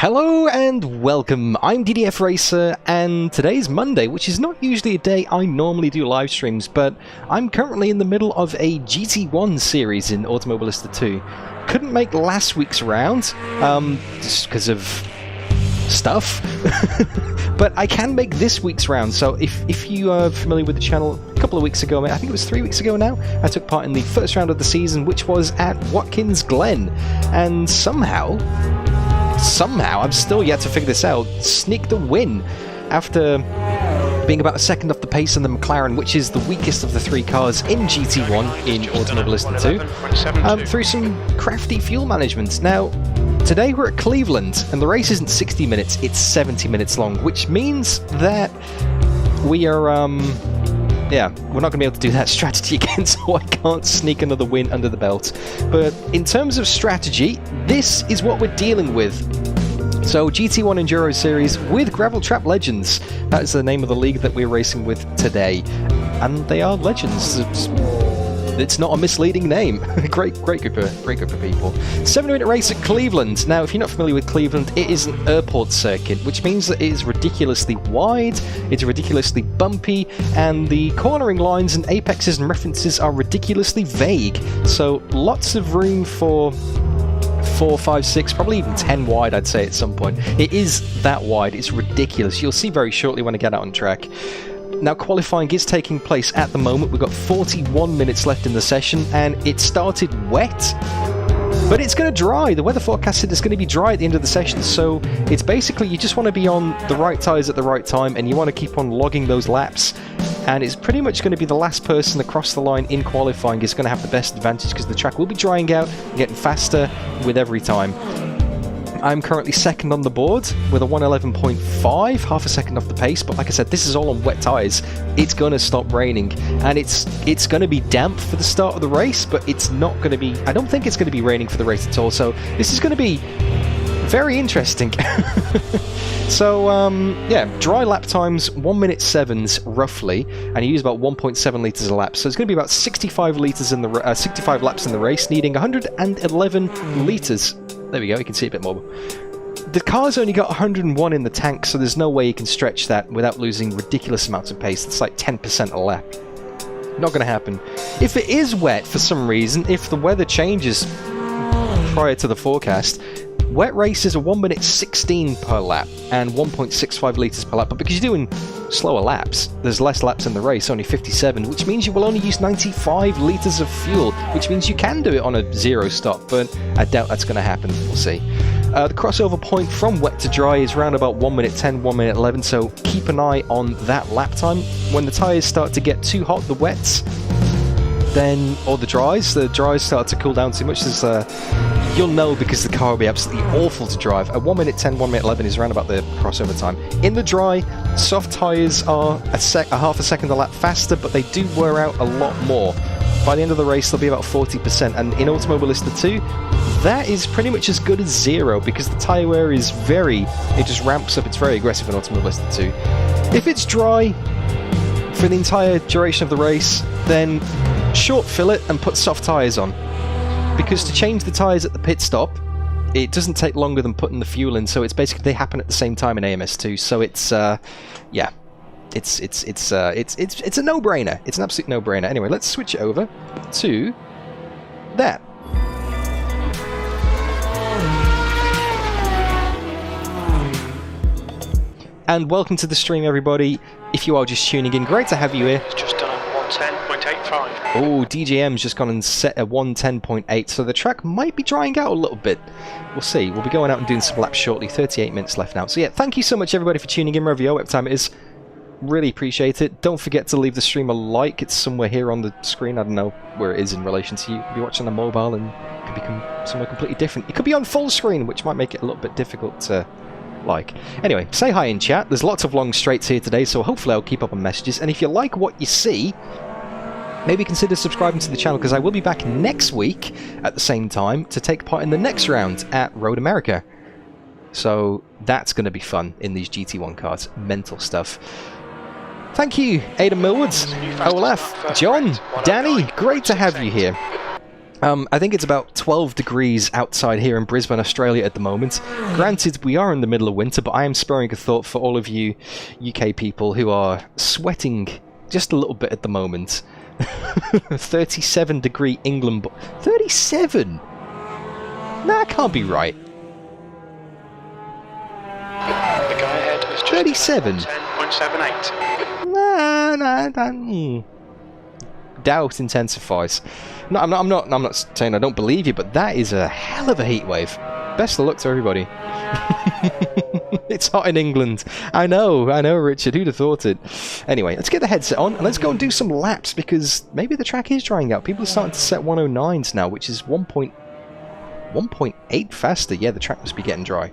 Hello and welcome, I'm DDF Racer, and today's Monday, which is not usually a day I normally do live streams, but I'm currently in the middle of a GT1 series in Automobilista 2. Couldn't make last week's round, just because of stuff, but I can make this week's round. So if you are familiar with the channel, a couple of weeks ago, I think it was 3 weeks ago now, I took part in the first round of the season, which was at Watkins Glen, and somehow, I'm still yet to figure this out, sneaked a win after being about a second off the pace in the McLaren, which is the weakest of the three cars in GT1 in Automobilista 2, through some crafty fuel management. Now, today we're at Cleveland, and the race isn't 60 minutes, it's 70 minutes long, which means that we are, yeah, we're not going to be able to do that strategy again, so I can't sneak another win under the belt. But in terms of strategy, this is what we're dealing with. So, GT1 Enduro Series with Gravel Trap Legends. That is the name of the league that we're racing with today. And they are legends. It's not a misleading name. great group of people. 7-minute race at Cleveland. Now, if you're not familiar with Cleveland, it is an airport circuit, which means that it is ridiculously wide, it's ridiculously bumpy, and the cornering lines and apexes and references are ridiculously vague. So, lots of room for 4, 5, 6, probably even 10 wide, I'd say, at some point. It is that wide. It's ridiculous. You'll see very shortly when I get out on track. Now, qualifying is taking place at the moment. We've got 41 minutes left in the session, and it started wet, but it's going to dry. The weather forecast said it's going to be dry at the end of the session, so it's basically you just want to be on the right tyres at the right time, and you want to keep on logging those laps, and it's pretty much going to be the last person across the line in qualifying is going to have the best advantage, because the track will be drying out and getting faster with every time. I'm currently second on the board with a 1:11.5, half a second off the pace, but like I said, this is all on wet tyres. It's going to stop raining, and it's going to be damp for the start of the race, but it's not going to be, I don't think it's going to be raining for the race at all, so this is going to be very interesting. So, yeah, dry lap times, 1:07 roughly, and you use about 1.7 litres a lap, so it's going to be about 65 litres in the 65 laps in the race, needing 111 litres. There we go, you can see a bit more. The car's only got 101 in the tank, so there's no way you can stretch that without losing ridiculous amounts of pace. It's like 10% a lap. Not going to happen. If it is wet for some reason, if the weather changes prior to the forecast, wet races are 1:16 per lap and 1.65 litres per lap, but because you're doing slower laps, there's less laps in the race, only 57, which means you will only use 95 litres of fuel, which means you can do it on a zero stop, but I doubt that's going to happen. We'll see. The crossover point from wet to dry is around about 1:10, 1:11, so keep an eye on that lap time. When the tyres start to get too hot, the wets, then, or the dries start to cool down too much, you'll know, because the car will be absolutely awful to drive. At 1:10, 1:11 is around about the crossover time. In the dry, soft tyres are a half a second a lap faster, but they do wear out a lot more. By the end of the race, they'll be about 40%, and in Automobilista 2, that is pretty much as good as zero, because the tyre wear is it just ramps up, it's very aggressive in Automobilista 2. If it's dry for the entire duration of the race, then short fill it and put soft tyres on, because to change the tyres at the pit stop, it doesn't take longer than putting the fuel in, so it's basically they happen at the same time in AMS2, so it's yeah, it's a no-brainer. It's an absolute no-brainer. Anyway, let's switch over to that. And welcome to the stream, everybody. If you are just tuning in, great to have you here. It's just done 110.85. Oh, DJM's just gone and set a 110.8, so the track might be drying out a little bit. We'll see. We'll be going out and doing some laps shortly. 38 minutes left now. So yeah, thank you so much, everybody, for tuning in wherever you are, whatever time it is. Really appreciate it. Don't forget to leave the stream a like. It's somewhere here on the screen. I don't know where it is in relation to you. You could be watching on a mobile and it could become somewhere completely different. It could be on full screen, which might make it a little bit difficult to like. Anyway, say hi in chat. There's lots of long straights here today, so hopefully I'll keep up on messages. And if you like what you see, maybe consider subscribing to the channel, because I will be back next week at the same time to take part in the next round at Road America. So that's going to be fun in these GT1 cars. Mental stuff. Thank you, Aidan Millwards, Olaf, John, Danny. Great to have you here. I think it's about 12 degrees outside here in Brisbane, Australia at the moment. Granted, we are in the middle of winter, but I am sparing a thought for all of you UK people who are sweating just a little bit at the moment. 37 degree England... 37? Nah, that can't be right. The guy ahead is just 37? 10.78. Nah. Doubt intensifies. No, I'm not saying I don't believe you, but that is a hell of a heat wave. Best of luck to everybody. It's hot in England. I know, Richard. Who'd have thought it? Anyway, let's get the headset on and let's go and do some laps because maybe the track is drying out. People are starting to set 109s now, which is 1.8 faster. Yeah, the track must be getting dry.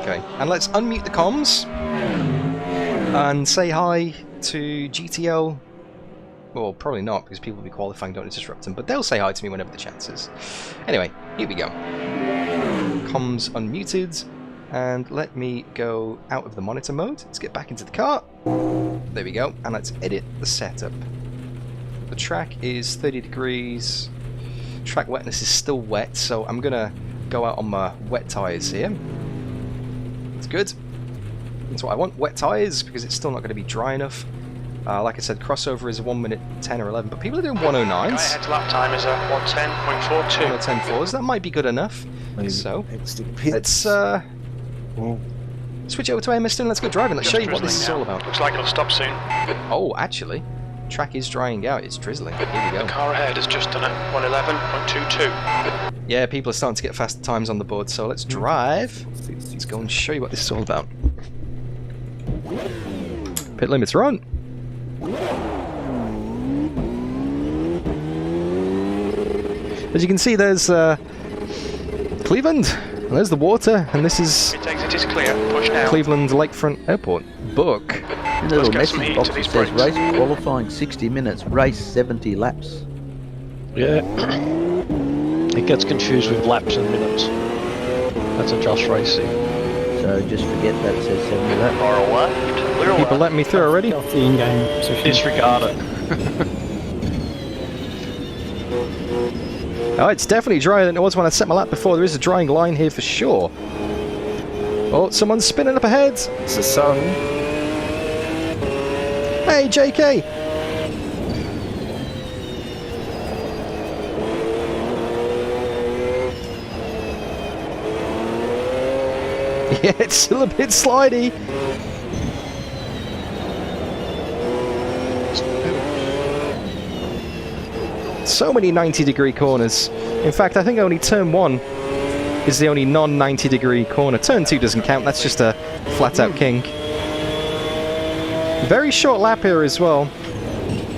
Okay, and let's unmute the comms and say hi to GTL. Well, probably not, because people will be qualifying, don't disrupt them, but they'll say hi to me whenever the chance is. Anyway, here we go. Comms unmuted, and let me go out of the monitor mode. Let's get back into the car. There we go, and let's edit the setup. The track is 30 degrees. Track wetness is still wet, so I'm gonna go out on my wet tyres here. That's good. That's what I want, wet tyres, because it's still not going to be dry enough. Like I said, crossover is a 1 minute 10 or 11, but people are doing 109s. Guy ahead's lap time is a 110.42. 110.4s, that might be good enough. Maybe So, extra let's switch over to AMS2 and let's go driving. Let's show you what this is all about. Looks like it'll stop soon. Oh, actually, track is drying out, it's drizzling. Here we go. The car ahead has just done it, 111.22. Yeah, people are starting to get faster times on the board, so let's drive. Let's go and show you what this is all about. Pit limits are on. As you can see, there's Cleveland, and there's the water, and this is It is clear, push now. Cleveland Lakefront Airport. Book. little get some message heat box to that these says brakes. race qualifying 60 minutes, race 70 laps. Yeah. It gets confused with laps and minutes. That's a just racing. So just forget that says 70 laps. Far away. Clear away. People let me through already. Disregard it. Oh, it's definitely drier than it was when I set my lap before. There is a drying line here for sure. Oh, someone's spinning up ahead. It's the sun. Hey, JK. Yeah, it's still a bit slidey. So many 90-degree corners. In fact, I think only turn 1 is the only non-90-degree corner. Turn 2 doesn't count, that's just a flat-out kink. Very short lap here as well.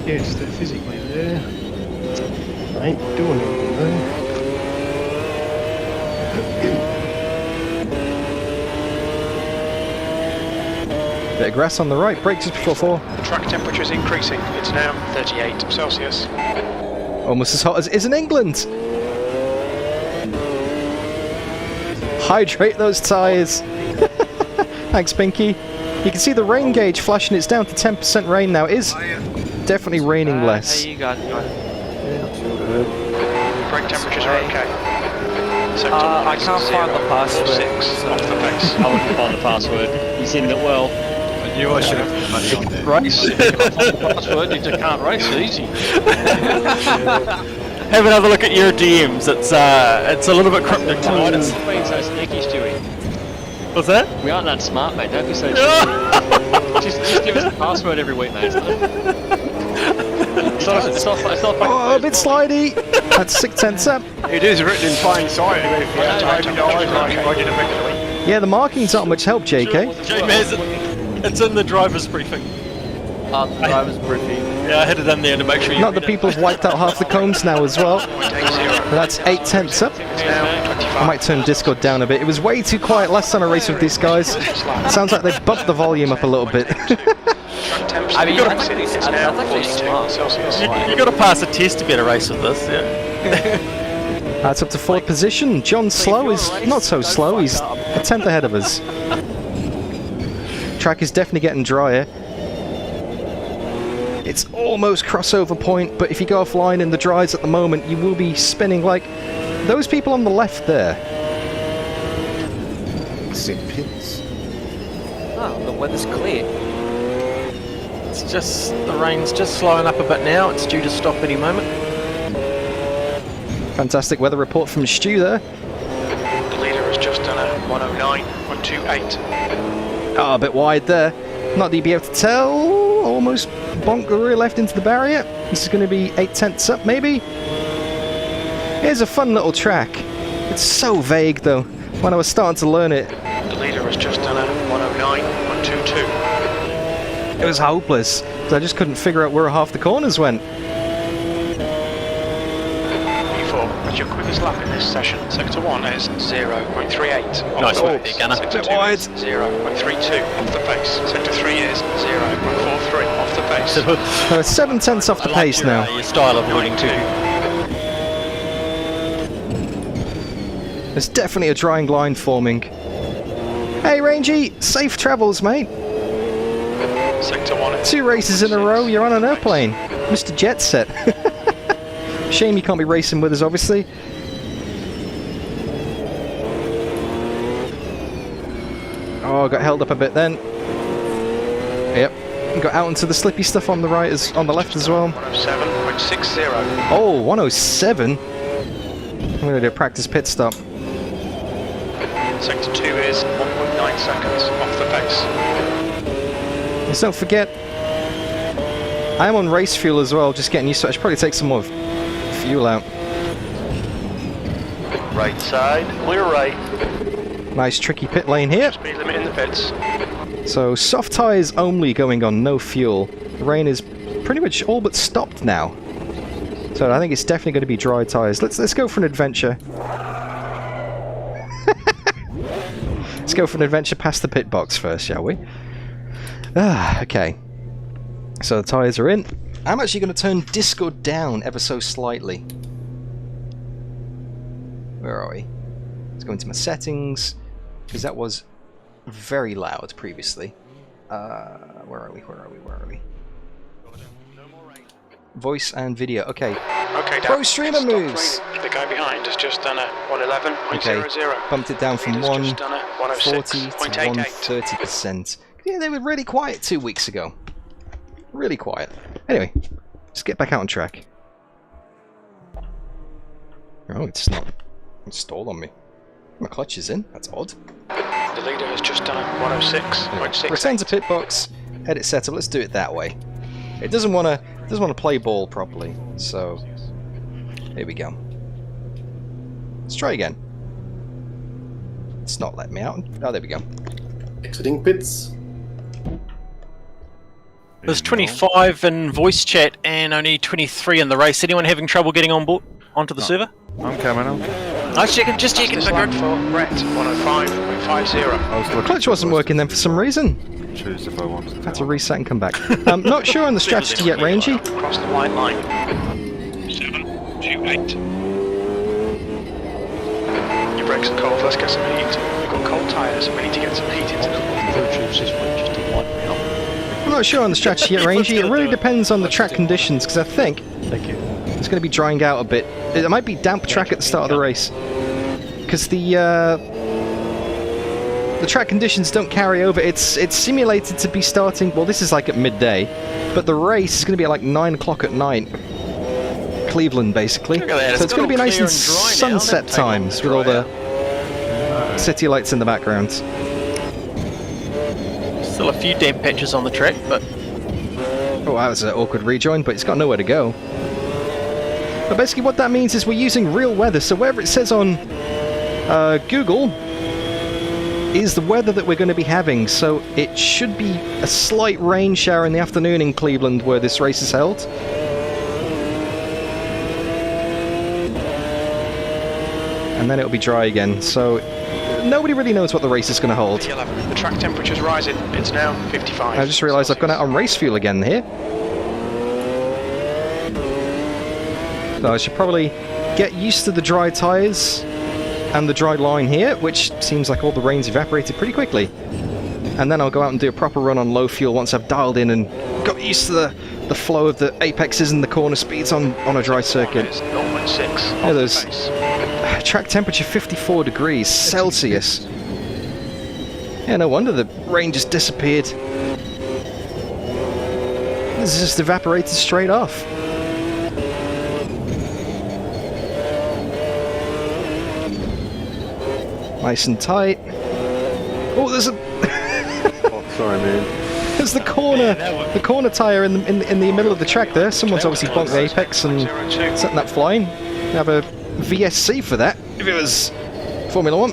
Yeah, it's physically there. I ain't doing anything though. Bit of grass on the right, brake just before 4. The track temperature is increasing. It's now 38 Celsius. Almost as hot as it is in England. Hydrate those tyres. Thanks, Pinky. You can see the rain gauge flashing. It's down to 10% rain now. It is definitely raining less. Brake temperatures are okay. I can't find the password. 6 off the pace. I wouldn't find the password. He's in it well. I knew I should have put money on there. Race. If you can't find the password, you just can't race. Easy. Have another look at your DMs. It's a little bit cryptic tonight. Don't be so sneaky, Stewie. What's that? We aren't that smart, mate. Don't be so sneaky. just give us the password every week, mate. It's not Oh, a bit slidey. That's 6/10 up. It is written in plain sight. Yeah, the markings aren't much help, JK. J-Maz, it's in the driver's briefing. the driver's briefing. Yeah, I headed in there to make sure you Not that people have wiped out half the cones now as well. That's 8/10 up. I might turn Discord down a bit. It was way too quiet last time I raced with these guys. Sounds like they've bumped the volume up a little bit. I mean, it's now 42 Celsius. You got to pass a test to be able to race with this, yeah. That's up to 4th position. John Slow is not so slow. He's a 10th ahead of us. Track is definitely getting drier. It's almost crossover point, but if you go offline in the dries at the moment, you will be spinning like those people on the left there. St. Pitts. Oh, the weather's clear. It's just, the rain's just slowing up a bit now. It's due to stop any moment. Fantastic weather report from Stu there. The leader has just done a 109.28. Oh, a bit wide there. Not that you'd be able to tell. Almost bonked the rear left into the barrier. This is going to be 8/10 up, maybe. Here's a fun little track. It's so vague, though, when I was starting to learn it. The leader has just done a 109.22. It was hopeless, because I just couldn't figure out where half the corners went. P4, that's your quickest lap in this session. Sector 1 is 0.38. Nice work there, Gunner. Sector Bit 2 wide. is 0.32 off the pace. Sector 3 is 0.43 off the pace. 7/10 off the I pace like your, now. your style of leading too. There's definitely a drying line forming. Hey, Rangy, safe travels, mate. Sector 1 is 2 races in a row, you're on an airplane. Mr. Jet Set. Shame you can't be racing with us, obviously. Oh, got held up a bit then. Yep. Got out into the slippy stuff on the right, on the left as well. 107.60. Oh, 107? I'm going to do a practice pit stop. Sector 2 is 1.9 seconds off the pace. Just don't forget, I am on race fuel as well, just getting used to it. I should probably take some more fuel out. Right side, clear right. Nice tricky pit lane here. Speed limit in the pits. So soft tyres only going on, no fuel. The rain is pretty much all but stopped now. So I think it's definitely going to be dry tyres. Let's go for an adventure. Let's go for an adventure past the pit box first, shall we? Okay. So the tyres are in. I'm actually going to turn disco down ever so slightly. Where are we? Let's go into my settings, because that was very loud previously. Where are we? Voice and video. Okay. Okay, Pro down. streamer Stop moves. playing. The guy behind has just done a 111.00. Okay. Bumped it down from Leader's just done a 140 to 106.88. 130%. Yeah, they were really quiet 2 weeks ago. Really quiet. Anyway, let's get back out on track. Oh, it's not installed on me. My clutch is in. That's odd. The leader has just done a 106.6. Return to pit box. Edit setup. Let's do it that way. It doesn't want to play ball properly. So here we go. Let's try again. It's not letting me out. Oh, there we go. Exiting pits. There's 25 in voice chat and only 23 in the race. Anyone having trouble getting on board onto the server? I'm coming. Just checking. This lap for Brett, 105.50. Clutch wasn't working then for some reason. Choose if I want to. Had to reset and come back. Not sure on the strategy yet, Rangy. Across the white line. 728. Your brakes are cold, let's get some heat. You've got cold tyres, we need to get some heat into them. I'm not sure on the strategy yet, Rangy. It really depends on the track conditions, because I think Thank you. it's going to be drying out a bit. It might be damp track at the start of the race, because the track conditions don't carry over. It's simulated to be starting. Well, this is like at midday, but the race is going to be at like 9 o'clock at night. Cleveland, basically. Look at that, So it's it's going to be got all nice and clear and dry now, sunset isn't it? Take long times to with all dry the city lights in the background. Still a few damp patches on the track, but Oh, that was an awkward rejoin, but it's got nowhere to go. But basically what that means is we're using real weather, so wherever it says on Google is the weather that we're going to be having, so it should be a slight rain shower in the afternoon in Cleveland where this race is held. And then it'll be dry again, so nobody really knows what the race is going to hold. The track temperature's rising, it's now 55. I just realised I've gone out on race fuel again here. So I should probably get used to the dry tyres and the dry line here, which seems like all the rain's evaporated pretty quickly. and then I'll go out and do a proper run on low fuel once I've dialed in and got used to the flow of the apexes and the corner speeds on a dry circuit. 0.6. Yeah, there's track temperature 54 degrees Celsius. Yeah, no wonder the rain just disappeared. It's just evaporated straight off. Nice and tight. Oh, there's a Sorry, man. there's the corner tire in the middle of the track there. Someone's obviously bonked the apex and setting that flying. Have a VSC for that if it was Formula 1.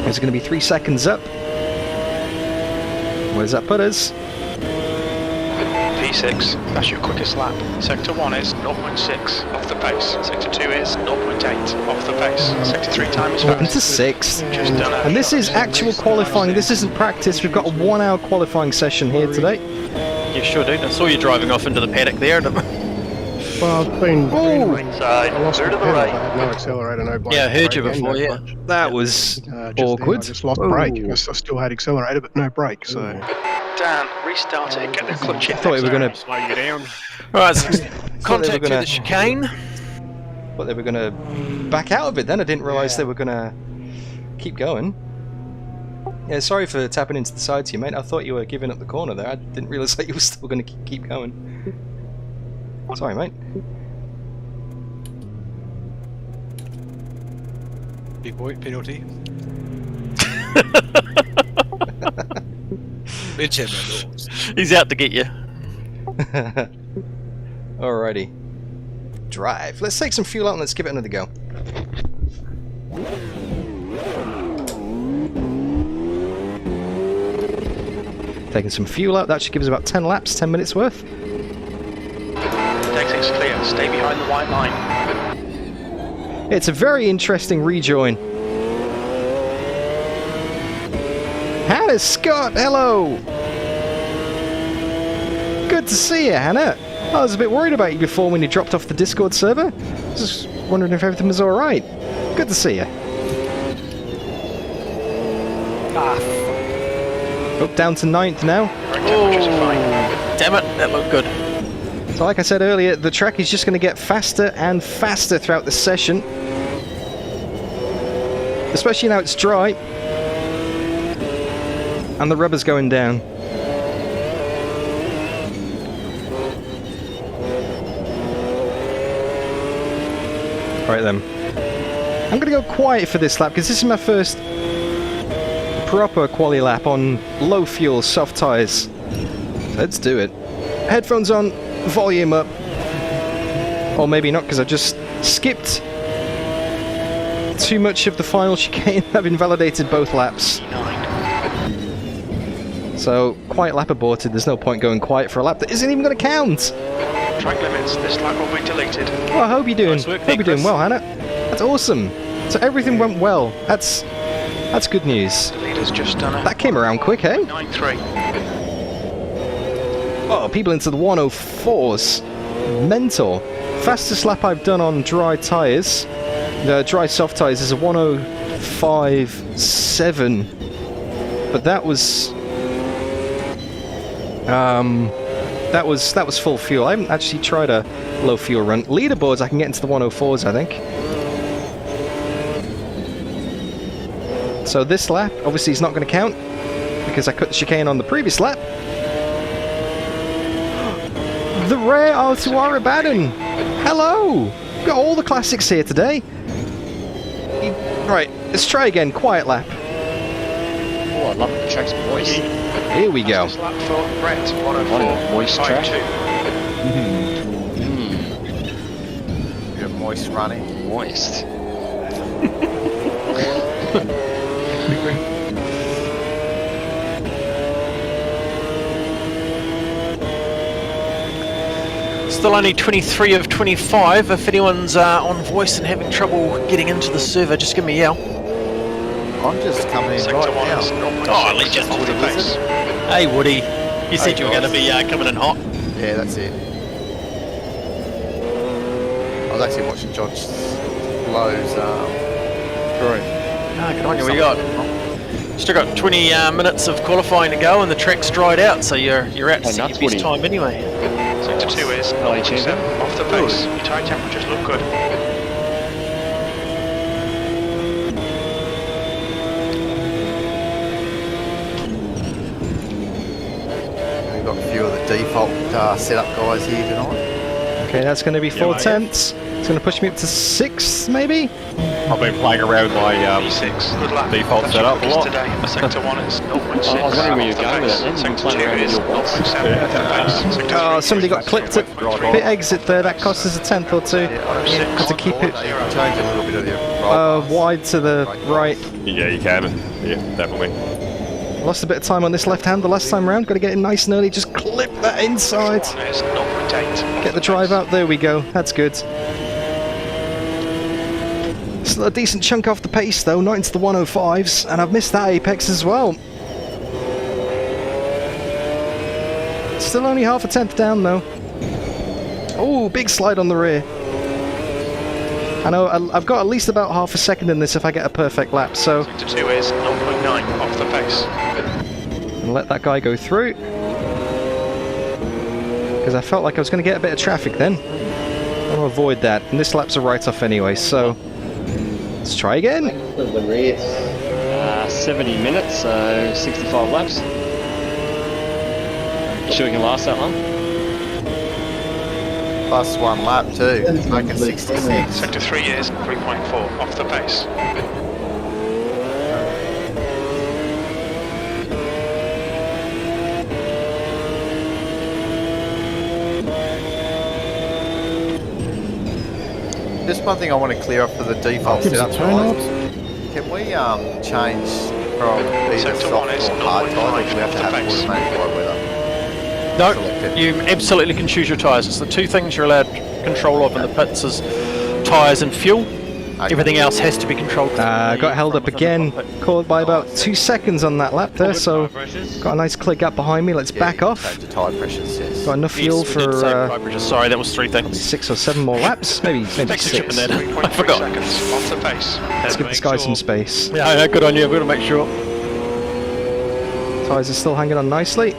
There's going to be 3 seconds up. Where does that put us? P6, that's your quickest lap. Sector 1 is 0.6 off the pace. Sector 2 is 0.8 off the pace. Sector 3 time is Into fast. 6th. Just done it. And this is actual qualifying. This isn't practice. We've got a 1-hour qualifying session here today. You sure do. I saw you driving off into the paddock there. Well, I've been Oh. I lost my pedal. I had no accelerator, no brake. Yeah, I heard you brake, and before, no yeah. clutch. That was Just then awkward. I just lost brake. I still had accelerator, but no brake. So Dan, restart it, get the clutch in. I thought we were going to Slow you down. Right, so contact gonna- to the chicane. But they were going to back out of it then. I didn't realise they were going to keep going. Yeah, sorry for tapping into the side to you, mate. I thought you were giving up the corner there. I didn't realise that you were still going to keep going. Sorry, mate. Big boy, penalty. He's out to get you. Alrighty. Drive. Let's take some fuel out and let's give it another go. Taking some fuel out, that should give us about 10 laps, 10 minutes worth. Exit's clear, stay behind the white line. It's a very interesting rejoin. Hannah Scott, hello! Good to see you, Hannah. I was a bit worried about you before when you dropped off the Discord server. Just wondering if everything was alright. Good to see you. Up down to 9th now. Brake temperatures are fine. Damn it, that looked good. So like I said earlier, the track is just going to get faster and faster throughout the session. Especially now it's dry. And the rubber's going down. Right then. I'm going to go quiet for this lap because this is my first proper quali lap on low fuel, soft tyres. Let's do it. Headphones on, volume up. Or maybe not because I just skipped too much of the final chicane. I've invalidated both laps. So, quiet lap aborted. There's no point going quiet for a lap that isn't even going to count. Track limits, this lap will be deleted. Well, I hope you're doing, Nice work, hope you're doing Chris. well, Hannah. That's awesome. So everything went well. That's good news. The leader's just done it. That came around quick, eh? 9.3. Oh, people into the 104s. Mental. Fastest lap I've done on dry tyres, dry soft tyres, is a 105.7. But that was full fuel. I haven't actually tried a low fuel run. Leaderboards, I can get into the 104s, I think. So this lap, obviously, is not going to count because I cut the chicane on the previous lap. The rare R2R Abaddon! Hello! We've got all the classics here today. Right, let's try again. Quiet lap. Oh, I love the track's moist. Here we go. This lap for Brett, What a moist track. 104.52. You're moist running. Moist. Still only 23 of 25. If anyone's on voice and having trouble getting into the server, just give me a yell. I'm just coming in Sector 1 right is now. 0.6 Oh, let's just off the pace. Hey, Woody. You said you were going to guys. be coming in hot. Yeah, that's it. I was actually watching Josh Low's Ah, good on you. What you got? Still got 20 minutes of qualifying to go, and the track's dried out, so you're out to see your best time anyway. Sector 2 is 0.7 off the pace. Your tyre temperatures look good. We've got a few of the default setup guys here tonight. Okay, that's going to be 4 tenths. It's going to push me up to 6, maybe? I've been playing around my E6, good lap. default That's setup a your lot. today. Sector 1 is 0.6 I was wondering where you were going with it then. Sector 2 Playing around is your box. 0.7 off the pace. Sector Oh, 3 somebody is got clipped at 0.3. pit exit there. That cost us a tenth or two. Had to keep it Change a little bit of your roll bars. wide to the right. Yeah, you can. Yeah, definitely. Lost a bit of time on this left hand the last time round. Got to get it nice and early. Just clip that inside. Sector 1 is 0.8 Get the drive out. There we go. That's good. Still a decent chunk off the pace though, not into the 105s, and I've missed that apex as well. Still only half a tenth down though. Oh, big slide on the rear. I know I've got at least about half a second in this if I get a perfect lap, so Sector 2 is 0.9 off the pace. and let that guy go through. Because I felt like I was going to get a bit of traffic then. I want to avoid that, and this lap's a write-off anyway, so let's try again. 70 minutes, so 65 laps. Sure we can last that long? Plus 1 lap too, making 66. Sector 3 is 3.4 off the pace. Just one thing I want to clear up for the default Give us a setup turn guys. Can we change from either Sector soft 1 is or hard 0.5 tyres, or do we have to off have the pace. automatic dry weather? No, Selected. you absolutely can choose your tyres. It's the two things you're allowed control of in the pits is tyres and fuel. Everything else has to be controlled. Got held up again, caught by about 2 seconds on that lap there, so got a nice clear gap behind me. Let's back off. Change the tyre pressures, yes. Got enough fuel Yes, we did for save hydrogen. Sorry, that was 3 things. 6 or 7 more laps, maybe Thanks for 6. chipping that in. I 3.3 forgot. seconds off the pace. Let's give this guy some space. Yeah, good on you. I've got to make sure. Tyres are still hanging on nicely.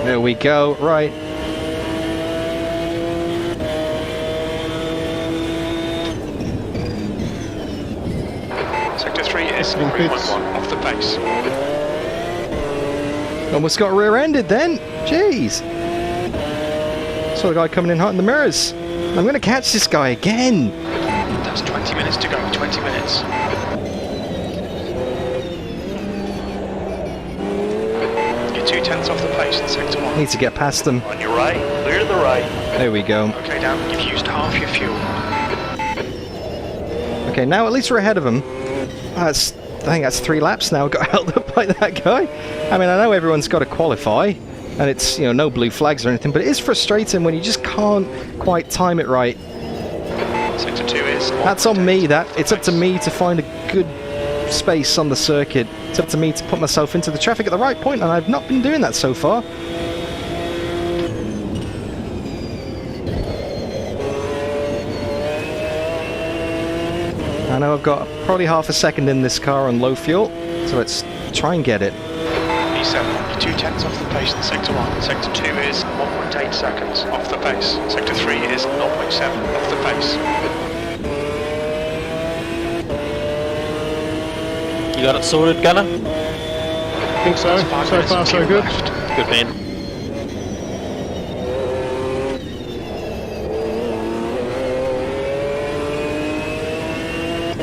There we go, right. Sector 3 is Excellent pits. 3.1 off the pace. Almost got rear-ended then. Jeez. Saw the guy coming in hot in the mirrors. I'm going to catch this guy again. That's 20 minutes to go, 20 minutes. You're 2 tenths off the pace in Sector 1. Need to get past them. On your right, clear to the right. There we go. Okay, Dan, you've used half your fuel. Okay, now at least we're ahead of him. I think that's 3 laps now. Got held up by that guy. I mean, I know everyone's got to qualify, and it's, you know, no blue flags or anything, but it is frustrating when you just can't quite time it right. Sector 2 is... That's on me. It's up to me to find a good space on the circuit. It's up to me to put myself into the traffic at the right point, and I've not been doing that so far. I know I've got probably half a second in this car on low fuel, so let's try and get it. E7, you're 2 tenths off the pace in Sector 1. Sector 2 is 1.8 seconds off the pace. Sector 3 is 0.7 off the pace. You got it sorted, Gunner? I think so. That's 5 So minutes far, of so fuel good. left. Good man.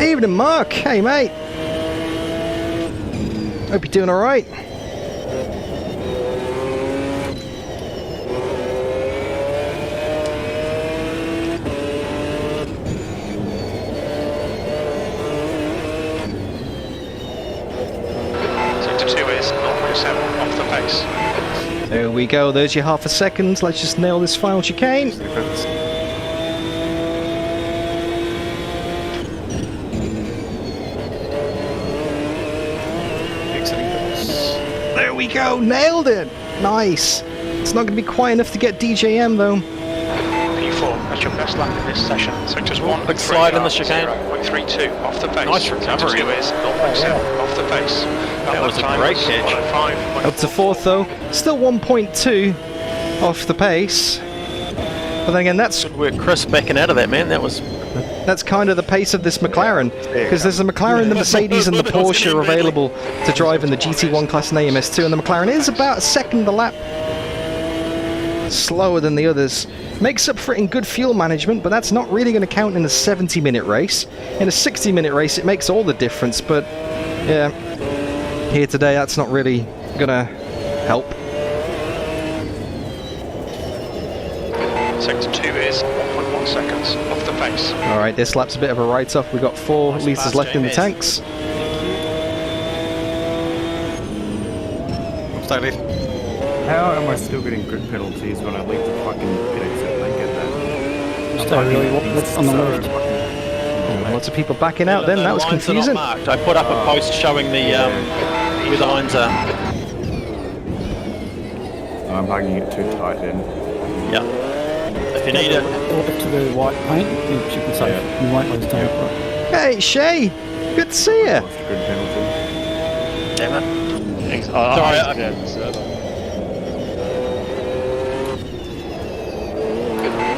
Evening, Mark. Hey, mate. Hope you're doing all right. Sector 2 is 0.7 off the pace. There we go. There's your half a second. Let's just nail this final chicane. There we go. Nailed it. Nice. It's not going to be quite enough to get DJM though. P4, that's your best lap in this session. Sectors 1 Big slide in the chicane. 0.32 off the pace. Nice recovery. Sector 2 is 0.7 off the pace. That was a great catch. Up to 4th though. Still 1.2 off the pace. But then again, that's Good work, Chris, backing out of that, man. that's kind of the pace of this McLaren, because there's the McLaren, the Mercedes and the Porsche are available to drive in the GT1 class and AMS2, and the McLaren is about a second a lap slower than the others. Makes up for it in good fuel management, but that's not really going to count in a 70-minute race. In a 60-minute race, it makes all the difference, but yeah, here today, that's not really going to help. Sector 2 is 1.1 seconds off the pace. Alright, this lap's a bit of a write-off. We've got 4 litres left in the tanks. How am I still getting grid penalties when I leave the fucking pit exit and I get that? What's on the left? Lots of people backing out then, that was Lines are not confusing. marked. I put up a post showing the where the lines are. I'm hugging it too tight then. Yeah. If you need it. To the white paint, you can say you won't lose time. Hey, Shay! Good to see you! Lost a grid penalty. Damn it. Thanks. Sorry,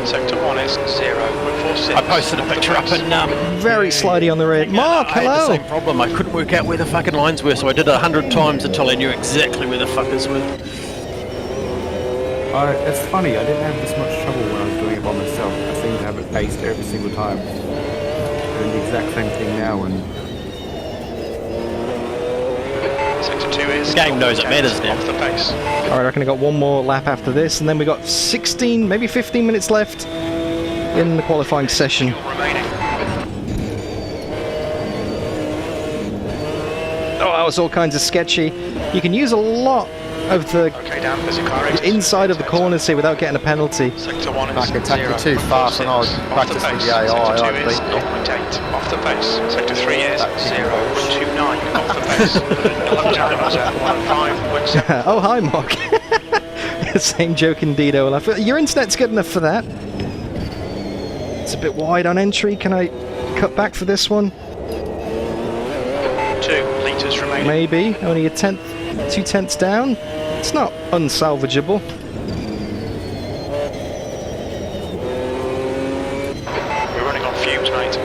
Sector 1 is 0.46. I posted a picture up in Very slidey on the rear. Mark, I had the hello! same problem. I couldn't work out where the fucking lines were, so I did it 100 times until I knew exactly where the fuckers were. It's funny, I didn't have this much trouble when I was doing it by myself. I seem to have it paced every single time. Doing the exact same thing now, and Sector 2 is The game knows it matters now. off the pace. Alright, I reckon I got one more lap after this, and then we got 16, maybe 15 minutes left in the qualifying session. Remaining. Oh, that was all kinds of sketchy. You can use a lot of the Okay, Dan, there's a car exit. inside of the corners here without getting a penalty. Sector 1 is I can take you 0.46 too fast and I was off the practicing pace. the AI, Sector 2 I'd is beat you. 0.8 off the pace. Sector 3 is 0.29 off the pace. Lap time is at 1.5.7. Oh, hi, Mark. Same joke indeed, Olaf. Your internet's good enough for that. It's a bit wide on entry. Can I cut back for this one? 2 litres remaining. Maybe. Only a tenth, 2 tenths down. It's not unsalvageable. We're running on fumes, mate.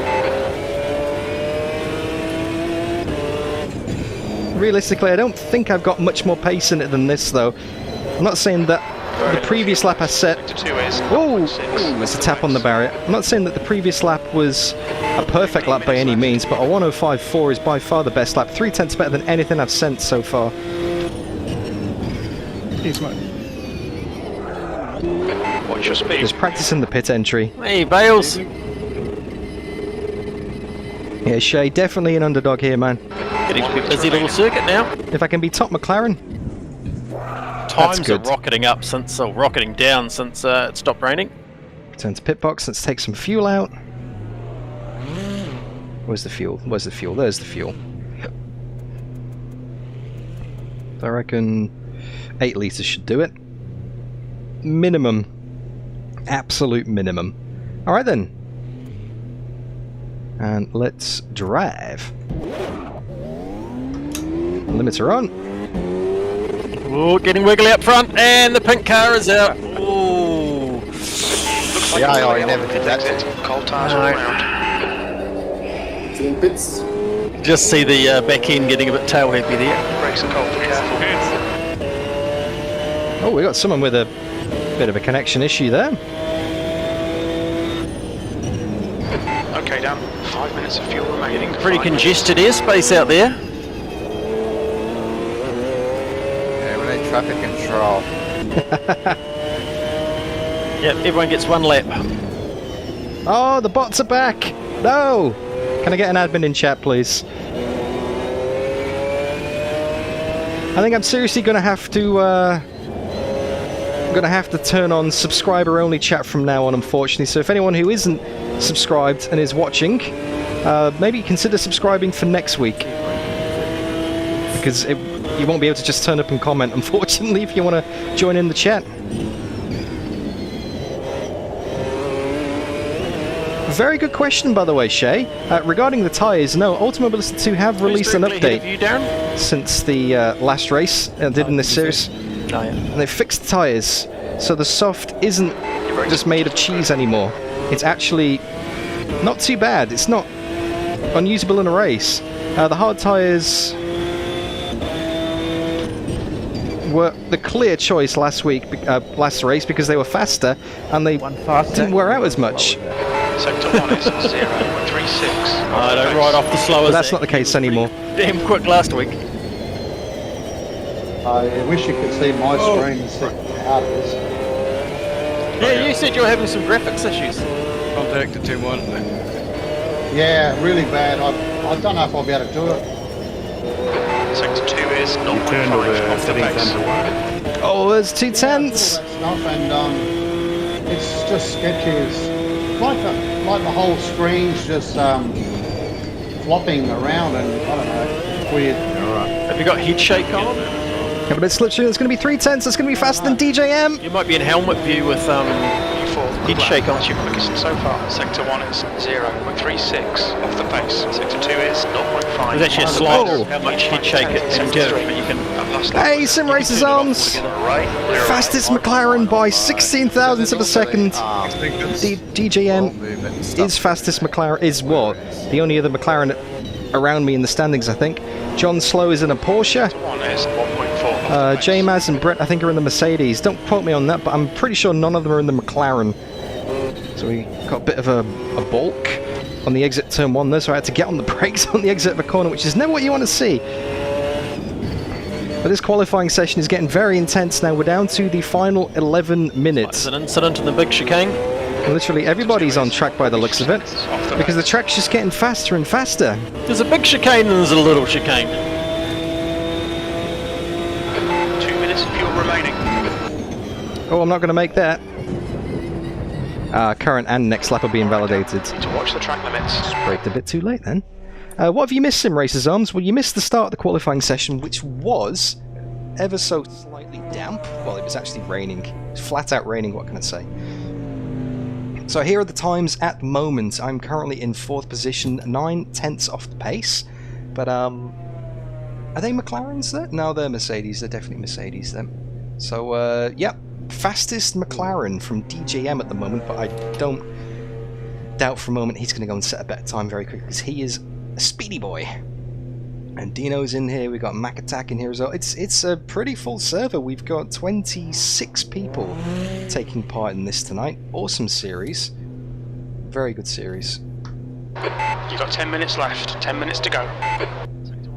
Realistically, I don't think I've got much more pace in it than this, though. I'm not saying that the previous lap I set... Sector 2 is Oh, 0.6 there's a tap on the barrier. I'm not saying that the previous lap was a perfect lap by any means, but a 1:05.4 is by far the best lap. 3 tenths better than anything I've sent so far. What's your speed? Just practicing the pit entry. Hey, Bales. Yeah, Shay, definitely an underdog here, man. Getting to be a busy little circuit now. If I can be top McLaren, Times are good. rocketing up since, or rocketing down since it stopped raining. return to pit box. Let's take some fuel out. Where's the fuel? Where's the fuel? There's the fuel. I reckon 8 litres should do it. Minimum. Absolute minimum. Alright then. And let's drive. Limiter on. Oh, getting wiggly up front, and the pink car is out. Ooh. Looks Yeah, like I never did that. Cold tires all around. Just see the back end getting a bit tail happy there. Brakes are cold, be careful. Oh, we got someone with a bit of a connection issue there. Okay, Dan, 5 minutes of fuel remaining. Pretty 5 minutes. congested airspace out there. Yeah, we need traffic control. Yep, everyone gets 1 lap. Oh, the bots are back! No! Can I get an admin in chat, please? I think I'm seriously gonna have to turn on subscriber-only chat from now on, unfortunately. So if anyone who isn't subscribed and is watching, maybe consider subscribing for next week. Because you won't be able to just turn up and comment, unfortunately, if you want to join in the chat. Very good question, by the way, Shay. Regarding the tyres, no, Automobilista 2 have released an update since the last race I did in this series. Oh, yeah. And they fixed the tyres, so the soft isn't just made of cheese anymore. It's actually not too bad. It's not unusable in a race. The hard tyres were the clear choice last race because they were faster and they didn't wear out as much. Sector 1 is 0.36. I don't ride off the slowest. But that's not the case anymore. Damn quick last week. I wish you could see my screen and see how it is. Yeah, you said you were having some graphics issues. Contact to 2-1. Yeah, really bad. I don't know if I'll be able to do it. Sector 2 is 0.5 off the pace. Oh, there's 2 tenths. Stuff and it's just sketchy. It's like the whole screen's just flopping around and I don't know, weird. Have you got head shake on? Got a bit slipstream. It's going to be 3 tenths. It's going to be faster than DJM. You might be in helmet view with head shake on. Your quickest so far. Sector 1 is 0.36 off the pace. Sector 2 is 0.5. There's actually a slider of how much head shake it can give, but you can... Hey, Sim Racers Arms! Fastest McLaren by 16 thousandths of a second. DJM is fastest McLaren, is what? The only other McLaren around me in the standings, I think. John Slow is in a Porsche. J-Maz and Brett, I think, are in the Mercedes. Don't quote me on that, but I'm pretty sure none of them are in the McLaren. So we got a bit of a balk on the exit turn 1 there, so I had to get on the brakes on the exit of a corner, which is never what you want to see. But this qualifying session is getting very intense now. We're down to the final 11 minutes. There's an incident in the big chicane. Literally everybody's on track by the looks of it, because the track's just getting faster and faster. There's a big chicane and there's a little chicane. 2 minutes of fuel remaining. Oh, I'm not going to make that. Current and next lap are being validated. To watch the track limits. Braked a bit too late then. What have you missed, Sim Racers Arms? Well, you missed the start of the qualifying session, which was ever so slightly damp. Well, it was actually raining. It was flat out raining, what can I say? So here are the times at the moment. I'm currently in 4th position, 9 tenths off the pace. But, are they McLarens there? No, they're Mercedes. They're definitely Mercedes then. So, yep. Fastest McLaren from DJM at the moment, but I don't doubt for a moment he's going to go and set a better time very quickly, because he is a speedy boy. And Dino's in here, we've got Mac Attack in here as well. It's a pretty full server. We've got 26 people taking part in this tonight. Awesome series. Very good series. You've got 10 minutes left, 10 minutes to go.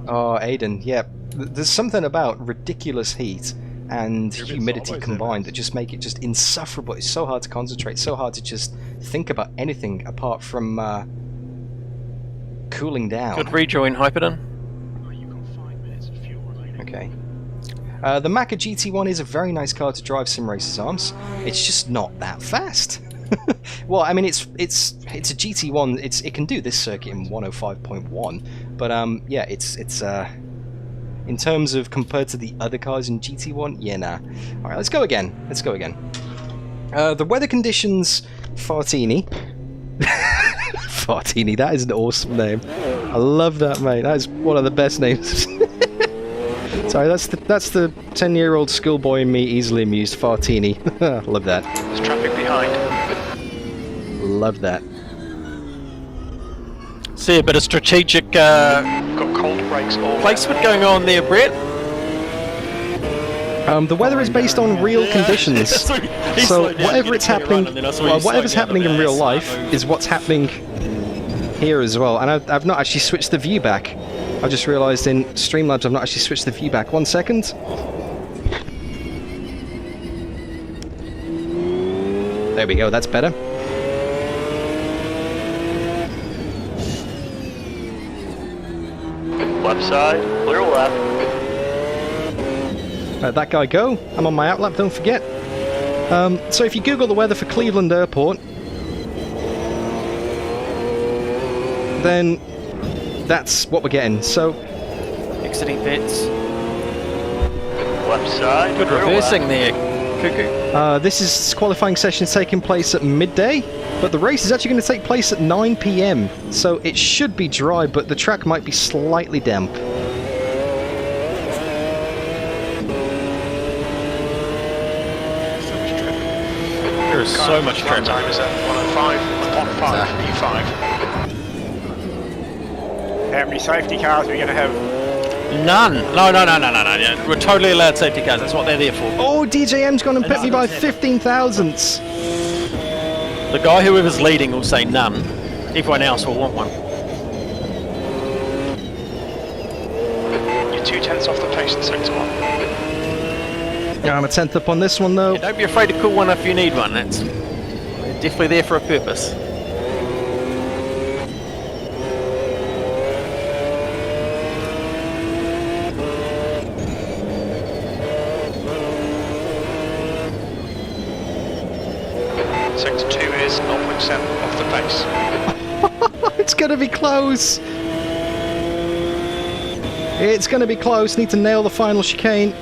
Oh, Aiden, yeah. There's something about ridiculous heat and humidity combined that just make it just insufferable. It's so hard to concentrate, so hard to just think about anything apart from cooling down. Good rejoin, Hyperdon. Okay. The Macca GT1 is a very nice car to drive, Sim Racers Arms. It's just not that fast. Well, I mean, it's a GT1. It can do this circuit in 105.1, but yeah, it's in terms of compared to the other cars in GT1, yeah, nah. All right, let's go again. Let's go again. The weather conditions, Fartini. Fartini, that is an awesome name. I love that, mate. That is one of the best names. Sorry, that's the 10-year-old schoolboy in me easily amused. Fartini. Love that. There's traffic behind. Love that. See a bit of strategic Got cold brakes all placement going on there, Brett. The weather is based on real conditions. So whatever's happening in real life is what's happening here as well. And I've not actually switched the view back. I've just realised in Streamlabs I've not actually switched the view back. 1 second. There we go, that's better. Left side, clear left. Let that guy go. I'm on my outlap, don't forget. So if you Google the weather for Cleveland Airport, then that's what we're getting. So exiting pits. left side. Good reversing there, Cuckoo. This is qualifying session taking place at midday, but the race is actually going to take place at 9 PM, so it should be dry, but the track might be slightly damp. There is so much traffic. Time is at 105, E5. How many safety cars are we going to have? None. No. We're totally allowed safety cars. That's what they're there for. Oh, DJM's gone and pit me by 15 thousandths. The guy whoever's leading will say none. Everyone else will want one. You're 2/10 off the pace in sector 1. Yeah, I'm a 10th up on this one though. Yeah, don't be afraid to call one if you need one. It's definitely there for a purpose. Sector 2 is 0.7 off the pace. It's going to be close. It's going to be close. Need to nail the final chicane.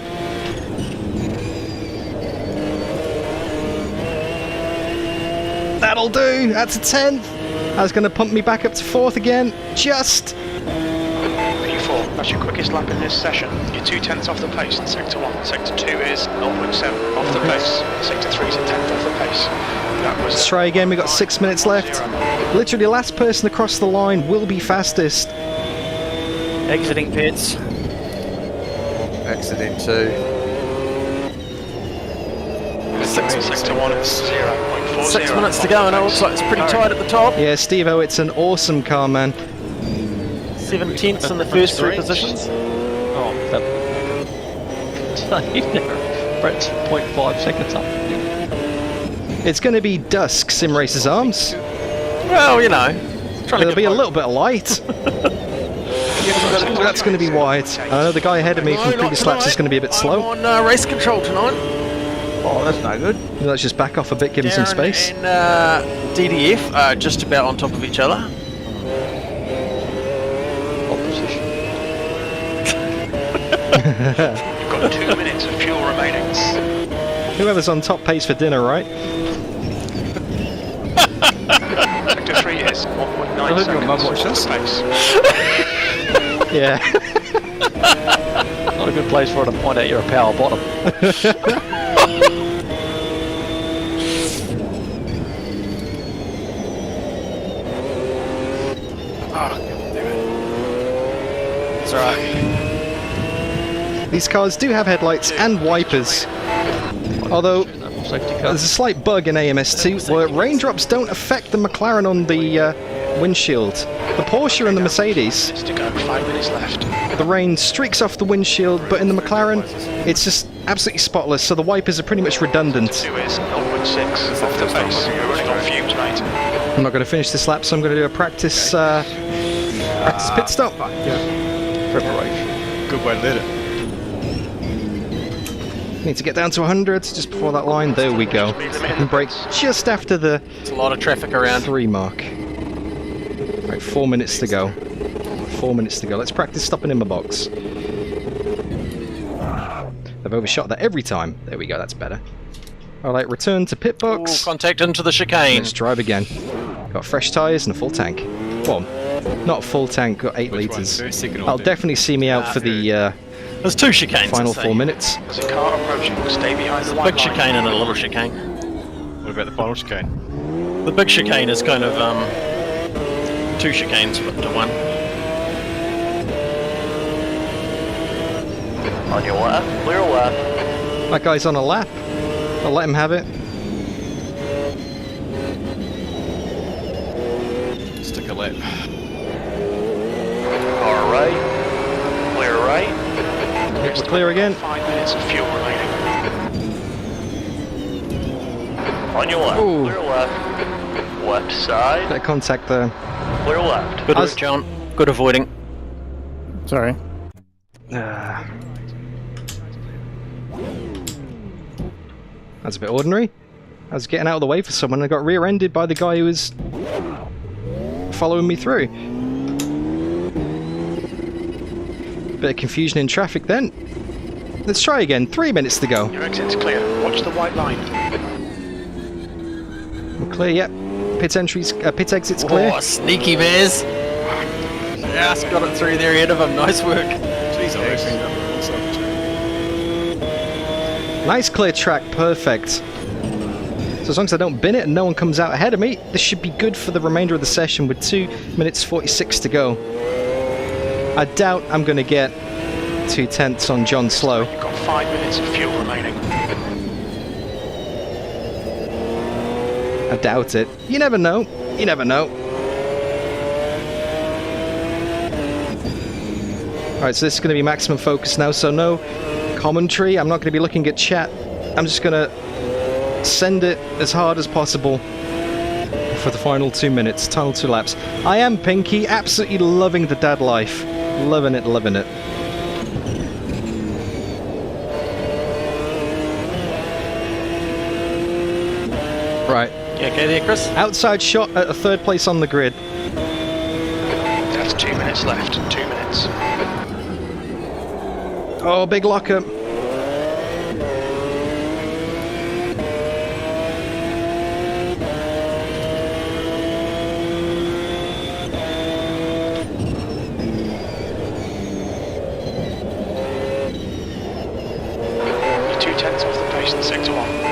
That'll do. That's a 10th. That's going to pump me back up to 4th again. Just. P4, that's your quickest lap in this session. You're 2/10 off the pace in sector 1. Sector 2 is 0.7 off the pace. Sector 3 is a 10th off the pace. Let's try again. We've got 6 minutes left. Literally, last person across the line will be fastest. Exiting pits. Accident 2. Sector 1 is 0.40. 6 minutes to go, and it looks like it's pretty tight at the top. Yeah, Steve-O, it's an awesome car, man. 7/10 in the first 3 positions. Oh, that. Brett's 0.5 seconds up. It's going to be dusk, Sim Racer's arms. Well, you know. There'll be a little bit of light. That's going to be wide. I know the guy ahead of me from previous laps is going to be a bit slow. I'm on race control tonight. Oh, that's no good. Let's just back off a bit, give him some space. And DDF are just about on top of each other. Opposition. You've got 2 minutes of fuel remaining. Whoever's on top pays for dinner, right? Sector 3 is 1.9 seconds off the pace. Yeah. Not a good place for her to point out you're a power bottom. It's alright. These cars do have headlights and wipers. Although, there's a slight bug in AMS2 where raindrops don't affect the McLaren on the windshield. The Porsche and the Mercedes, To go, 5 minutes left. the rain streaks off the windshield, but in the McLaren, it's just absolutely spotless, so the wipers are pretty much redundant. 2 is 0.6 off the pace. You're running on fumes, mate. I'm not going to finish this lap, so I'm going to do a practice pit stop. Preparation. Good way to lead it. Need to get down to 100 just before that line. There we go. And brake just after the There's a lot of traffic around. 3 mark. Right, 4 minutes to go. 4 minutes to go. Let's practice stopping in my box. I've overshot that every time. There we go, that's better. Alright, return to pit box. Ooh, contact into the chicane. Let's drive again. Got fresh tyres and a full tank. Well, not a full tank, got 8 litres. That'll definitely see me out for the There's 2 chicanes. final 4 minutes. There's a car approaching. Stay behind the There's a white big line. chicane and a little chicane. What about the final chicane? The big chicane is kind of 2 chicanes put into one. On your left, clear left. That guy's on a lap. I'll let him have it. Stick a lap. Car right, clear right. We're clear again. 5 minutes of fuel remaining. On your left, Ooh. clear left. Left side, Bit of contact there. clear left. Good work, John. Good avoiding. Sorry. That's a bit ordinary. I was getting out of the way for someone and I got rear-ended by the guy who was following me through. Bit of confusion in traffic then. Let's try again. 3 minutes to go. Your exit's clear. Watch the white line. We're clear, yep. Pit exit's clear. Oh, sneaky bears. Just got it through there ahead of him. Nice work. Nice clear track, perfect. So as long as I don't bin it and no one comes out ahead of me, this should be good for the remainder of the session with 2 minutes 46 to go. I doubt I'm going to get 2/10 on John Slow. You've got 5 minutes of fuel remaining. I doubt it. You never know. You never know. Alright, so this is going to be maximum focus now, so no commentary. I'm not going to be looking at chat. I'm just going to send it as hard as possible for the final 2 minutes, final 2 laps. I am Pinky, absolutely loving the dad life. Loving it, loving it. Right. You okay there, Chris? Outside shot at a 3rd place on the grid. That's 2 minutes left. 2 minutes. Oh, big lockup. You're 2/10 off the pace in sector 1.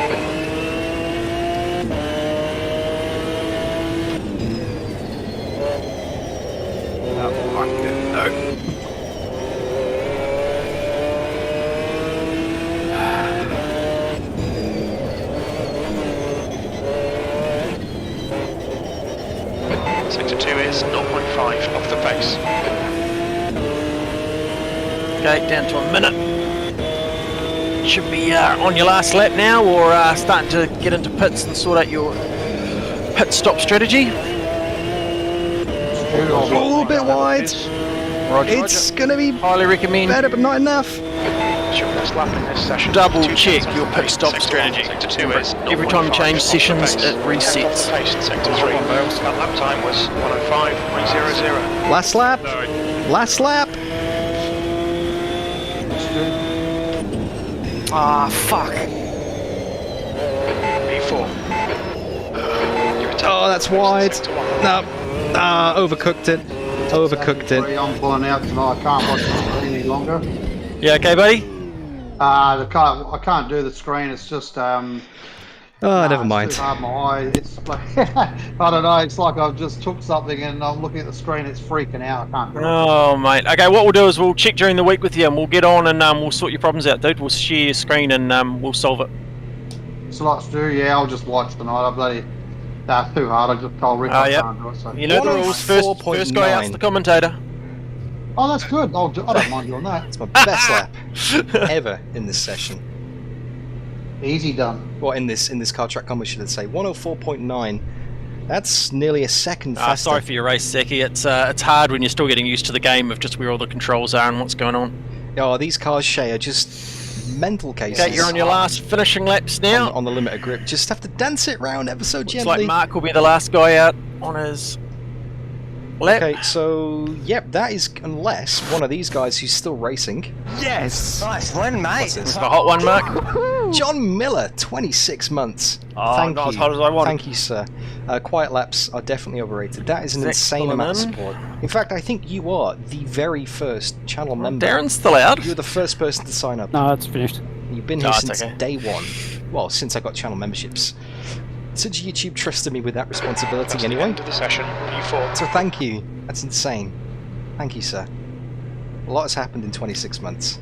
Sector 2 is 0.5 off the pace. Okay, down to a minute. Should be on your last lap now, or starting to get into pits and sort out your pit stop strategy. A little bit wide. Roger, It's going to be highly recommend better, but not enough. It's your best lap in this session. double 2 check tenths your off the pit pace in stop sector strategy. 1. Sector 2 is Every time you 0.5 change off the sessions, pace. it 10th off resets. the pace in sector 3. That lap time was 105.00. Last lap. Last lap. Ah, fuck. P4. Oh, that's wide. No. Overcooked it. Overcooked it. I'm pulling out tonight. I can't watch the screen any longer. Yeah, okay, buddy? I can't do the screen. It's just Never mind. It's too hard, my eye. It's like I don't know. It's like I've just took something and I'm looking at the screen. It's freaking out. I can't do it. Oh, mate. Okay, what we'll do is we'll check during the week with you and we'll get on and we'll sort your problems out, dude. We'll share your screen and we'll solve it. Slots do. Yeah, I'll just watch tonight. I bloody that's too hard. I just told Rick I can't do it. So. You know the rules. First guy out's the commentator. Oh, that's good. I don't mind doing that. It's my best lap ever in this session. Easy done. What in this car track combo should I say? 104.9. That's nearly a second faster. Sorry for your race, Seki. It's hard when you're still getting used to the game of just where all the controls are and what's going on. Oh, these cars, Shay, are just mental cases. Okay, you're on your last finishing laps now. On the limited grip. Just have to dance it round ever so Looks gently. like Mark will be the last guy out on his lap. Okay, so, yep, that is unless one of these guys who's still racing. Yes! Nice one, mate. It's the hot one, Mark. John Miller, 26 months. Oh, Thank not you. as hot as I want. Thank you, sir. Quiet laps are definitely overrated. That is an Zach insane amount of Solomon. support. In fact, I think you are the very first channel member. Darren's still out. You're the first person to sign up. No, it's finished. You've been here No, it's since okay. day one. Well, since I got channel memberships. Since YouTube trusted me with that responsibility That's the anyway. end of the session. P4. So thank you. That's insane. Thank you, sir. A lot has happened in 26 months.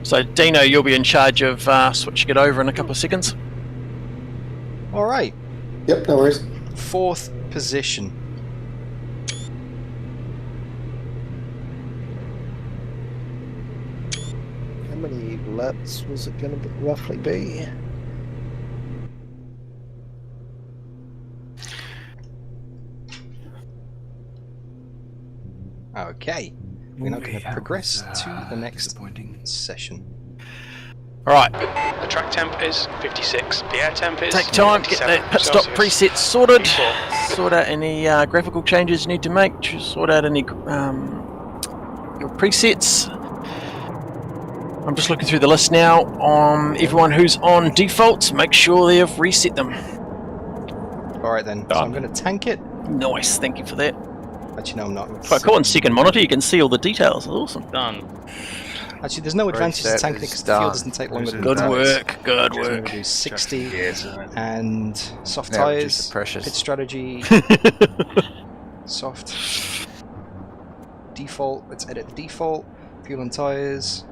So, Dino, you'll be in charge of switching it over in a couple of seconds. Alright. Yep, no worries. 4th position. How many laps was it going to roughly be? Okay. We're now going to progress to the next session. Alright. The track temp is 56. The air temp is Take time, get 27 that pit stop Celsius. preset sorted. P4. Sort out any graphical changes you need to make. Sort out any your presets. I'm just looking through the list now. Everyone who's on defaults, make sure they have reset them. Alright then, so I'm going to tank it. Nice, thank you for that. Actually, no, I'm not. If I call on second monitor, you can see all the details. Awesome. Done. Actually, there's no advantage to tanking it because the fuel doesn't take longer than Good that. work, good So we're work. going to do 60 and soft Now reduce tyres, the pressures. pit strategy, soft, default, let's edit the default, fuel and tyres,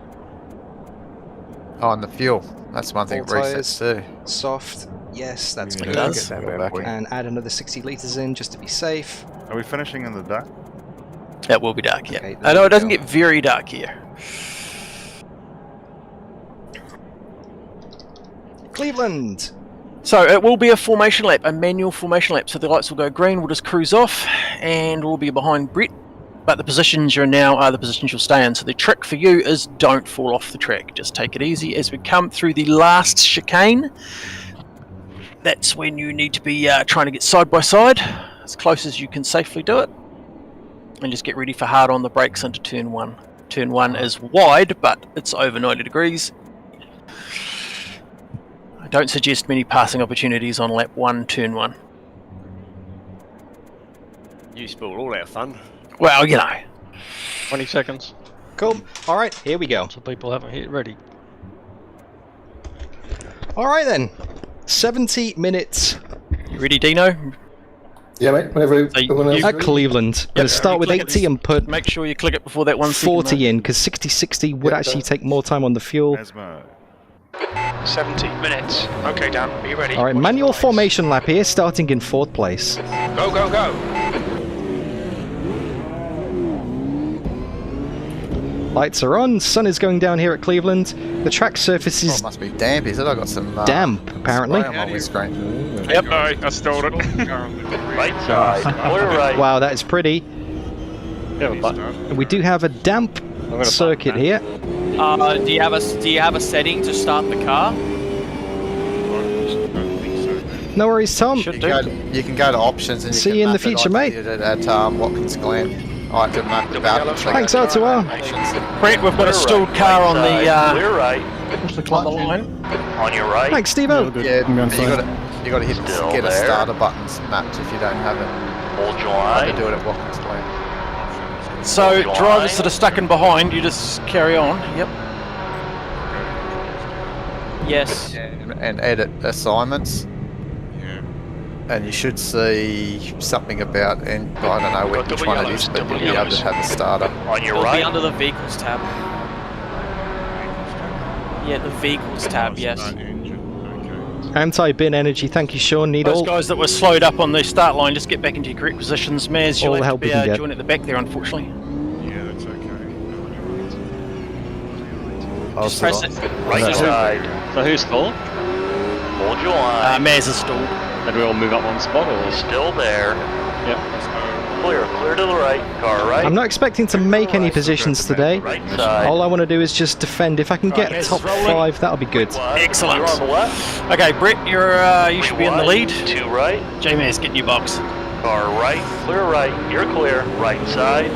Oh, and the fuel. That's one thing it all resets too. soft, yes, that's Yeah, good. get that back in. And add another 60 litres in just to be safe. Are we finishing in the dark? That will be dark, yeah. Okay, I know it doesn't get very dark here. Cleveland! So it will be a formation lap, a manual formation lap. So the lights will go green, we'll just cruise off, and we'll be behind Brett. But the positions you're now are the positions you'll stay in. So the trick for you is don't fall off the track. Just take it easy as we come through the last chicane. That's when you need to be trying to get side by side, as close as you can safely do it. And just get ready for hard on the brakes into turn 1. Turn 1 is wide, but it's over 90 degrees. I don't suggest many passing opportunities on lap 1, turn 1. You spoiled all our fun. Well, you know. 20 seconds. Cool. Alright, here we go. So people haven't hit ready. Alright then. 70 minutes. You ready, Dino? Yeah, mate. Whenever At Cleveland. I'm going to start with 80 and put Make sure you click it before that 1 second 40 mark. in, because 60-60 would actually take more time on the fuel. 70 minutes. Okay, Dan, are you ready? Alright, manual formation lap here, starting in 4th place. Go, go, go. Lights are on, sun is going down here at Cleveland. The track surface Oh, is it must be damp, is it? I got some damp, apparently. spray on my windscreen. Yep, I stole it. Right side, clear right. Wow, that is pretty. Yeah, but We do have a damp circuit here. Do you have a setting to start the car? No worries, Tom. You can go to options and you See can you in the map it future, like mate. you did at Watkins Glen. I have to map the battle. Thanks, R2R. Brett, we've got a stalled car on the Clear right. on the line. On your right. Thanks, Steve-O. Yeah, you got to hit Still get a there. starter buttons mapped if you don't have it. Hold your I line. had to do it at Watkins Glen. So drivers that are stuck in behind, you just carry on. Yep. Yes. And edit assignments. And you should see something about, and I don't know which one it is, but you'll be able to have a starter. On your It'll be right. under the vehicles tab. Yeah, the vehicles tab, yes. Anti-bin energy, thank you, Sean. Need Those all. guys that were slowed up on the start line, just get back into your correct positions. Maz, you'll All the have help to we be can get. join at the back there, unfortunately. Yeah, that's okay. Just press it. Right side. So who's full? Hold your line. Maz is stalled. Did we all move up one spot or? Still there. Yep. Clear to the right. Car right. I'm not expecting to make any positions today. Right side. All I want to do is just defend. If I can get Maz is top rolling. 5, that'll be good. Excellent. You're on the left. Okay, Brett, you should be in the lead. Two right. J-Maz, get in your box. Car right. Clear right. You're clear. Right side.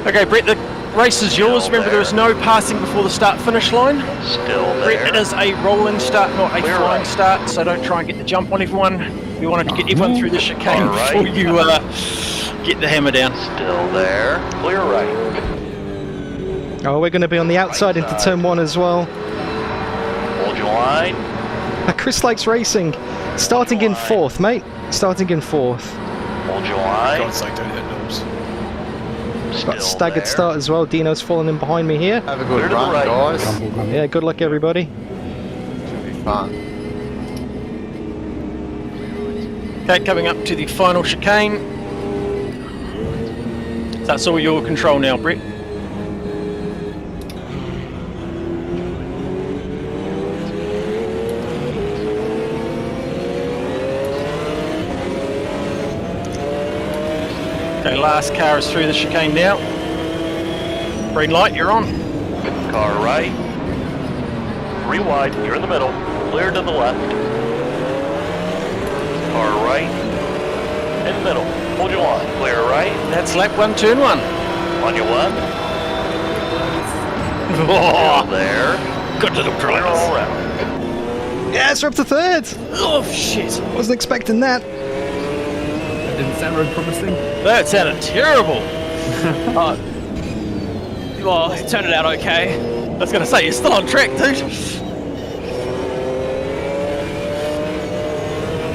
Okay, Brett, the race is yours. Remember, there is no passing before the start-finish line. Still Brett, it there. is a rolling start, not a Clear flying right. start, so don't try and get the jump on everyone. We wanted to get everyone through the chicane All right. before you get the hammer down. Still there. Clear right. Oh, we're going to be on the outside into side. turn 1 as well. Hold your line. Chris likes racing. Starting in 4th, mate. Starting in 4th. Hold your line. God's sake, don't hit knobs. Got staggered start as well. Dino's falling in behind me here. Have a Clear good to the run, right. guys. Yeah, good luck, everybody. Should be fun. Okay, coming up to the final chicane. That's all your control now, Brett. Okay, last car is through the chicane now. Green light, you're on. Car right. 3 wide. You're in the middle. Clear to the left. Car right. In the middle. Hold your line. Clear right. That's lap 1, turn 1. On your left. Oh, there. Good little Clear drivers. all around. Yes, we're up to third. Oh shit! Wasn't expecting that. That didn't sound very promising. That sounded terrible. Well, it turned out okay. I was gonna say you're still on track, dude.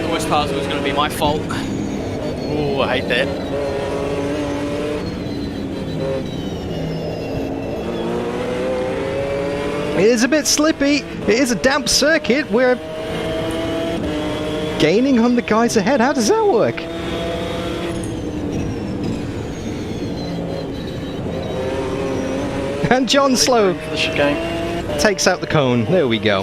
The worst part was going to be my fault. Oh, I hate that. It is a bit slippy. It is a damp circuit. We're gaining on the guys ahead. How does that work? And John Slow For the chicane. takes out the cone. There we go.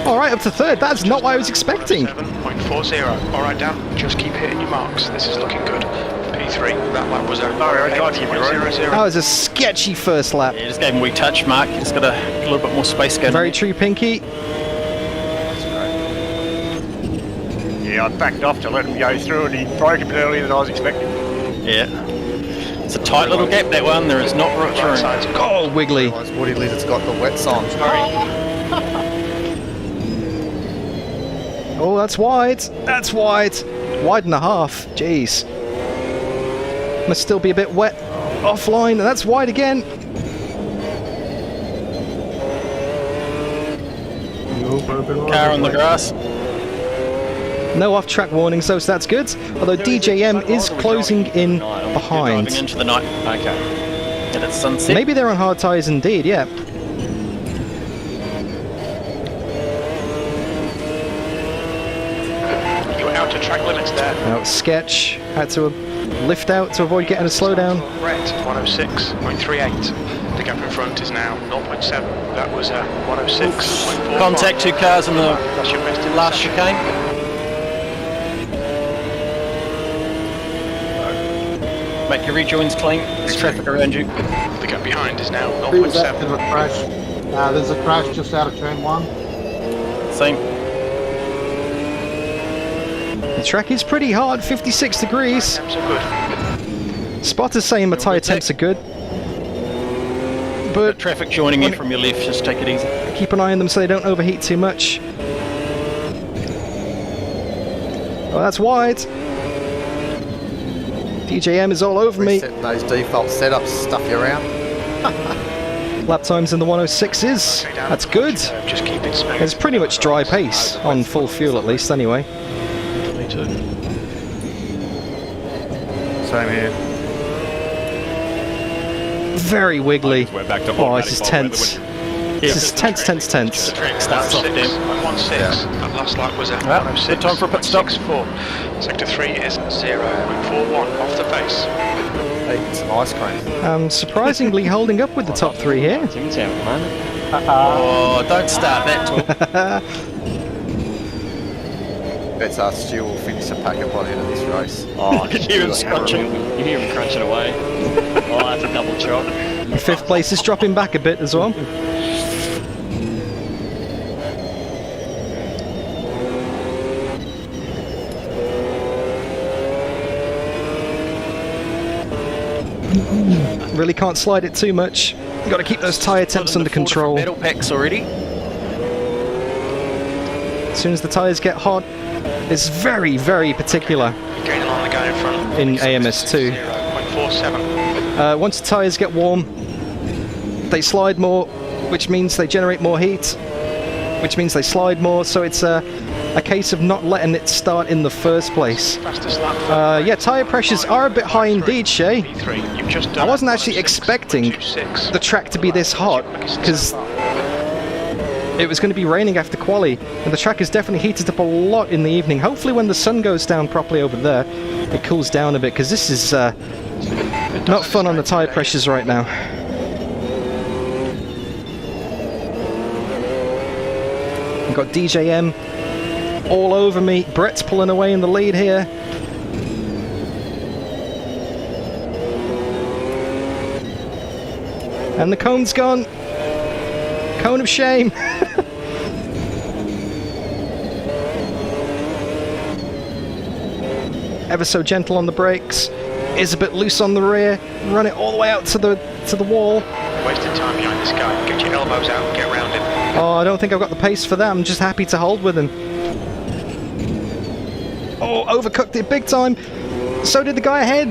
All right, up to third. That's not what I was expecting. 7.40. All right, Dan, just keep hitting your marks. This is looking good. P3, that lap was over. Sorry, I tried to give you a 0.00. That was a sketchy first lap. Yeah, just gave him a wee touch, Mark. He's got a little bit more space going. Very true, Pinky. Yeah, I backed off to let him go through and he broke a bit earlier than I was expecting. Yeah. It's a tight little gap, that one. There is not much room. Oh, wiggly. Otherwise, Woody Little's got the wet sign. Oh, that's wide. That's wide. Wide and a half. Jeez. Must still be a bit wet offline, and that's wide again. Car on the grass. No off-track warnings, though, so that's good. Although DJM is closing in Driving behind. into the night. Okay. And it's sunset. Maybe they're on hard tyres indeed, yeah. You were out of track limits there. Now, Sketch had to lift out to avoid getting a slowdown. Brett, 106.38. The gap in front is now 0.7. That was 106.4. Contact, 2 cars in the That's your best in last the session. chicane. Make your rejoins clean. There's traffic around you. The gap behind is now There's a 0.7. crash. There's a crash just out of turn 1. Same. The track is pretty hard, 56 degrees. Temps are good. Spotter's saying my tyre temps are good. But Traffic joining you from your left. Just take it easy. keep an eye on them so they don't overheat too much. Oh, that's wide. DJM is all over me. Resetting those default setups, stuff you around. Lap times in the 106s. That's good. Just keep it smooth. It's pretty much dry pace, on full fuel at least, anyway. Me too. Same here. Very wiggly. We're back to Oh, this is tense. This is tense. The track starts off down. 116. That last lap was at Well, 106. good time for a pit stop. 64. Sector 3 is 0.41 off the pace. Eating some ice cream. Surprisingly holding up with the top three here. Tim's out at the moment. Oh, don't start that talk. Bet's our Stu will finish a packet by the end of this race. Oh, You hear him scrunching. You hear him crunching away. Oh, that's a double chop. Fifth place is dropping back a bit as well. Really can't slide it too much. You've got to keep those tyre temps under control. Metal packs already. As soon as the tyres get hot, it's very, very particular Gaining on the guy in front. in AMS2. 0.47. Once the tyres get warm, they slide more, which means they generate more heat, which means they slide more, so it's a case of not letting it start in the first place. Fastest lap. Yeah, tyre pressures are a bit high indeed, Shay. P3. You've just I done wasn't actually expecting 106.26. the track to be this hot, because it was going to be raining after quali, and the track is definitely heated up a lot in the evening. Hopefully when the sun goes down properly over there, it cools down a bit, because this is not fun on the tyre pressures right now. We've got DJM all over me. Brett's pulling away in the lead here. And the cone's gone. Cone of shame. Ever so gentle on the brakes. Is a bit loose on the rear. Run it all the way out to the wall. Wasted time behind this guy. Get your elbows out and get around him. Oh, I don't think I've got the pace for that. I'm just happy to hold with him. Oh, overcooked it big time. So did the guy ahead.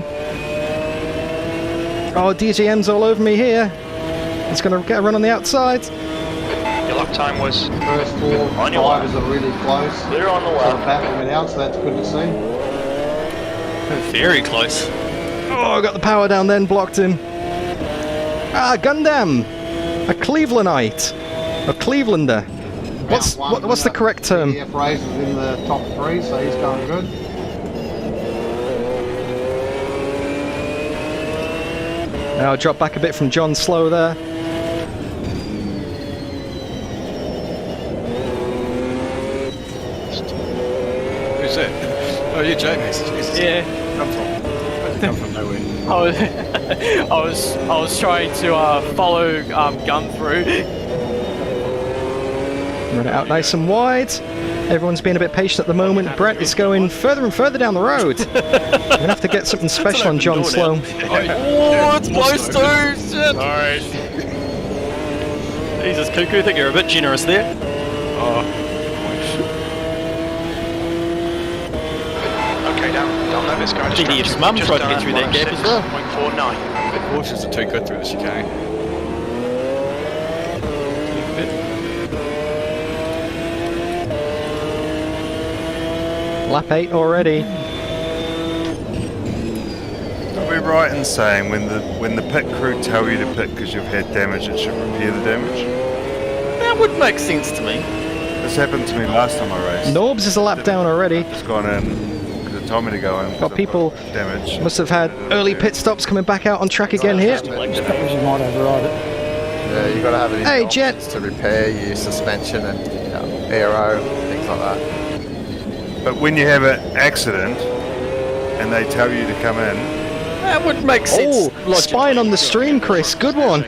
Oh, DJM's all over me here. He's going to get a run on the outside. Your lap time was... First 4 On your drivers are really close. Clear on the So left. battling it out, so that's good to see. Very close. Oh, I got the power down then, blocked him. Ah, Gundam! A Clevelandite. A Clevelander. What's the correct term? DF Race is in the top 3, so he's going good. Now drop back a bit from John Slow there. Who's that? Oh, you're James. Jesus. Yeah. Come from? Where'd you come from? Nowhere. I was trying to follow Gun through. Run it out nice and wide. Everyone's being a bit patient at the moment. Brett is going further and further down the road. We're going to have to get something special on John Slow. Oh, it's close too! Shit! Alright. Jesus, Cuckoo, I think you're a bit generous there. Oh. Okay, don't let this guy distract you. DDF's mum tried to get through that gap as well. 106.49. The Porsches are too good through the chicane. Lap 8 already. Are we right in saying when the pit crew tell you to pit because you've had damage, it should repair the damage? That would make sense to me. This happened to me last time I raced. Norbs is a lap down already. It's gone in because it told me to go in. Got people damage. must have had early pit stops coming back out on track again here. Yeah, you got to have it in Hey, your Jet. options to repair your suspension and aero, things like that. But when you have an accident and they tell you to come in, That would make sense. Oh, spying on the stream, Chris. Good one.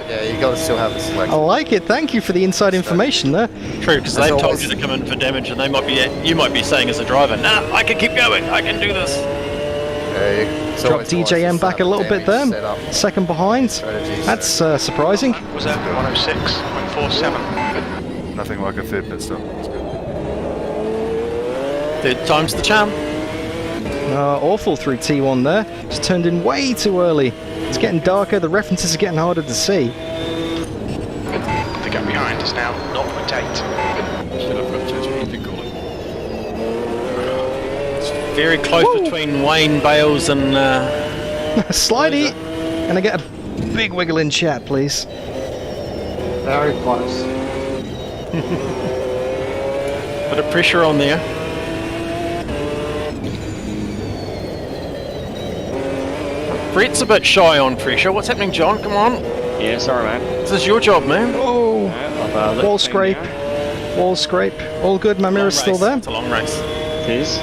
Yeah, you got to still have the I selection. like it. Thank you for the inside information there. True, because As they've told always. you to come in for damage, and they might be. You might be saying as a driver, "Nah, I can keep going. I can do this." It's Drop always nice DJM to back a set up little bit damage, there. set up Second behind. strategies. That's surprising. Was that 106.47? nothing like a third pit stop. It's good. Third time's the charm. Awful through T1 there. Just turned in way too early. It's getting darker. The references are getting harder to see. The gap behind is now 0.8. Should have got judgment, you could call it. Very close between Wayne Bales and. Slidey. Can I get a big wiggle in chat, please? Very close. Bit of pressure on there. Brett's a bit shy on pressure. What's happening, John? Come on. Yeah, sorry, man. This is your job, man. Oh, wall scrape. Wall scrape. All good. My mirror's still there. It's a long race. It is.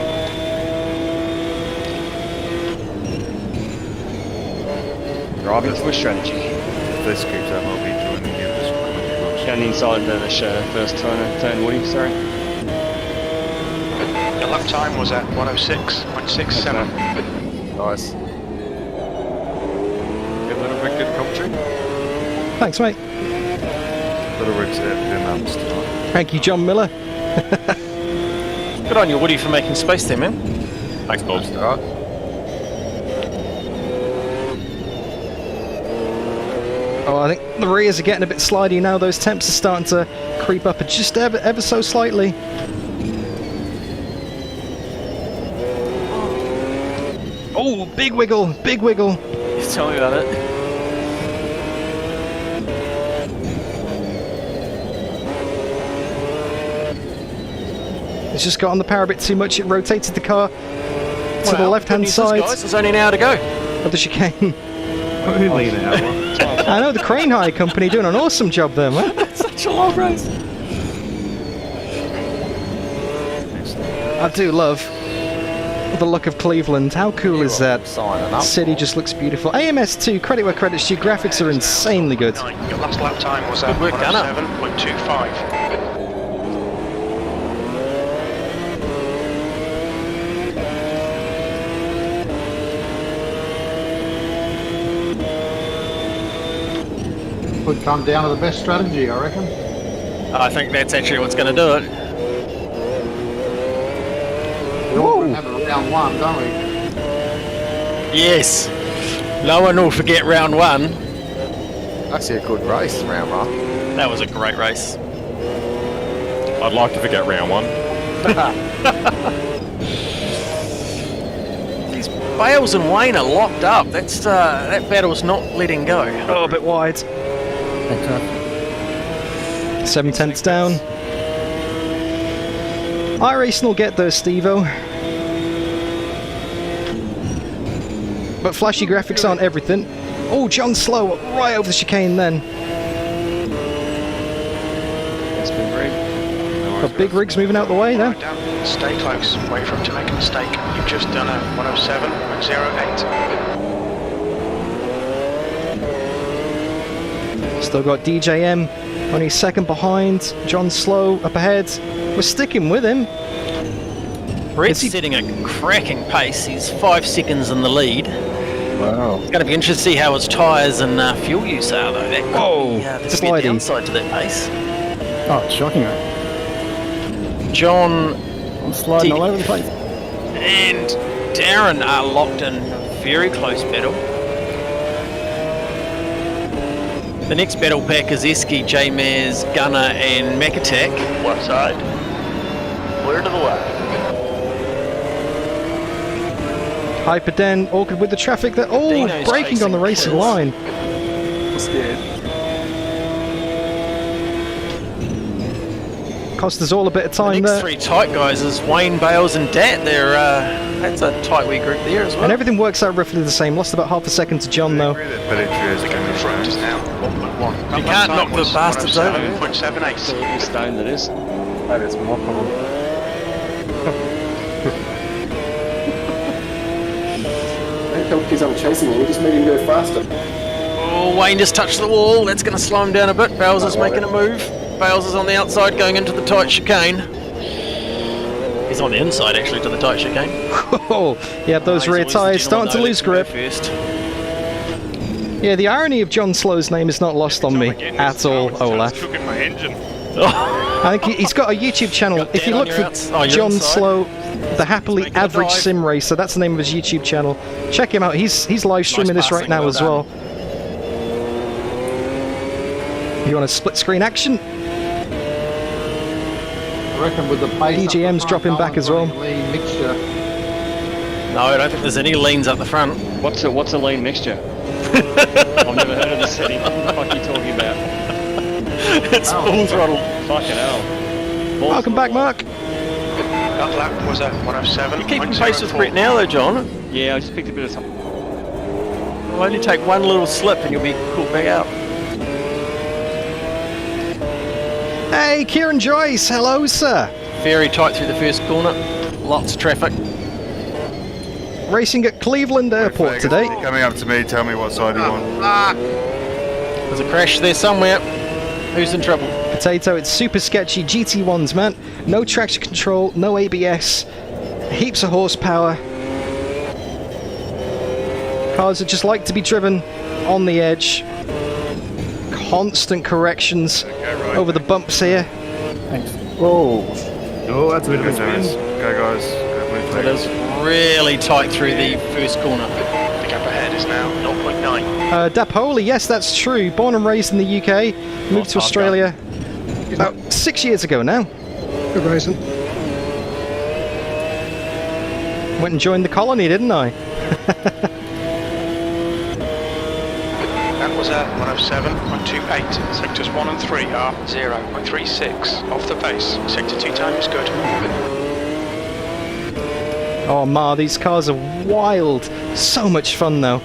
Driving for strategy. If this keeps up, I'll be joining you this week. Down inside the first turn, Woody, sorry. Your lap time was at 106.67. Nice. Get a little bit good commentary. Thanks, mate. Little Rick's at their mums tonight. Thank you, John Miller. Good on you, Woody, for making space there, man. Thanks, Bob. Alright. Oh, I think the rears are getting a bit slidey now. Those temps are starting to creep up just ever so slightly. Oh, big wiggle, big wiggle. Just tell me about it. It's just got on the power a bit too much. It rotated the car to the left-hand side. Guys, there's only an hour to go. Of the chicane. Only an hour. I know the Crane High Company doing an awesome job there, man. That's such a long race. I do love the look of Cleveland. How cool is that? City just looks beautiful. AMS2, credit where credit's due. Graphics are insanely good. Your last lap time was at 107.25. could come down to the best strategy, I reckon. I think that's actually what's going to do it. We all remember round one, don't we? Yes. No one will forget round one. Actually a good race, round one. That was a great race. I'd like to forget round one. These Bales and Wayne are locked up. That's that battle's not letting go. Oh, a bit wide. 7 tenths down. iRacing will get there, Steve-O. But flashy graphics aren't everything. Oh, John Slow right over the chicane then. That's been great. Got big rigs moving out the way now. Stay close. Wait for him to make a mistake. You've just done a 107.08. Still got DJM only second behind. John Slow up ahead. We're sticking with him. Brett's setting a cracking pace. He's 5 seconds in the lead. Wow. It's going to be interesting to see how his tyres and fuel use are, though. That could be, there's a downside to that pace. Oh, it's shocking, mate. John, I'm sliding all over the place. and Darren are locked in very close battle. The next battle pack is Eski, J-Maz, Gunner and Mac Attack. Left side. Clear to the left. Hyperden, awkward with the traffic there. Oh, Dino's braking on the racing line. I'm scared. Cost us all a bit of The time next there. 3 tight guys is Wayne, Bales and Dat. They're, that's a tight wee group there as well. And everything works out roughly the same. Lost about half a second to John though. The front is now 1.1. You can't knock the bastards over. 107.78. Absolutely stoned, that is. That is my problem. Because I'm chasing him, we just made him go faster. Oh, Wayne just touched the wall. That's going to slow him down a bit. Bales is making a move. Bales is on the outside going into the tight chicane. He's on the inside actually to the tight chicane. Oh, yeah, those rear tyres starting to lose grip. First. Yeah, the irony of John Slow's name is not lost on me at all, Olaf. Cooking my engine. I think he's got a YouTube channel. If you look for John Slow, the happily average sim racer, that's the name of his YouTube channel. Check him out. He's live streaming this right now as well. You want a split screen action? I reckon with the pace. DGM's dropping back as well. Lean mixture. No, I don't think there's any leans up the front. What's a lean mixture? I've never heard of this setting. What the fuck are you talking about? It's full throttle. Fucking hell. Welcome back, Mark. That lap was at 107. You're keeping pace with Brett now though, John. Yeah, I just picked a bit of something. It'll only take one little slip and you'll be caught back out. Hey, Kieran Joyce, hello, sir. Very tight through the first corner. Lots of traffic. Racing at Cleveland Airport today. Coming up to me, tell me what side you want. There's a crash there somewhere. Who's in trouble? Potato, it's super sketchy GT1s, man. No traction control, no ABS, heaps of horsepower. Cars that just like to be driven on the edge. Constant corrections over the bumps here. Thanks. Whoa. Oh, that's a bit of a spin. Go guys. Go blue It is really tight through the first corner. The gap ahead is now 0.9. Dapoli, yes, that's true. Born and raised in the UK, moved to Australia about 6 years ago now. Good racing. Went and joined the colony, didn't I? That was at 107.28. Sectors 1 and 3 are 0.36 off the pace. Sector 2 time is good. Oh, Ma, these cars are wild. So much fun, though.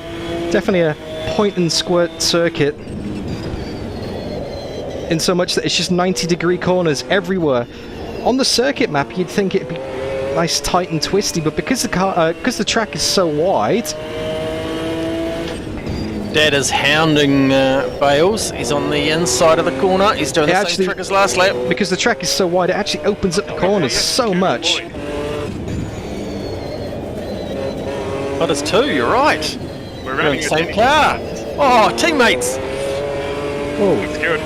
Definitely a point and squirt circuit. In so much that it's just 90-degree corners everywhere. On the circuit map, you'd think it'd be nice, tight and twisty, but because the track is so wide. Dad is hounding Bales. He's on the inside of the corner. He's doing the same trick as last lap. Because the track is so wide, it actually opens up the corners so much. But it's 2, you're right. We're in the same car. Oh, teammates. Oh, It's good.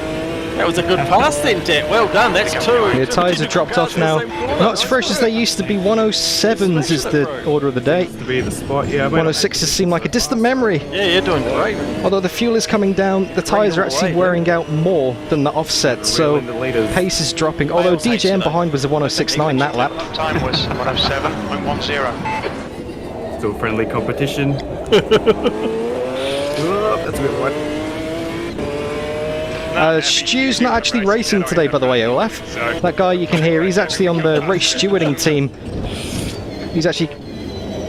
That was a good pass then, Det. Well done. That's 2. The tyres have dropped off now. Not as fresh as they used to be. 107s is the order of the day. to be the spot. Yeah, I went 106s seem like a distant memory. Yeah, you're doing great. Although the fuel is coming down, the tyres are actually wearing out more than the offset, so pace is dropping. Although DJM behind was a 106.9 that lap. Time was 107.10. still friendly competition. Oh, that's a bit wide. Stu's not actually racing today, by the way, Olaf. That guy you can hear, he's actually on the race stewarding team. He's actually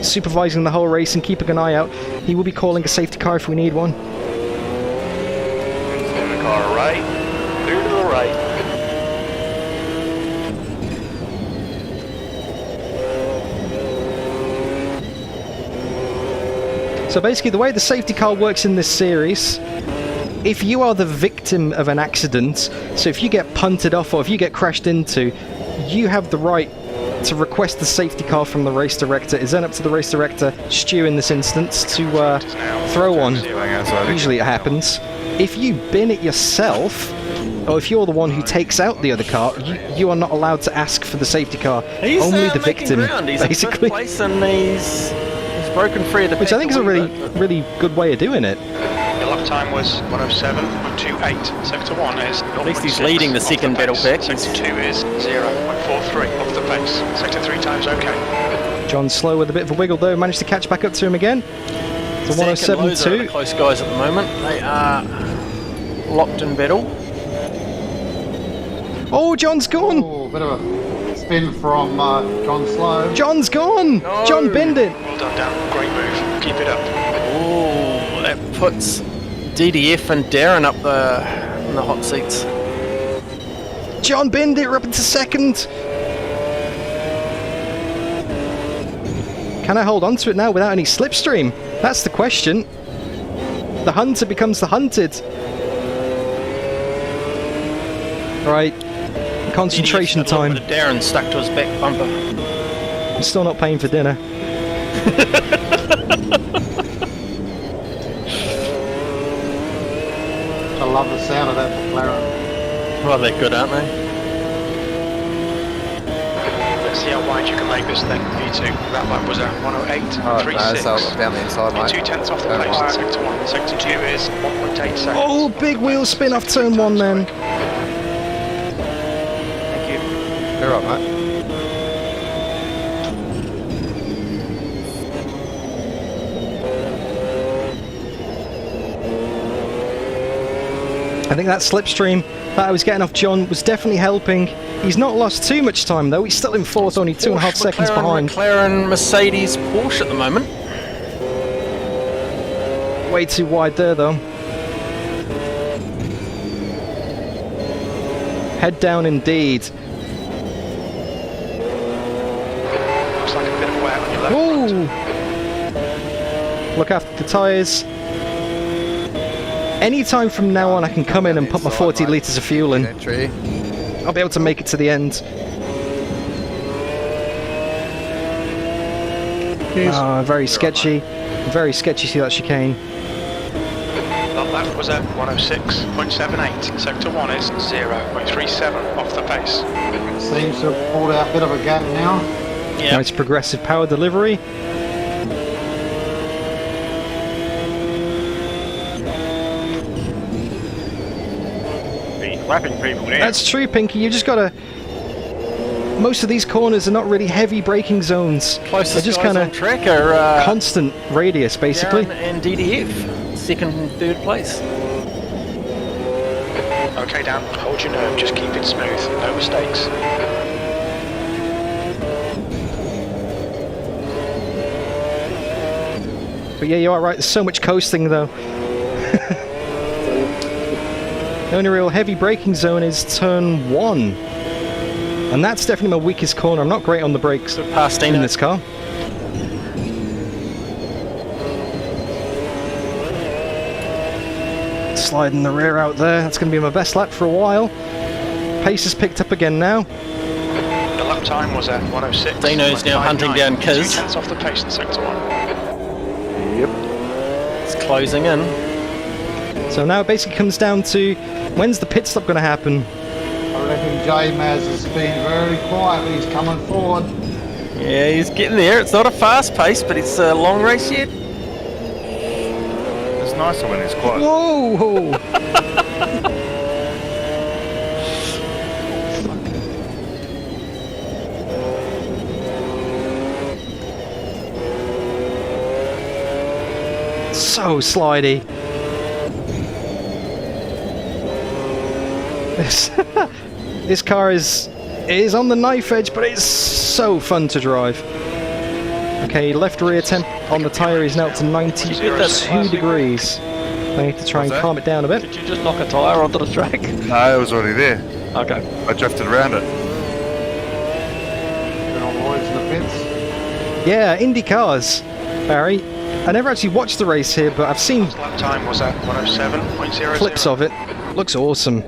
supervising the whole race and keeping an eye out. He will be calling a safety car if we need one. In the car right, clear to the right. So basically, the way the safety car works in this series, if you are the victim of an accident, so if you get punted off or if you get crashed into, you have the right to request the safety car from the race director. It's then up to the race director, Stu in this instance, to throw one. Usually it happens. If you bin it yourself, or if you're the one who takes out the other car, you are not allowed to ask for the safety car. He's Only the victim, He's basically. in first place and he's broken free of the Which I think is a really good way of doing it. Your lap time was 107.28. Sector 1 is 0.6. At least he's leading the second battle pack. Sector 2 is 0.43 off the pace. Sector 3 times okay. John slow with a bit of a wiggle though, managed to catch back up to him again. So 107.2. Close guys at the moment. They are locked in battle. Oh, John's gone! Oh, bit of a spin from John Slow. John's gone! No. John binned it! Well done, Dan. Great move. Keep it up. Oh, that puts DDF and Darren up in the hot seats. John binned it, we're up into second! Can I hold on to it now without any slipstream? That's the question. The hunter becomes the hunted. Right, concentration time. Darren stuck to his back bumper. I'm still not paying for dinner. I love the sound of that McLaren. Well, they're good, aren't they? Let's see how wide you can make this then. V2. That lap was at 108.36. So down the inside, mate. 2/10 off the pace. Sector 1. Sector 2 is 1.8 seconds. Oh, big wheel spin off turn 1 then. Thank you. You're right, mate. I think that slipstream that I was getting off John was definitely helping. He's not lost too much time though, he's still in fourth, only 2.5 seconds behind. McLaren, Mercedes, Porsche at the moment. Way too wide there though. Head down indeed. Looks like a bit of wear on your left front. Look after the tyres. Anytime from now on I can come in and put my 40 litres of fuel in. I'll be able to make it to the end. Very sketchy. Very sketchy, see that chicane. That lap was at 106.78. Sector 1 is 0.37 off the pace. Seems to have pulled out a bit of a gap now. Yeah. Nice progressive power delivery. Slapping people now. That's true, Pinky. You just gotta. Most of these corners are not really heavy braking zones. Closest They're just guys kind on of track are constant radius, basically. Darren and DDF, second and third place. Okay, Dan, hold your nerve, just keep it smooth, no mistakes. But yeah, you are right. There's so much coasting, though. The only real heavy braking zone is turn 1. And that's definitely my weakest corner. I'm not great on the brakes in this car. Sliding the rear out there. That's going to be my best lap for a while. Pace has picked up again now. The lap time was at 106. Dino's now hunting down Kiz. 2/10 off the pace in Sector 1. Yep. It's closing in. So now it basically comes down to when's the pit stop going to happen? I reckon J-Maz has been very quiet. He's coming forward. Yeah, he's getting there. It's not a fast pace, but it's a long race yet. It's nicer when it's quiet. Whoa! So slidey. This car is on the knife edge, but it's so fun to drive. Okay, left rear temp on the tyre is now up to 92 degrees. I need to try and calm it down a bit. Did you just knock a tyre onto the track? No, it was already there. Okay. I drifted around it. Been on boys in the pits. Yeah, Indy cars, Barry. I never actually watched the race here, but I've seen Lap time was at 107.00. clips of it. Looks awesome.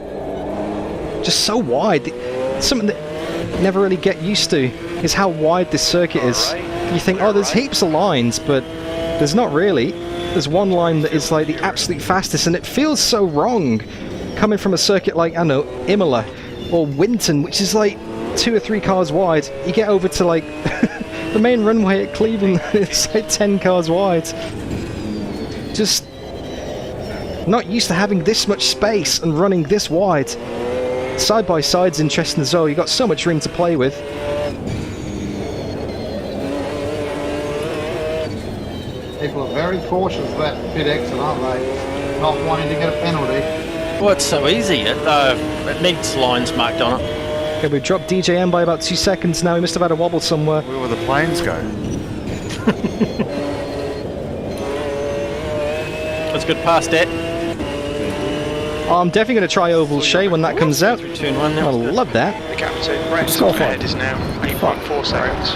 Just so wide. Something that you never really get used to is how wide this circuit is. You think, oh, there's heaps of lines, but there's not really. There's one line that is like the absolute fastest, and it feels so wrong coming from a circuit like, I don't know, Imola or Winton, which is like 2 or 3 cars wide. You get over to like the main runway at Cleveland, it's like 10 cars wide. Just not used to having this much space and running this wide. Side by side's interesting as well. You've got so much room to play with. People are very cautious of that pit exit, aren't they? Not wanting to get a penalty. Well, it's so easy. It needs lines marked on it. Okay, we've dropped DJM by about 2 seconds now. He must have had a wobble somewhere. Where will the planes go? That's good past that. Oh, I'm definitely going to try Oval Shea when that comes out. Turn one now. I love that. The captain, Brett ahead is now 8.4 seconds.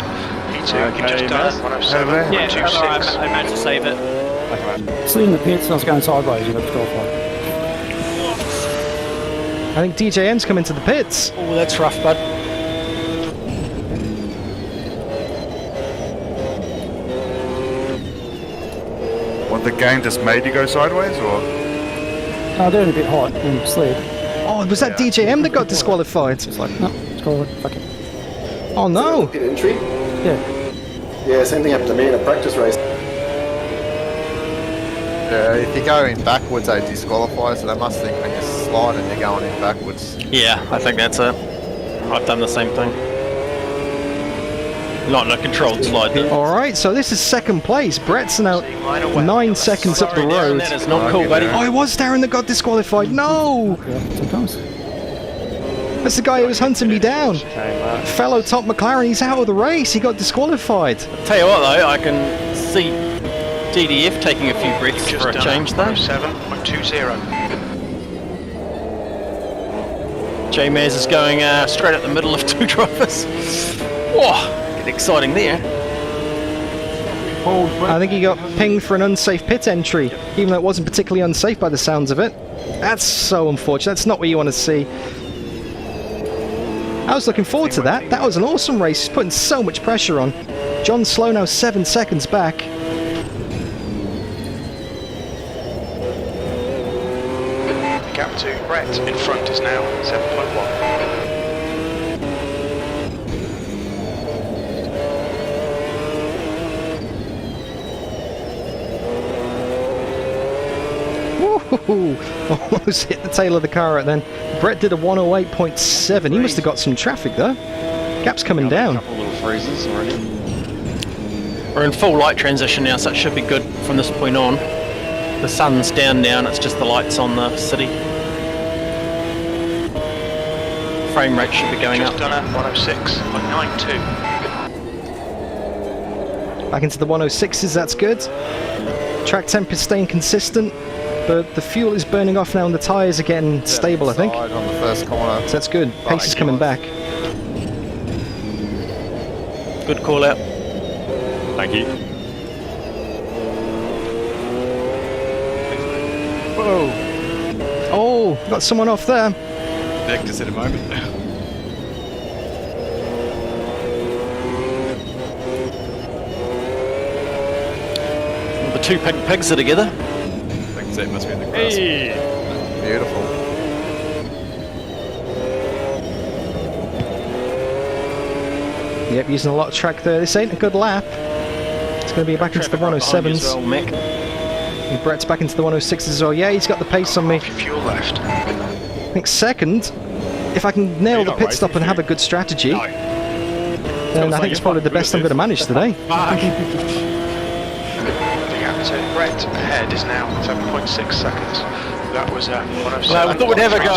P2, you've just done 107.26. Yeah, I managed to save it. Still in the pits and I was going sideways. You got disqualified. I think DJM's come into the pits. Oh, that's rough, bud. What, the game just made you go sideways, or? No, they're a bit hot and slid. Oh, was that DJM that got disqualified? It's like, no, it's cool. Fuck it. Oh no! Pit entry? Yeah. Yeah, same thing happened to me in a practice race. Yeah, if you're going backwards, they disqualify, so they must think when you're sliding, you're going in backwards. Yeah, I think that's it. I've done the same thing. Not in a controlled slide. Alright, so this is second place. Brett's now 9 seconds up the road. That is not cool, buddy. Oh, it was Darren that got disqualified. No! Yeah, sometimes. That's the guy who was hunting me down. Fellow top McLaren, he's out of the race. He got disqualified. Tell you what though, I can see DDF taking a few breaths for a change though. 107.20. J-Maz is going straight up the middle of 2 drivers. Whoa, getting exciting there. I think he got pinged for an unsafe pit entry, even though it wasn't particularly unsafe by the sounds of it. That's so unfortunate. That's not what you want to see. I was looking forward to that. That was an awesome race. He's putting so much pressure on. John Slow now 7 seconds back. The gap to Brett in front is now 7.1. Woohoo! Almost hit the tail of the car right then. Brett did a 108.7. He must have got some traffic though. Gap's coming down. A couple little freezes already. We're in full light transition now, so it should be good from this point on. The sun's down now and it's just the lights on the city. Frame rate should be going Just up. done at 106.92. Back into the 106s, that's good. Track temp is staying consistent, but the fuel is burning off now and the tyres are getting stable, I think. On the first corner. So that's good. Pace is coming back. Good call out. Thank you. Whoa! Oh, got someone off there. Vectors at a moment. The 2 pink pigs are together. So it must be in the grass. Beautiful. Yep, using a lot of track there. This ain't a good lap. It's going to be back into the 107s. And Brett's back into the 106s as well. Yeah, he's got the pace on me. Fuel left. I think second, if I can nail the pit stop and have a good strategy, then I think it's probably the best I'm going to manage today. The gap to Brett ahead is now 7.6 seconds. That was 107. No, we thought we'd have a go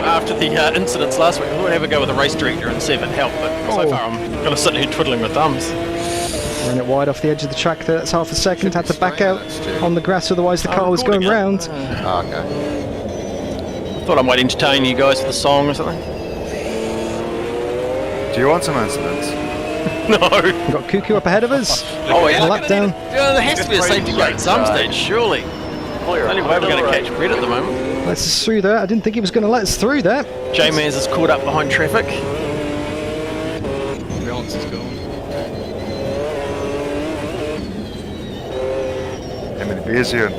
after the incidents last week. We thought we'd have a go with the race director and see if it helped, but so far I'm going to sit here twiddling my thumbs. Ran it wide off the edge of the track there. That's half a second. Had to back out on the grass, otherwise the car was going round. Okay. Thought I might entertain you guys with a song or something. Do you want some incidents? No. We've got Cuckoo up ahead of us. Oh yeah. Lap down. There has to be a safety gate at some stage, surely. Only way we're going to catch Brett at the moment. Lets us through there. I didn't think he was going to let us through there. J-Maz is caught up behind traffic. Balance is gone. How many beers here?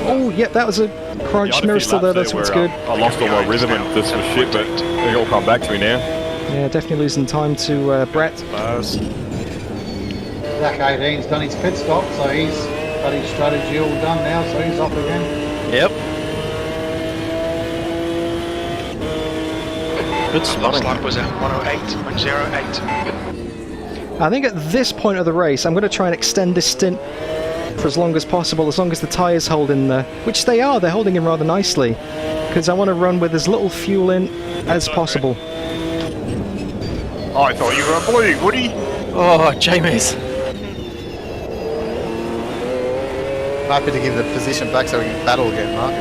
Oh, yeah, that was a crunch. Mirror still there. That's what's good. I lost all my rhythm and this was shit, but they all come back to me now. Yeah, definitely losing time to Brett. Zach 18's done his pit stop, so he's got his strategy all done now, so he's off again. Yep. Good spotting. Last lap was 108.08. I think at this point of the race, I'm going to try and extend this stint for as long as possible, as long as the tyres hold in there, which they are. They're holding in rather nicely, because I want to run with as little fuel in as possible. I thought you were on blue, Woody. Oh, J-Maz. Happy to give the position back so we can battle again, Mark.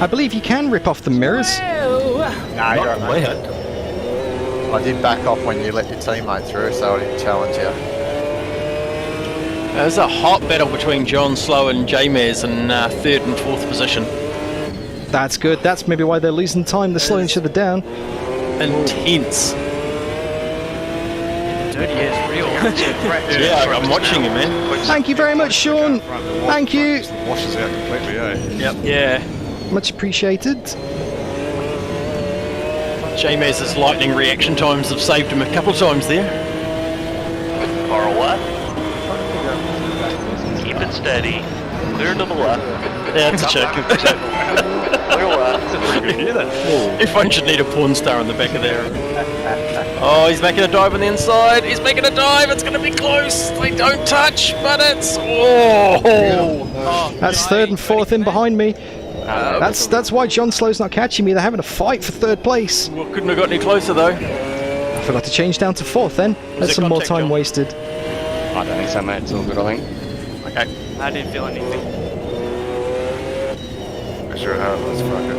I believe you can rip off the mirrors. No, you're right. I did back off when you let your teammate through, so I didn't challenge you. There's a hot battle between John Slow and J-Maz in third and fourth position. That's good. That's maybe why they're losing time. They're slowing each other down. Intense. Dirty is real. Yeah, I'm watching him, man. Thank you very much, Sean. Thank you. Washes out completely, eh? Yep. Yeah. Much appreciated. J-Maz's lightning reaction times have saved him a couple of times there. Far away. Keep it steady. Clear to the left. Yeah, it's a check. Clear left. Everyone should need a porn star on the back of there. Oh, he's making a dive on the inside. He's making a dive. It's going to be close. They don't touch, but it's... Oh! That's third and fourth in behind me. That's why John Slow's not catching me. They're having a fight for third place. Well, couldn't have got any closer, though. I forgot to change down to fourth then. That's some more time wasted. I don't think so, mate. It's all good, I think. Okay. I didn't feel anything. I sure have. Let's fuck it.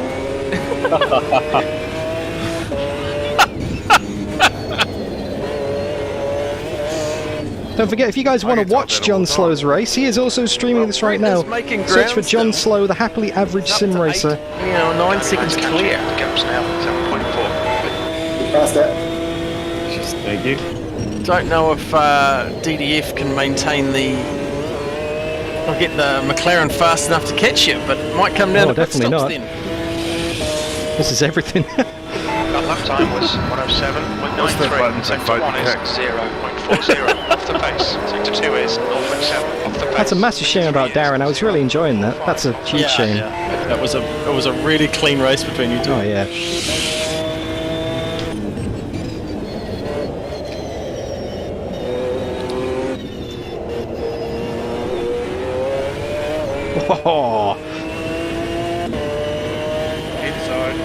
Don't forget, if you guys want to watch John Slow's race, he is also streaming this right now. Search for John Slow, the happily average sim racer. You know, 9 seconds clear. The gap's now 7.4. Past that. Thank you. Don't know if DDF can maintain the... I'll get the McLaren fast enough to catch you, but it might come down to pit definitely stops not. then. This is everything. That lap time was 107.93. Sector 1 is 0.40 off the pace. Sector 2 is 0.7 off the pace. That's a massive shame about Darren. I was really enjoying that. That's a huge shame. Yeah. It was a really clean race between you two. Oh yeah. Oh. Inside.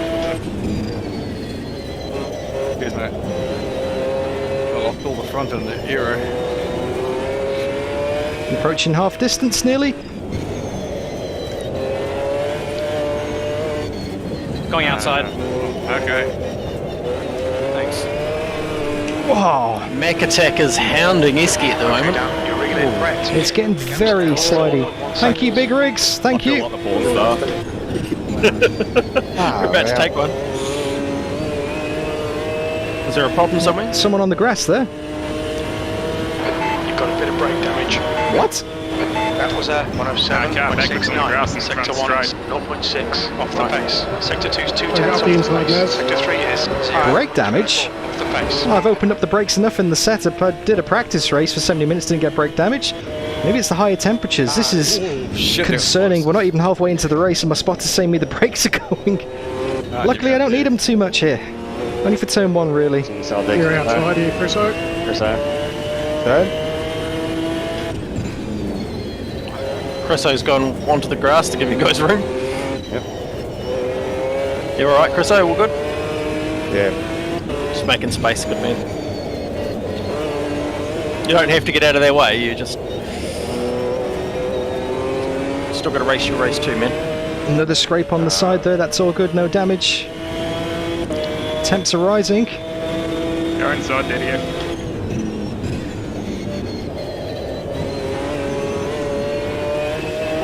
Here's mate. I locked all the front and the aero. Approaching half distance nearly. Going outside. Okay. Thanks. Whoa. Mac Attack is hounding Esky at the moment. It's getting very slidey. Thank you, Big Rigs. Thank you. We're about to take one. Is there a problem somewhere? Someone on the grass there. You've got a bit of brake damage. What? That was a 107.69. Sector 1 is straight. 0.6 off the pace. Sector 2 is 2 Got tenths the off the inside pace. nose. Sector 3 is 0 Brake damage? off the pace. Well, I've opened up the brakes enough in the setup. I did a practice race for 70 minutes, didn't get brake damage. Maybe it's the higher temperatures. This is concerning. We're not even halfway into the race and my spotter's saying me the brakes are going. Luckily, I don't need them too much here. Only for turn 1, really. You're outside here, Chriso. Chriso's gone onto the grass to give you guys room. Yep. You alright, Chriso? All good? Yeah. Just making space, good man. You don't have to get out of their way, you just... Still got to race your race too, man. Another scrape on the side there. That's all good. No damage. Temps are rising. Go inside, Daddy.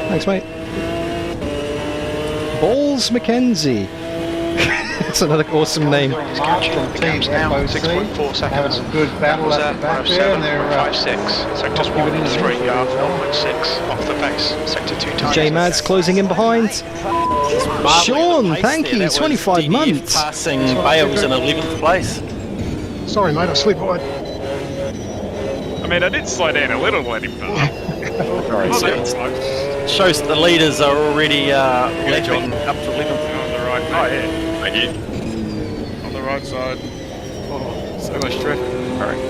Thanks, mate. Balls Mackenzie. That's another awesome name. He's catching the gaps now. 6.4 seconds. Having a good battle That at the back was there, and they're 107.56. Sectors 1 and 3 are 0.6 off the pace. Sector 2 times. J-Mads closing in behind. Sean, thank you. 25 months. Passing Bales in 11th place. Sorry, mate, I slip wide. I mean, I did slow down a little, let him pass. Shows that the leaders are already leaping up to 11th. On the right, oh yeah, thank you. On the right side. Oh, so much traffic. Alright.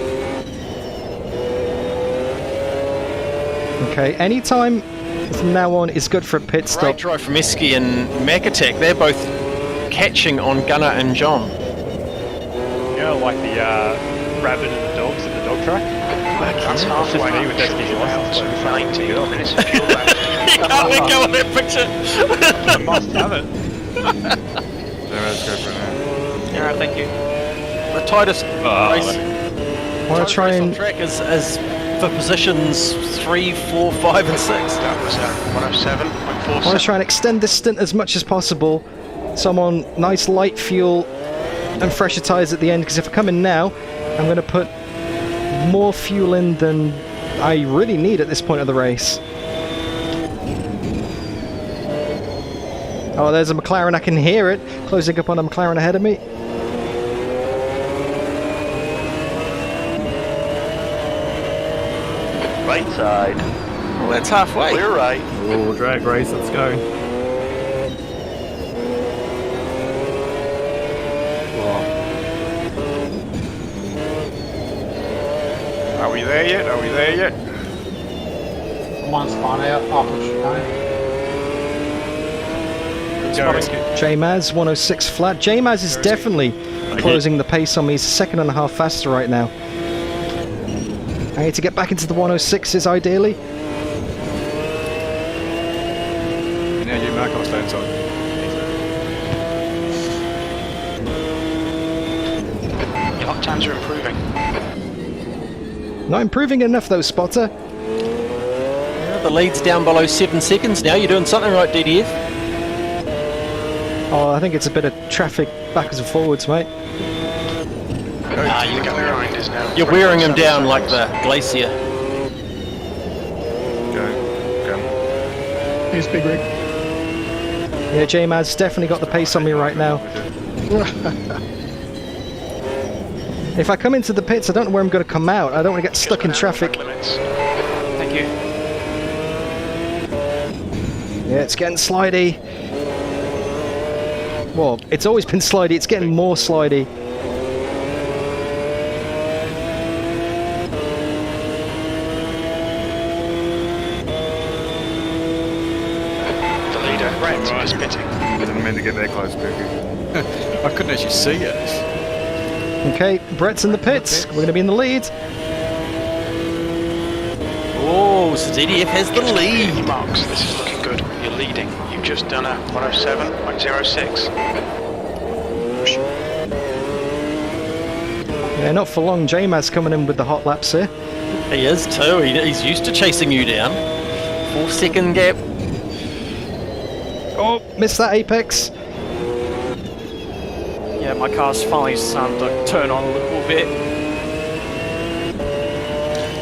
Okay, anytime from now on is good for a pit stop. Great drive from Esky and Macatek. They're both catching on Gunnar and John. You know, like the rabbit and the dogs in the dog track? That's half the Wayne with SK's license. 90 minutes of fuel left. You can't let go of that picture. I must have it. Alright, thank you. The tightest race Want to try on and track is for positions 3, 4, 5 and 6. That was 107.47. want to try and extend this stint as much as possible. So I'm on nice light fuel and fresher tyres at the end, because if I come in now, I'm going to put more fuel in than I really need at this point of the race. Oh, there's a McLaren, I can hear it. Closing up on a McLaren ahead of me. Right side. Well, that's halfway. Clear right. Oh, drag race, let's go. Are we there yet? Are we there yet? one spot out off the chicane. J-Maz 106 flat. J-Maz is definitely closing the pace on me. He's a second and a half faster right now. I need to get back into the 106s ideally. Now you mark, I'll stay inside. Your lap times are improving. Not improving enough though, Spotter. Yeah, the lead's down below 7 seconds now. You're doing something right, DDF. Oh, I think it's a bit of traffic backwards and forwards, mate. You're wearing him down like the glacier. Here's Big Rig. Yeah, J-Maz definitely got the pace on me right now. If I come into the pits, I don't know where I'm going to come out. I don't want to get stuck in traffic. Thank you. Yeah, it's getting slidey. Well, it's always been slidey. It's getting more slidey. The leader, Brent, is pitting. I didn't mean to get that close, Cookie. I couldn't actually see it. Okay, Brett's in the pits. We're going to be in the lead. Oh, so DDF has the lead. Marks, this is looking good. You're leading. You've just done a 107.06. Yeah, not for long. J-Maz coming in with the hot laps here. He is too. He's used to chasing you down. 4 second gap. Oh, missed that apex. Yeah, my car's finally starting to turn on a little bit.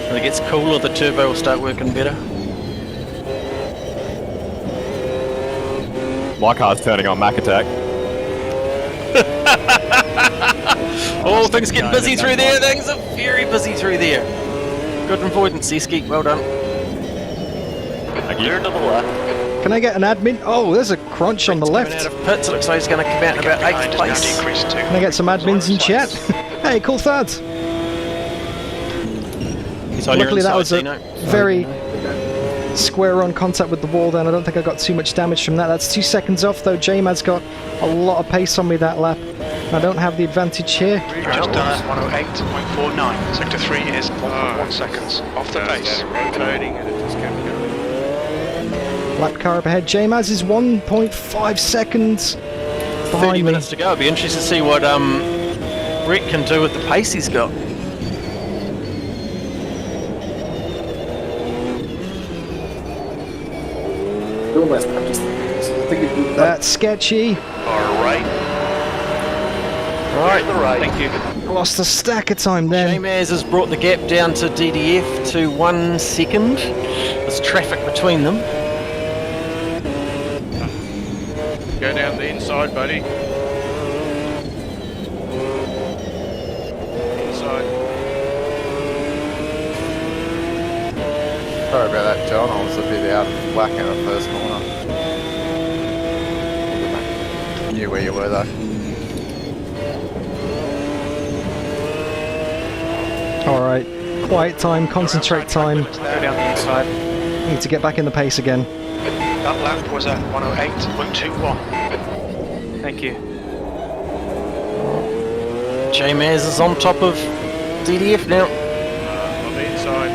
When it gets cooler, the turbo will start working better. My car's turning on Mac Attack. Oh, things getting busy through there. Things are very busy through there. Good avoidance, Eski. Well done. Clear to the left. Can I get an admin? Oh, there's a crunch on the left. Out of pits, it looks like he's going to come out in about 8th place. Can I get some admins in chat? Hey, cool third. Luckily that was a very square on contact with the wall then. I don't think I got too much damage from that. That's 2 seconds off though. J-Mad's got a lot of pace on me that lap. I don't have the advantage here. Just done 108.49. Sector 3 is 1.1 seconds off the pace. Rotating and it just kept going. Lap car up ahead. J-Maz is 1.5 seconds behind 30 me. minutes to go. It'll be interesting to see what Brett can do with the pace he's got. That's sketchy. Alright. Right. To the right. Thank you. Lost a stack of time then. J-Maz has brought the gap down to DDF to 1 second. There's traffic between them. Go down the inside, buddy. Inside. Sorry about that, John. I was a bit out of whack in the first corner. Knew where you were though. Alright, quiet time, concentrate time. Go down the inside. Need to get back in the pace again. That lap was at 108.21. Thank you. J-Maz is on top of DDF now. On the inside.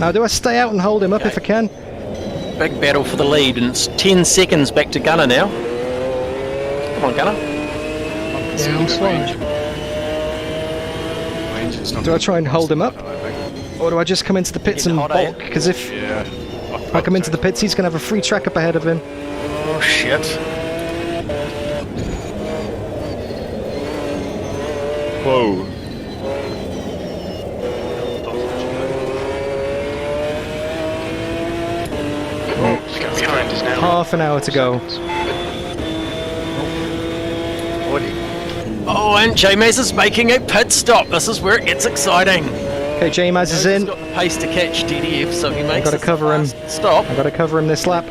Now do I stay out and hold him up if I can? Big battle for the lead, and it's 10 seconds back to Gunner now. Come on, Gunner. Yeah, I'm slow. Do I try and hold him up? Or do I just come into the pits and hot, bulk? Because if I come into the pits, he's going to have a free track up ahead of him. Oh, shit. Whoa. Behind us now. Half an hour to go. Oh, and J-Maz is making a pit stop. This is where it gets exciting. Okay, J-Maz is in. He's got the pace to catch DDF, so he I've makes got to cover him. Stop. I've got to cover him this lap.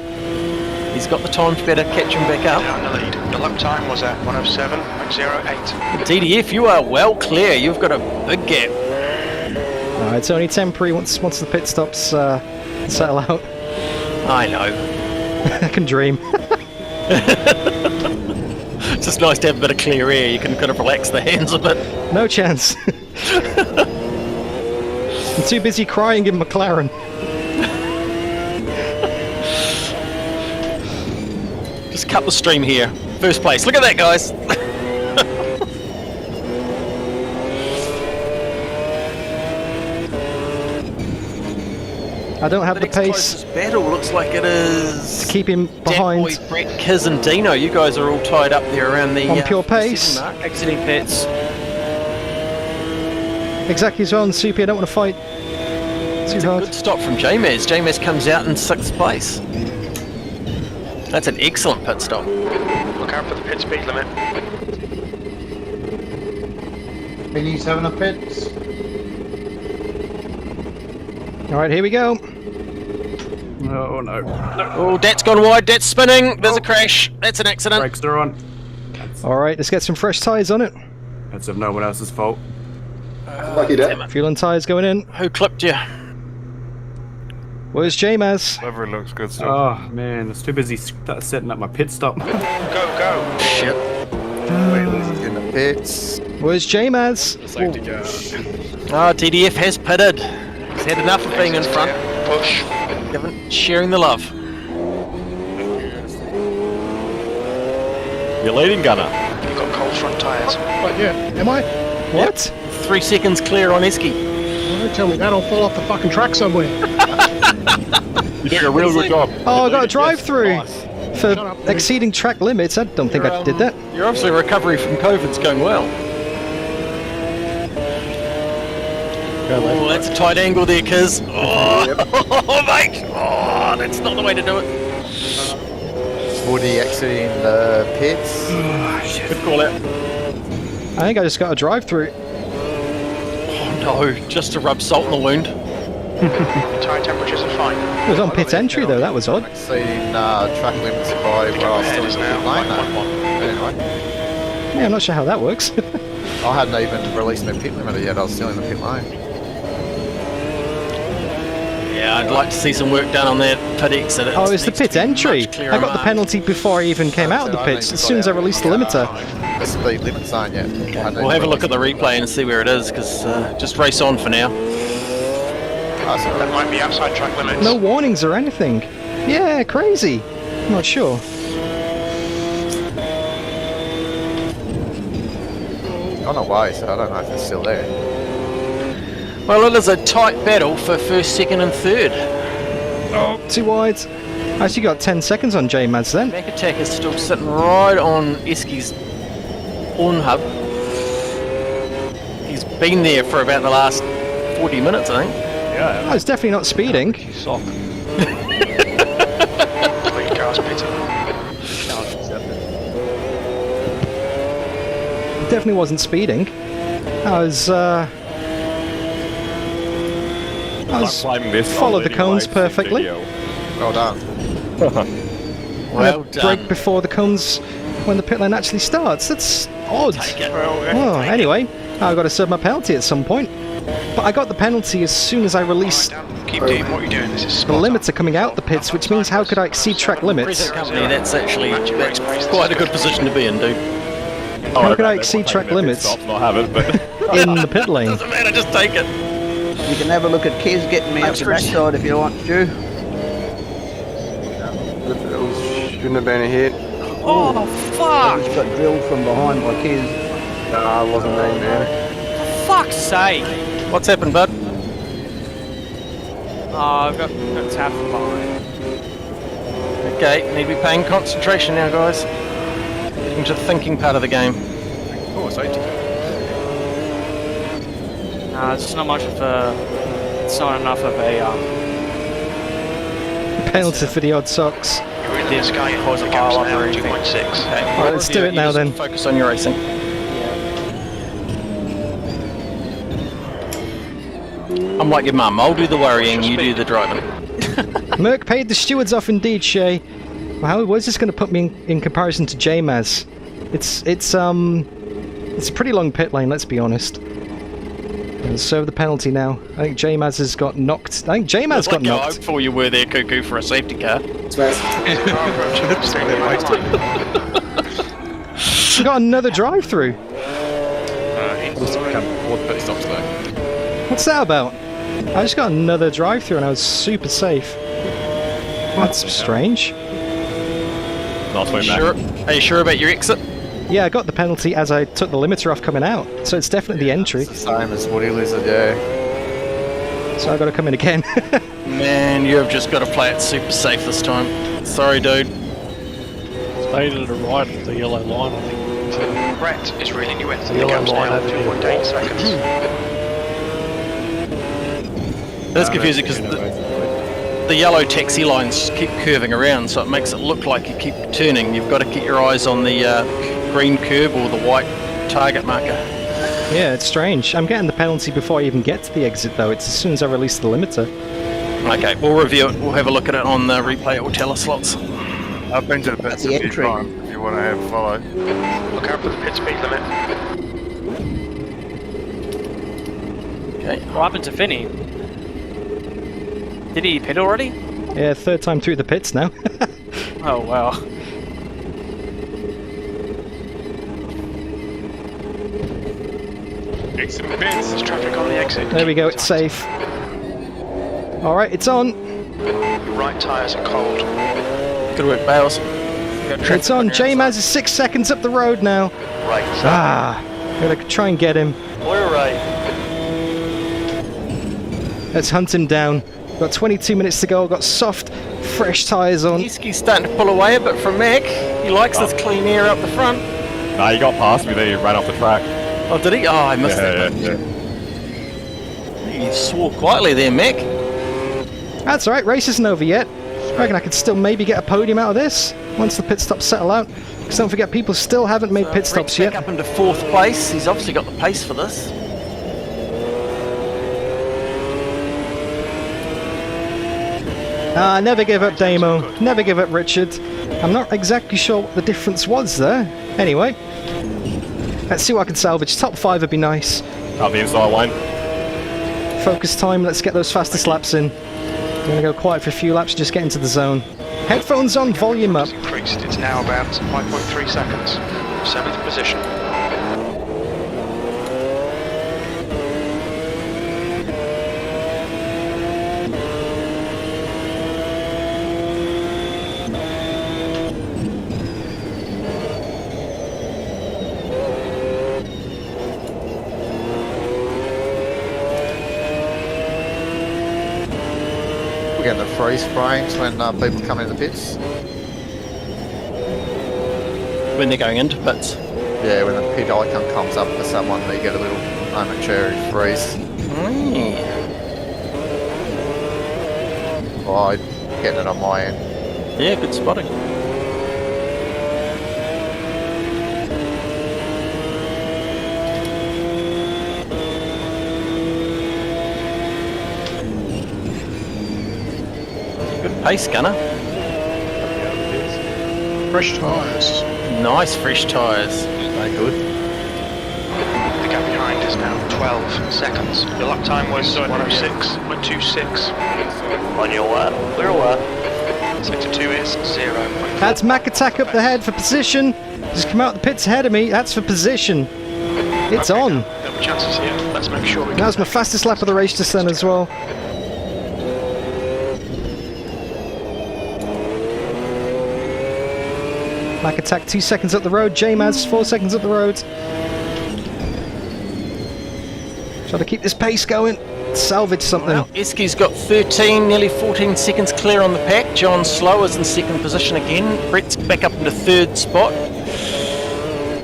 He's got the time to better catch him back up. Down the lead. The lap time was at 107.08. DDF, you are well clear. You've got a big gap. No, it's only temporary once the pit stops settle out. I know. I can dream. It's just nice to have a bit of clear air. You can kind of relax the hands a bit. No chance. I'm too busy crying in McLaren. Just cut the stream here. First place. Look at that, guys. I don't have the pace. Closest battle looks like it is to keep him behind. Boy, Brett, Kiz, and Dino. You guys are all tied up there around the on pure pace. Exiting pits. Exactly as well. And Soupy, I don't want to fight too hard. Good stop from J-Maz. J-Maz comes out in 6th place. That's an excellent pit stop. Look out for the pit speed limit. Penny's having a pit. Alright, here we go. Oh no. Oh, that's gone wide. That's spinning. There's a crash. That's an accident. Brakes are on. Alright, let's get some fresh tyres on it. That's of no one else's fault. Lucky that. Fuel and tyres going in. Who clipped you? Where's J-Maz? Livery looks good stuff. Oh man, it's too busy setting up my pit stop. Go, go. Shit. In the pits. Where's J-Maz? Safety car. Oh, DDF has pitted. He's had enough of being in front. Push. Sharing the love. You're leading, Gunner. You've got cold front tyres. But yeah, am I? What? 3 seconds clear on Eski. Don't tell me that. I'll fall off the fucking track somewhere. You're doing a real good job. Oh, I got a drive-through for exceeding track limits. I don't think I did that. Your obviously recovery from COVID's going well. Go left. Oh, that's a tight angle there, Kiz. Oh, mate. Oh, that's not the way to do it. Woody exiting the pits. Good call out. I think I just got a drive-through. Oh, no. Just to rub salt in the wound. Tyre temperatures are fine. It was on pit entry though, that was odd. Exceeding track limits by where I was still in the pit lane. Anyway, Yeah, I'm not sure how that works. I hadn't even released my pit limiter yet. I was still in the pit lane. Yeah, I'd like to see some work done on that pit exit. Oh, it's the pit entry. clearer I got the mark. penalty before I even came out of the pits, as soon as I released the limiter. The speed limit zone yet. We'll have a look at the replay and see where it is, because just race on for now. That might be outside track limits. No warnings or anything. Yeah, crazy. I'm not sure. Gone away, so I don't know if it's still there. Well, it is a tight battle for first, second and third. Oh, 2 wide. I actually got 10 seconds on J-Mads then. Back attack is still sitting right on Eski's horn hub. He's been there for about the last 40 minutes, I think. I was definitely not speeding. Sock. Three cars pitting. Definitely wasn't speeding. I was climbing this. followed the cones perfectly. Well done. Well Break done. before the cones when the pit lane actually starts. That's odd. Take it. Well, anyway, I've got to serve my penalty at some point. But I got the penalty as soon as I released Keep doing what you're doing. This is the spot on. limiter coming out the pits, which means how could I exceed track limits? Present company, that's quite a good position to be in, dude. How could I exceed track limits Not have it, but in the pit lane? Doesn't matter, just take it. You can have a look at Kez getting me up the backside if you want, Stu. Shouldn't have been a hit. Oh, I fuck! just got drilled from behind by Kez. No, it wasn't me, man. For fuck's sake! What's happened, bud? Oh, I've got tapped from behind. Okay, need to be paying concentration now, guys. Getting to the thinking part of the game. Oh, safety. Nah, it's just not much of a... It's not enough of a, Penalty for the odd socks. You're in the sky and the gap's now 2.6. Alright, let's do it now then. Focus on your racing. I'm like your mum, I'll do the worrying, you do the driving. Merc paid the stewards off indeed, Shay. Well, where's this going to put me in comparison to J-Maz? It's a pretty long pit lane, let's be honest. Let's serve the penalty now. I think J-Maz has got knocked. I think J-Maz got Like how knocked. hopeful you were there, Cuckoo, for a safety car. We got another drive-through. just come towards pit stops though. What's that about? I just got another drive-through and I was super safe. That's strange. Nice way back. Sure? Are you sure about your exit? Yeah, I got the penalty as I took the limiter off coming out, so it's definitely the entry. It's the same as Woody Lizard, yeah. So I got to come in again. Man, you have just got to play it super safe this time. Sorry, dude. Stayed at a right of the yellow line, I think. Brett is reeling you in. The Yellow gap's line now over here. 2.8 seconds. That's confusing because the yellow taxi lines keep curving around, so it makes it look like you keep turning. You've got to keep your eyes on the green curb or the white target marker. Yeah, it's strange. I'm getting the penalty before I even get to the exit, though. It's as soon as I release the limiter. Okay, we'll review it. We'll have a look at it on the replay. It will tell us lots. I've been to the pits a few times if you want to have a follow. Look out for the pit speed limit. Okay. What happened to Finney? Did he pit already? Yeah, third time through the pits now. Oh, wow. Exit the pits. There's traffic on the exit. There we go, it's safe. Alright, it's on. Your right tyres are cold. Good work, Bales. It's on. J-Maz is 6 seconds up the road now. Right. Ah, gotta try and get him. Clear right. Let's hunt him down. Got 22 minutes to go. Got soft, fresh tyres on. He's starting to pull away a bit from Mac. He likes this clean air up the front. Nah, you got past me there, you ran off the track. Oh, did he? Oh, I missed that. Yeah. You swore quietly there, Mick. That's alright, race isn't over yet. I reckon I could still maybe get a podium out of this once the pit stops settle out. Because don't forget, people still haven't made pit stops yet. Back up into 4th place. He's obviously got the pace for this. Never give up, Damo. Never give up, Richard. I'm not exactly sure what the difference was there. Anyway, let's see what I can salvage. Top 5 would be nice. Out the inside line. Focus time, let's get those fastest laps in. I'm going to go quiet for a few laps, just get into the zone. Headphones on, volume up. Increased. It's now about 5.3 seconds. 7th position. We're getting the freeze frames when people come into the pits. When they're going into pits. Yeah, when the pit icon comes up for someone, they get a little momentary freeze. I'm getting it on my end. Yeah, good spotting. Good pace, Gunner. Fresh tyres. Nice fresh tyres. Very good. The gap behind is now 12 seconds. Your lap time was 106.26. On your lap, clear lap. Sector 2 is 0. That's Mac Attack up the head for position. Just come out the pits ahead of me. That's for position. It's on. No chances here. Let's make sure we That was my fastest lap of the race just then as well. Mac Attack 2 seconds up the road. J-Maz 4 seconds up the road. Try to keep this pace going. Salvage something. Well, Eski's got 13, nearly 14 seconds clear on the pack. John Slower's in 2nd position again. Brett's back up into 3rd spot.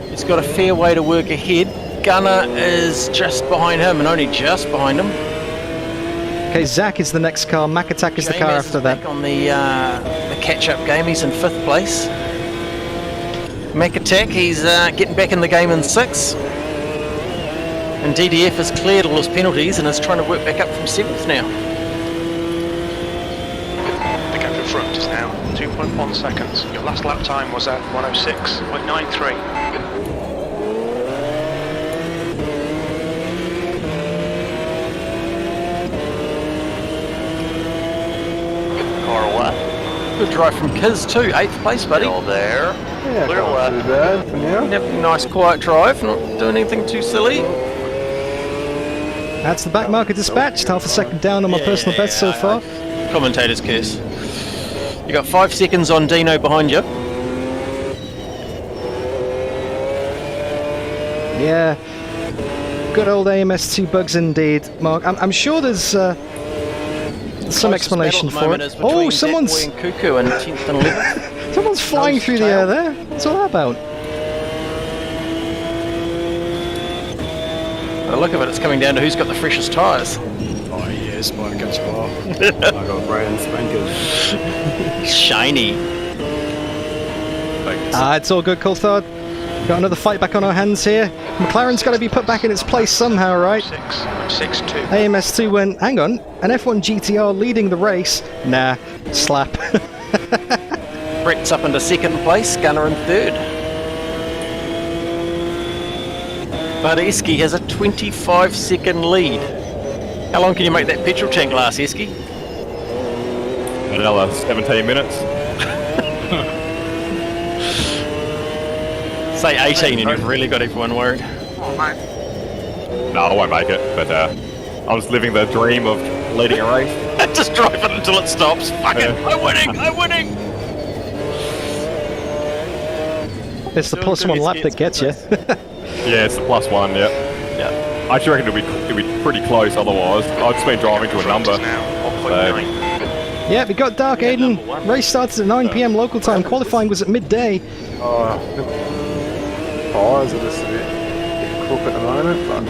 He's got a fair way to work ahead. Gunner is just behind him, and only just behind him. Okay, Zach is the next car. Mac Attack is the car after that. Back on the catch-up game, he's in 5th place. Mac Attack, he's getting back in the game in 6th. And DDF has cleared all his penalties and is trying to work back up from 7th now. The gap in front is now 2.1 seconds. Your last lap time was at 106.93. Car left. Good drive from Kiz too, 8th place, buddy. Still there. Yeah, Clear not left. too bad for now. Yep, nice quiet drive, not doing anything too silly. That's the back marker dispatched. Half a second down on my personal best so far. Commentator's curse. You got 5 seconds on Dino behind you. Yeah. Good old AMS2 bugs indeed, Mark. I'm sure there's some explanation for it. Oh, someone's... And Cuckoo and 10th and 11th. Someone's flying through the air there. What's all that about? By the look of it, it's coming down to who's got the freshest tyres. Oh yes, by against bar. I got brand spankers. Shiny. It's all good, Coulthard. Got another fight back on our hands here. McLaren's got to be put back in its place somehow, right? 6.2. AMS2 went, hang on, an F1 GTR leading the race. Nah, slap. Brett's up into 2nd place, Gunner in 3rd. But Eski has a 25-second lead. How long can you make that petrol tank last, Eski? Another 17 minutes. Say 18 and you've really got everyone worried. No, I won't make it, but I was living the dream of leading a race. Just drive it until it stops. Fuck it, I'm winning, I'm winning! It's the +1 lap that gets you. Yeah, it's the +1, yeah. I actually reckon it'll be pretty close otherwise. I've just been driving to a number. Yeah, we got dark, Aiden. Race started at 9 PM local time. Qualifying was at midday. Oh, the tyres are just a bit crook at the moment, but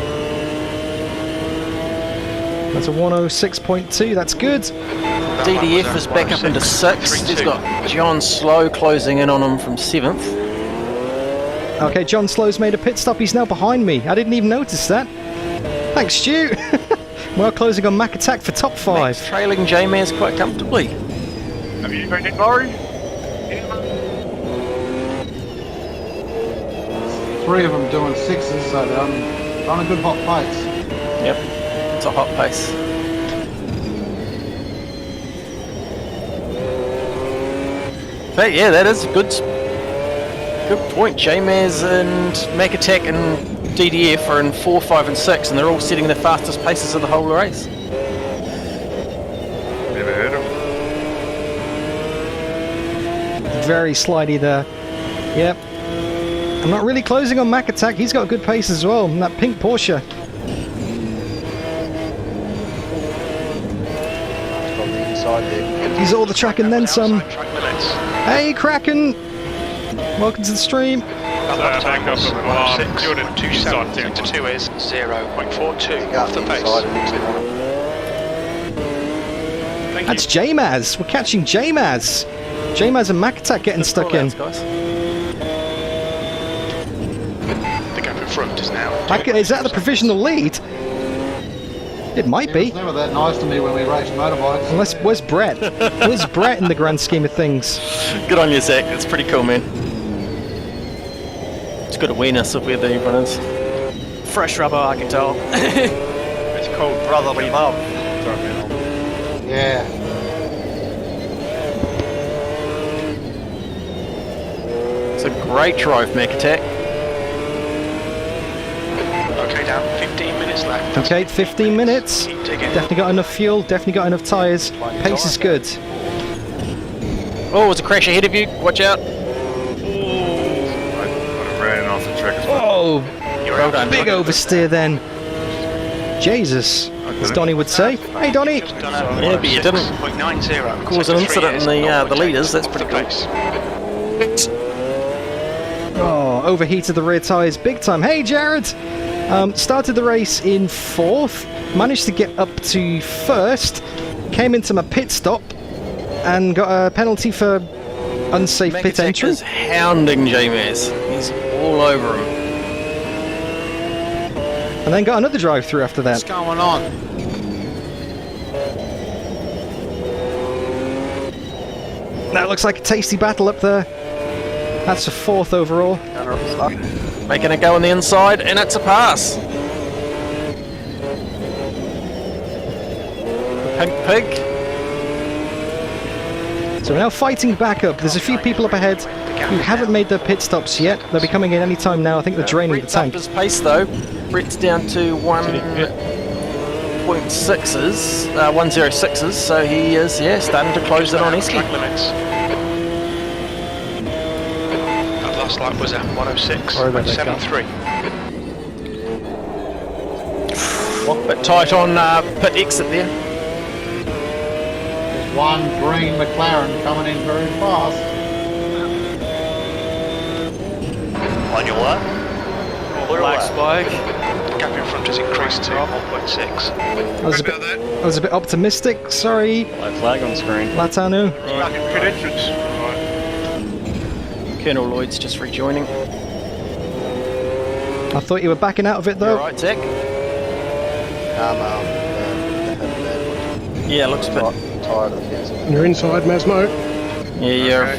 That's a 106.2, that's good. DDF is back up into 6th. He's got John Slow closing in on him from 7th. Okay, John Slow's made a pit stop. He's now behind me. I didn't even notice that. Thanks, Stu. We're closing on Mac Attack for top 5. Max trailing J-Maz quite comfortably. Have you got it, Laurie? 3 of them doing 6s, so they're on a good hot pace. Yep, it's a hot pace. But yeah, that is a good point. J-Maz and Mac Attack and DDF are in 4, 5 and 6, and they're all setting the fastest paces of the whole race. Never heard of them. Very slidey there. Yep. I'm not really closing on Mac Attack. He's got a good pace as well. And that pink Porsche. He's all the track and then some. Hey, Kraken! Welcome to the stream. Lap time was 106.27. Sector 2 is 0.42 off the pace. That's J-Maz. We're catching J-Maz. J-Maz and Mac Attack getting stuck in. The gap in front is now. Is that the provisional lead? It might be. It's never that nice to me when we race motorbikes. Unless, where's Brett? Where's Brett in the grand scheme of things? Good on you, Zach. That's pretty cool, man. It's good awareness of where the runners. Fresh rubber, I can tell. It's called brotherly love. Yeah. It's a great drive, Mac Attack. Okay, down 15 minutes left. Okay, 15 minutes. Definitely got enough fuel, definitely got enough tyres. Pace is good. Oh, there's a crash ahead of you. Watch out. I ran off the track as well. Oh, Well done. big oversteer then. Jesus, as Donny would say. Hey, Donny. Yeah, but you didn't cause an incident in the leaders. That's pretty cool. Oh, overheated the rear tyres big time. Hey, Jared. Started the race in 4th. Managed to get up to 1st. Came into my pit stop and got a penalty for unsafe pit entry. Is hounding J-Maz. He's all over him. And then got another drive through after that. What's going on? That looks like a tasty battle up there. That's a 4th overall. Making it go on the inside, and it's a pass. Pink Pig. So we're now fighting back up. There's a few people up ahead who haven't made their pit stops yet. They'll be coming in any time now. I think they're draining the tank. Brett's up his pace though. Brett's down to 106s, so he is starting to close in on Eski. That last lap was at 106.73. Bit tight on pit exit there. There's one green McLaren coming in very fast. On your left. Black spike. The gap in front has increased to 1.6. I was a bit optimistic. Sorry, Black flag on screen. Latanu. Pit entrance. Colonel Lloyd's just rejoining. I thought you were backing out of it though. Alright, Zach? Yeah, looks a bit tired of the fence. You're inside, Masmo. Yeah,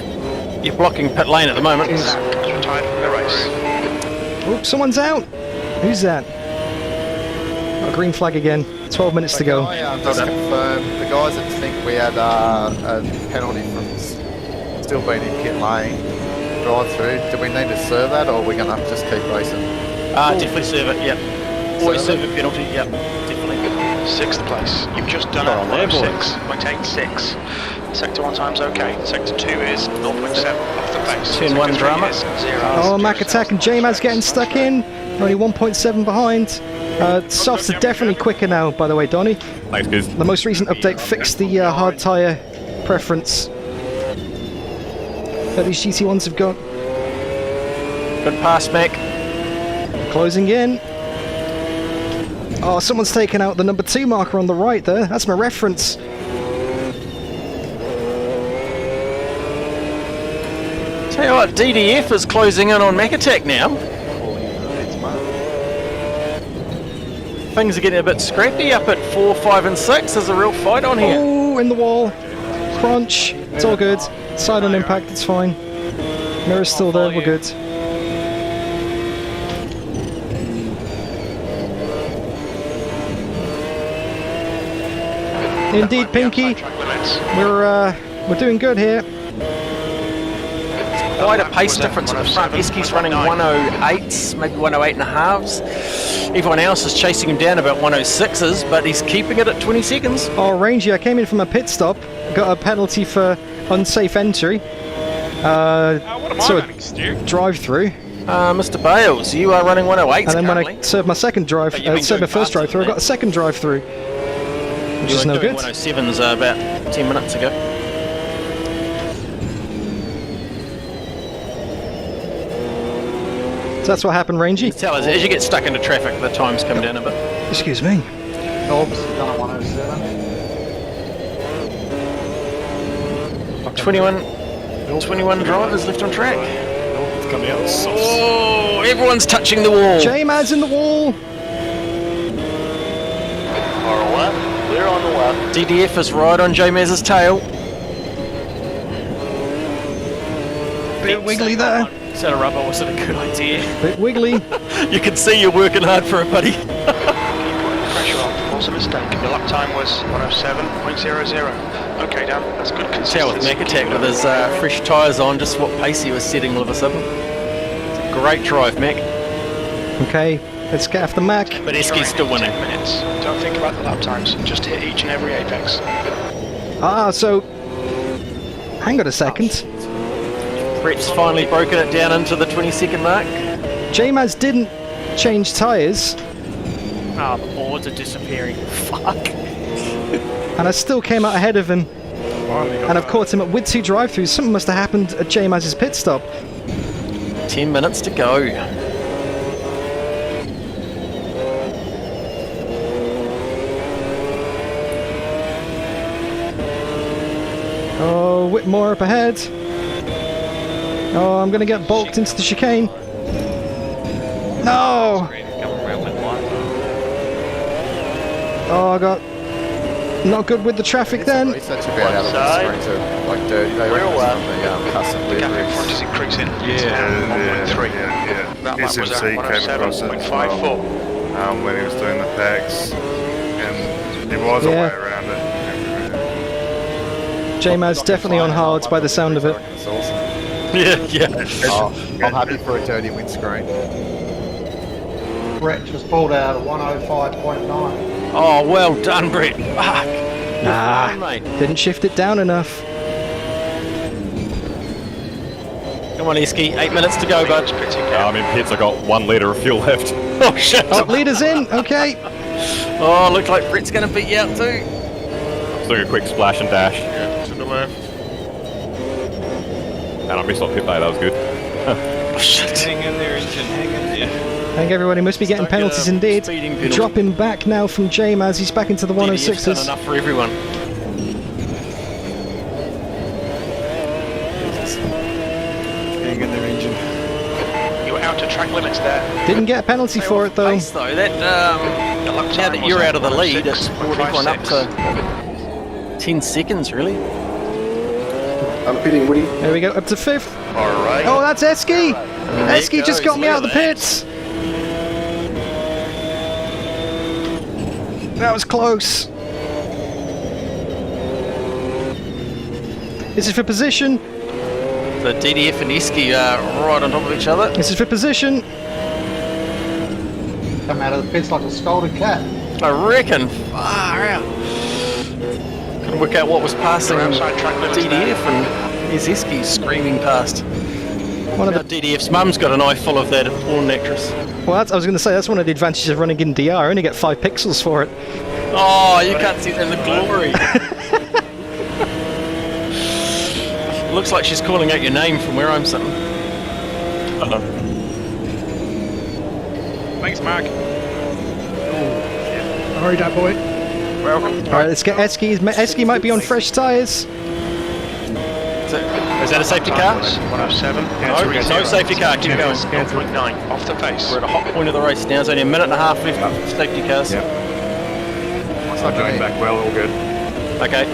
you're blocking pit lane at the moment. Retired from the race. Oh, someone's out. Who's that? Got a green flag again. 12 minutes to go. Just confirm, the guys that think we had a penalty from still being in pit lane, drive through, do we need to serve that or are we going to just keep racing? Definitely serve it, yep. Always serve a penalty, yep, definitely. 6th place. You've just done Not on there, boys. 106.86. Sector 1 time's okay. Sector 2 is 0.7 off the pace. Turn 1 drama. Oh, Mac Attack and J-Maz getting stuck in. Only 1.7 behind. Softs are definitely quicker now, by the way, Donny. Thanks, guys. The most recent update fixed the hard tyre preference that these GT1s have got. Good pass, Mac. Closing in. Oh, someone's taken out the number 2 marker on the right there. That's my reference. Tell you what, DDF is closing in on Mac Attack now. Things are getting a bit scrappy up at 4, 5 and 6. There's a real fight on here. Oh, in the wall. Crunch. It's all good. Side on impact, it's fine. Mirror's still there, we're good. Indeed, Pinky. We're doing good here. Quite a pace difference at the front. Eski's running 108s, maybe 108 and a halves. Everyone else is chasing him down about 106s, but he's keeping it at 20 seconds. Oh, Rangy, I came in from a pit stop, got a penalty for unsafe entry. Drive-through. Mr. Bales, you are running 108s. And then when I served my second first drive-through, I got a second drive-through, which is no good. 107s about 10 minutes ago. So that's what happened, Rangy. Tell us, as you get stuck into traffic, the times come down a bit. Excuse me. Oops, done at 107. 21 drivers left on track. It's coming out soft. Oh, everyone's touching the wall. J-Mad's in the wall. Far left, clear on the left. DDF is right on J-Maz's tail. Bit wiggly there. Set a rubber wasn't a good idea. Bit wiggly. You can see you're working hard for it, buddy. Keep putting pressure on. False a mistake. Your lap time was 107.00. Okay, Dan, that's good consistency. Tell with Mac Attack with his fresh tyres on, just what pace he was setting all of a sudden. Great drive, Mac. Okay, let's get after Mac. But Eski's still winning. 10 minutes. Don't think about the lap times. Just hit each and every apex. So hang on a second. Brett's finally broken it down into the 20-second mark. J-Maz didn't change tyres. Ah, the boards are disappearing. Fuck. And I still came out ahead of him. And I've caught him with 2 drive-throughs. Something must have happened at J-Maz's pit stop. 10 minutes to go. Oh, Whitmore up ahead. Oh, I'm going to get bulked into the chicane. No! Oh, I got not good with the traffic then. That should be out of the screen to like dirty. They reckon it's on the custom The gap in liveries. front is increasing. Yeah. 1.3. Yeah. That lap was at SMC came across it as 107.54. well, when he was doing the packs, and there was a way around it. J-Maz definitely on hards by the sound of it. It's awesome. Yeah. Oh, I'm happy for a dirty windscreen. Brett just pulled out at 105.9. Oh, well done, Brett. Fuck. Nah, Mate. didn't shift it down enough. Come on, Eski. 8 minutes to go, bud. I'm in pits, I got 1 litre of fuel left. Oh, shit. Oh, leader's in. Okay. Oh, looks like Brett's going to beat you out too. Just doing a quick splash and dash. Yeah, to the left. And I missed on pit bay, that was good. Oh, shit. Hang in there, engine, hang in there. I think everybody must be getting Don't get penalties a indeed. speeding penalty. Dropping back now from J-Maz. He's back into the DDF's done 106s. enough for everyone. Hang in there, engine. You were out to track limits there. Didn't get a penalty for it though. Pace, though. That, now that you're out of the lead, it's brought everyone up to 10 seconds, really. I'm pitting Woody. There we go, up to 5th. Alright. Oh, that's Eski! Eski just got me out of the pits. That was close. This is for position. The DDF and Eski are right on top of each other. This is for position. Come out of the pits like a scolded cat. I reckon. Far out. Couldn't work out what was passing DDF and here's Eski screaming past. One of the DDF's mum's got an eye full of that porn actress. Well, I was going to say that's one of the advantages of running in DR. I only get 5 pixels for it. Oh, you can't see them in the glory. Looks like she's calling out your name from where I'm sitting. Thanks, Mark. Sorry, that boy. Welcome. Alright, let's get Esky. Esky might be on fresh tyres. Is that a safety car? 107. No safety car. Keep going. 0.9. Off the pace. We're at a hot point of the race now. There's only a minute and a half left for safety cars. Yep. I'm going back well, all good. Okay.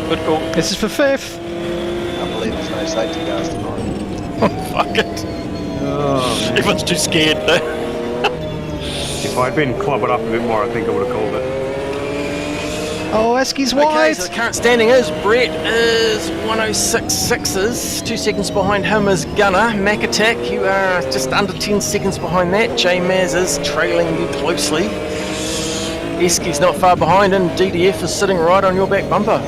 Good call. This is for 5th. I believe there's no safety cars tonight. Fuck it. Oh, Everyone's too scared though. if I'd been clobbered up a bit more, I think I would have called it. Oh, Esky's Okay, wide. so the current standing is Brett is 106.6s. 2 seconds behind him is Gunner. Mac Attack, you are just under 10 seconds behind that. J Maz is trailing you closely. Esky's not far behind, and DDF is sitting right on your back bumper.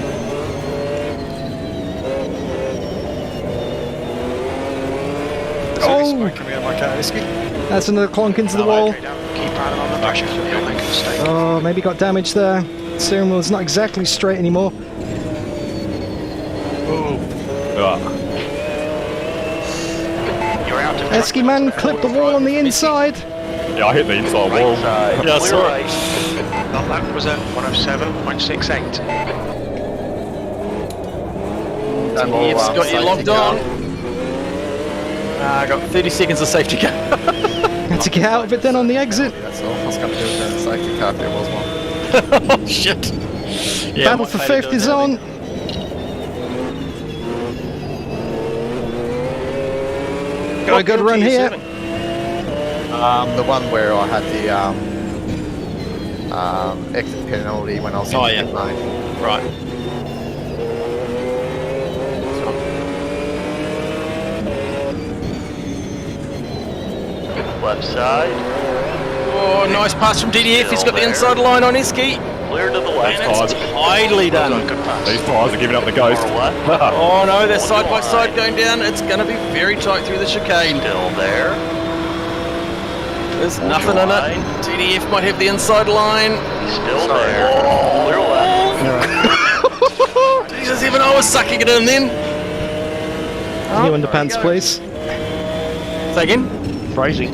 Oh, Come here, my car, Esky. that's another clonk into the wall. Keep paddling on the pressure. You'll make a mistake. Oh, maybe got damage there. Steering wheel's not exactly straight anymore. You're out of Esky man, clip the wall on the inside. Yeah, I hit the inside wall. Right Yeah, I saw clear it. right. That lap was at 107.68. DDF's got you locked on. I got 30 seconds of safety car. Had to get out of it then on the exit. That's all. I was going to do with the safety car if there was one. Oh shit. Yeah, Battle might for pay to 5th do is that on. Got a good run here. The one where I had the exit penalty when I was in the pit lane. Right. Left side. Oh, nice pass from DDF. He's got the inside line on Esky. Clear to the left. And it's tidely done. These tyres are giving up the ghost. Oh no, they're side by side going down. It's going to be very tight through the chicane. Still there. There's nothing in it. DDF might have the inside line. Still there. Clear left. Jesus, even I was sucking it in then. New underpants, please. Say again? Crazy.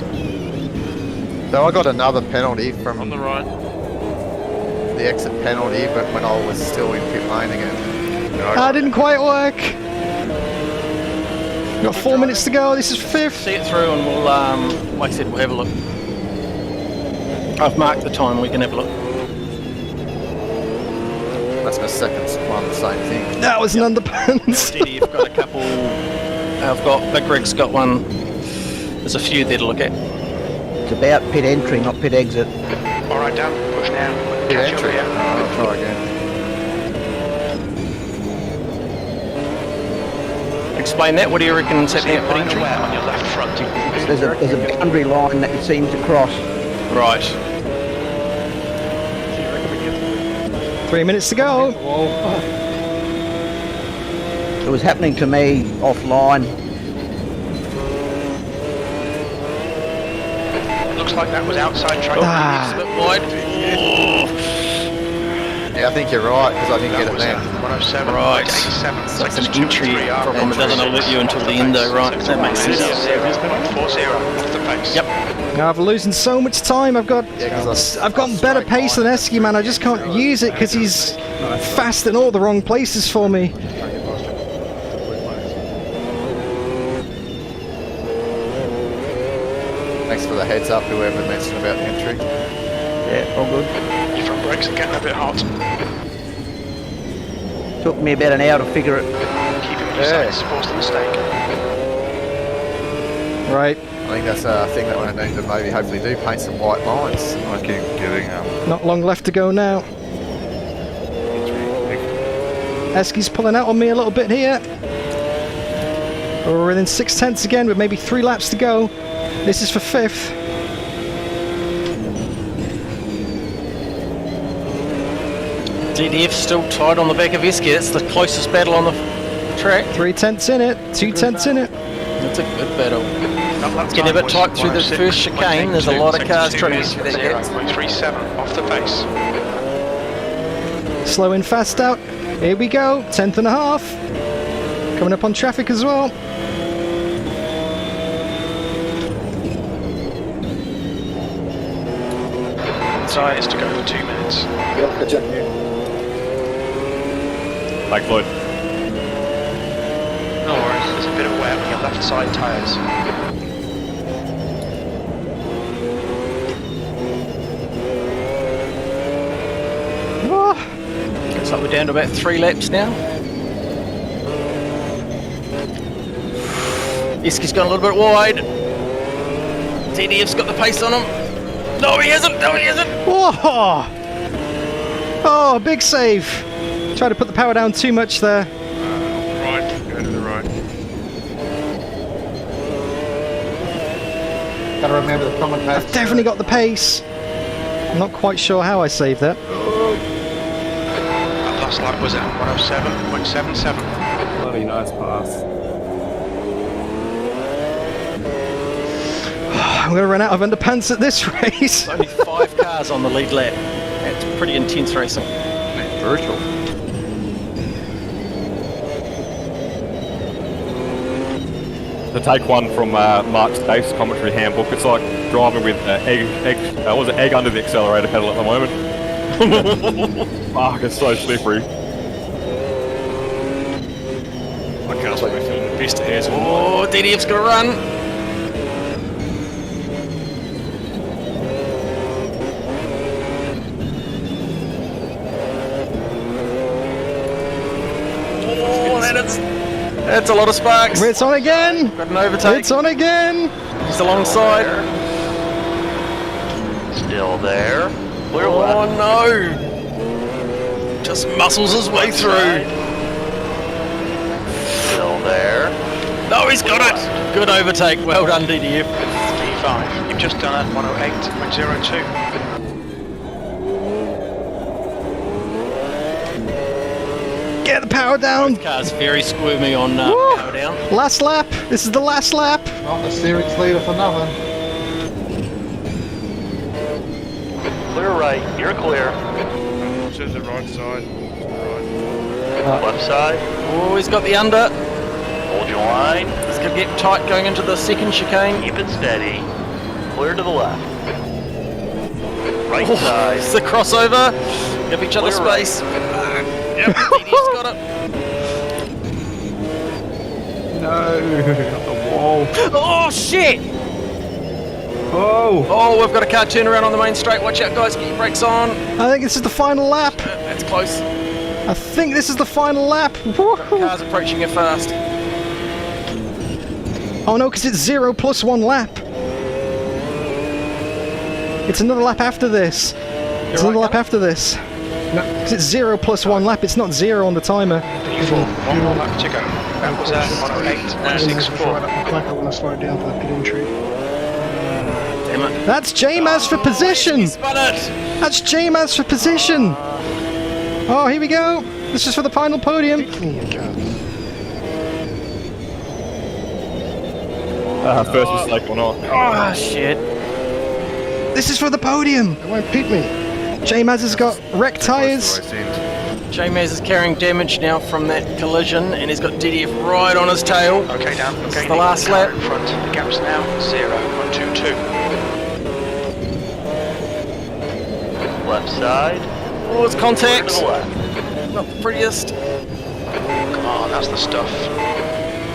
So I got another penalty from On the right. the exit penalty, but when I was still in pit lane again. That didn't quite work. Got 4 minutes to go. This is 5th. See it through and we'll, like I said, we'll have a look. I've marked the time, we can have a look. That's my second one, the same thing. That was an underpants. DDF got a couple. I've got Big Rig's got one. There's a few there to look at. It's about pit entry, not pit exit. Alright, Dan, push now. Pit Catch entry. up here. I'll try again. Explain that. What do you reckon is happening at pit entry? On your left front. There's a boundary line that you seem to cross. Right. 3 minutes to go. It was happening to me offline. Looks like that was outside track. It's a bit wide. Yeah, I think you're right, because I didn't get it then. 107. Right. 87. So it's an entry problem. It doesn't alert you until the end, though, right? That makes sense. 40 off the pace. Yep. I've losing so much time. I've got better pace than Esky, man. I just can't use it because he's fast in all the wrong places for me. Thanks for the heads up, whoever mentioned about the entry. Yeah, all good. Your front brakes are getting a bit hot. Took me about an hour to figure it. Keeping your sights forced a mistake. Right. I think that's a thing that I need to maybe hopefully do, paint some white lines. I keep getting Not long left to go now. Esky's pulling out on me a little bit here. We're within 6/10 again with maybe 3 laps to go. This is for 5th. DDF still tied on the back of Esky. That's the closest battle on the track. 3/10 in it, 2/10 in it. It's a good battle. It's getting a bit tight through the first chicane. There's a lot of cars trying to get through that gap. 0.37 off the pace. Slow in, fast out. Here we go, 10th and a half. Coming up on traffic as well. minutes to go for 2 minutes. I'll catch up here. Thanks, Lloyd. No worries, there's a bit of wear on your left side tyres. Looks like we're down to about 3 laps now. Iski's gone a little bit wide. DDF's got the pace on him. No, he isn't. No, he isn't. Whoa! Oh, big save. Tried to put the power down too much there. Right, go to the right. Gotta remember the common pace. I've definitely got the pace. I'm not quite sure how I saved that. That last lap was at 107.77. Bloody nice pass. I'm going to run out of underpants at this race. Only 5 cars on the lead lap. That's pretty intense racing. Brutal. To take one from Mark's Dave's commentary handbook, it's like driving with egg under the accelerator pedal at the moment. Fuck, it's so slippery. My car's like feeling the best it has. Oh, DDF's gonna run. Oh, that's a lot of sparks. It's on again. Got an overtake. It's on again. He's alongside. Still there. Clear Oh left. no! Just muscles his way through. Still there. No, he's got it. Good overtake. Well done, DDF. P5, you've just done at 108.02. Get the power down. Car's very squirmy on power down. Last lap. This is the last lap. Not the series leader for nothing. Clear right. You're clear. To the right side. Left side. Oh, he's got the under. Hold your line. He's going to get tight going into the second chicane. Keep it steady. Clear to the left. Right Oh, side. it's the crossover. Give each other Clear right. space. Yep, DDF's got it. No, not the wall. Oh, shit! Oh! Oh, we've got a car turnaround on the main straight. Watch out, guys. Get your brakes on. I think this is the final lap. That's close. I think this is the final lap. Car's approaching it fast. Oh no, because it's 0 plus 1 lap. It's another lap after this. It's another lap after this. Because it's 0 plus 1 lap. It's not 0 on the timer. P4, 1 more lap to go. That was at 108.64. Like I want to slow down for the pit entry. Damn it. That's J-Maz for position. Spun it. That's J-Maz for position. Oh, here we go. This is for the final podium. First mistake or not. Oh, shit. This is for the podium. It won't pit me. J-Maz has got wrecked tyres. J-Maz is carrying damage now from that collision, and he's got DDF right on his tail. Okay, Dan. This Okay, is the last car lap. in front. The gap's now 0.22. Left side. Oh, it's contact. Clear to the left. Not the prettiest. Come on, that's the stuff.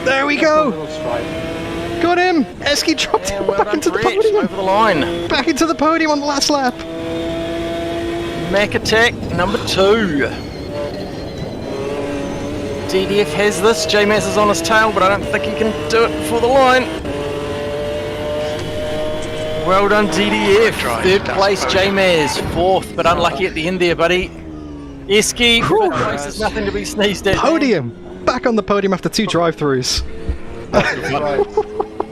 There we go. Got him. Eski dropped him well back done into the for Rich, podium. over the line. Back into the podium on the last lap. Mac attack number 2. DDF has this. J-Maz is on his tail, but I don't think he can do it before the line. Well done, DDF. Third place, J-Maz. Fourth, but unlucky at the end there, buddy. Eski, fifth place is nothing to be sneezed at. Podium. Back on the podium after 2 drive-throughs.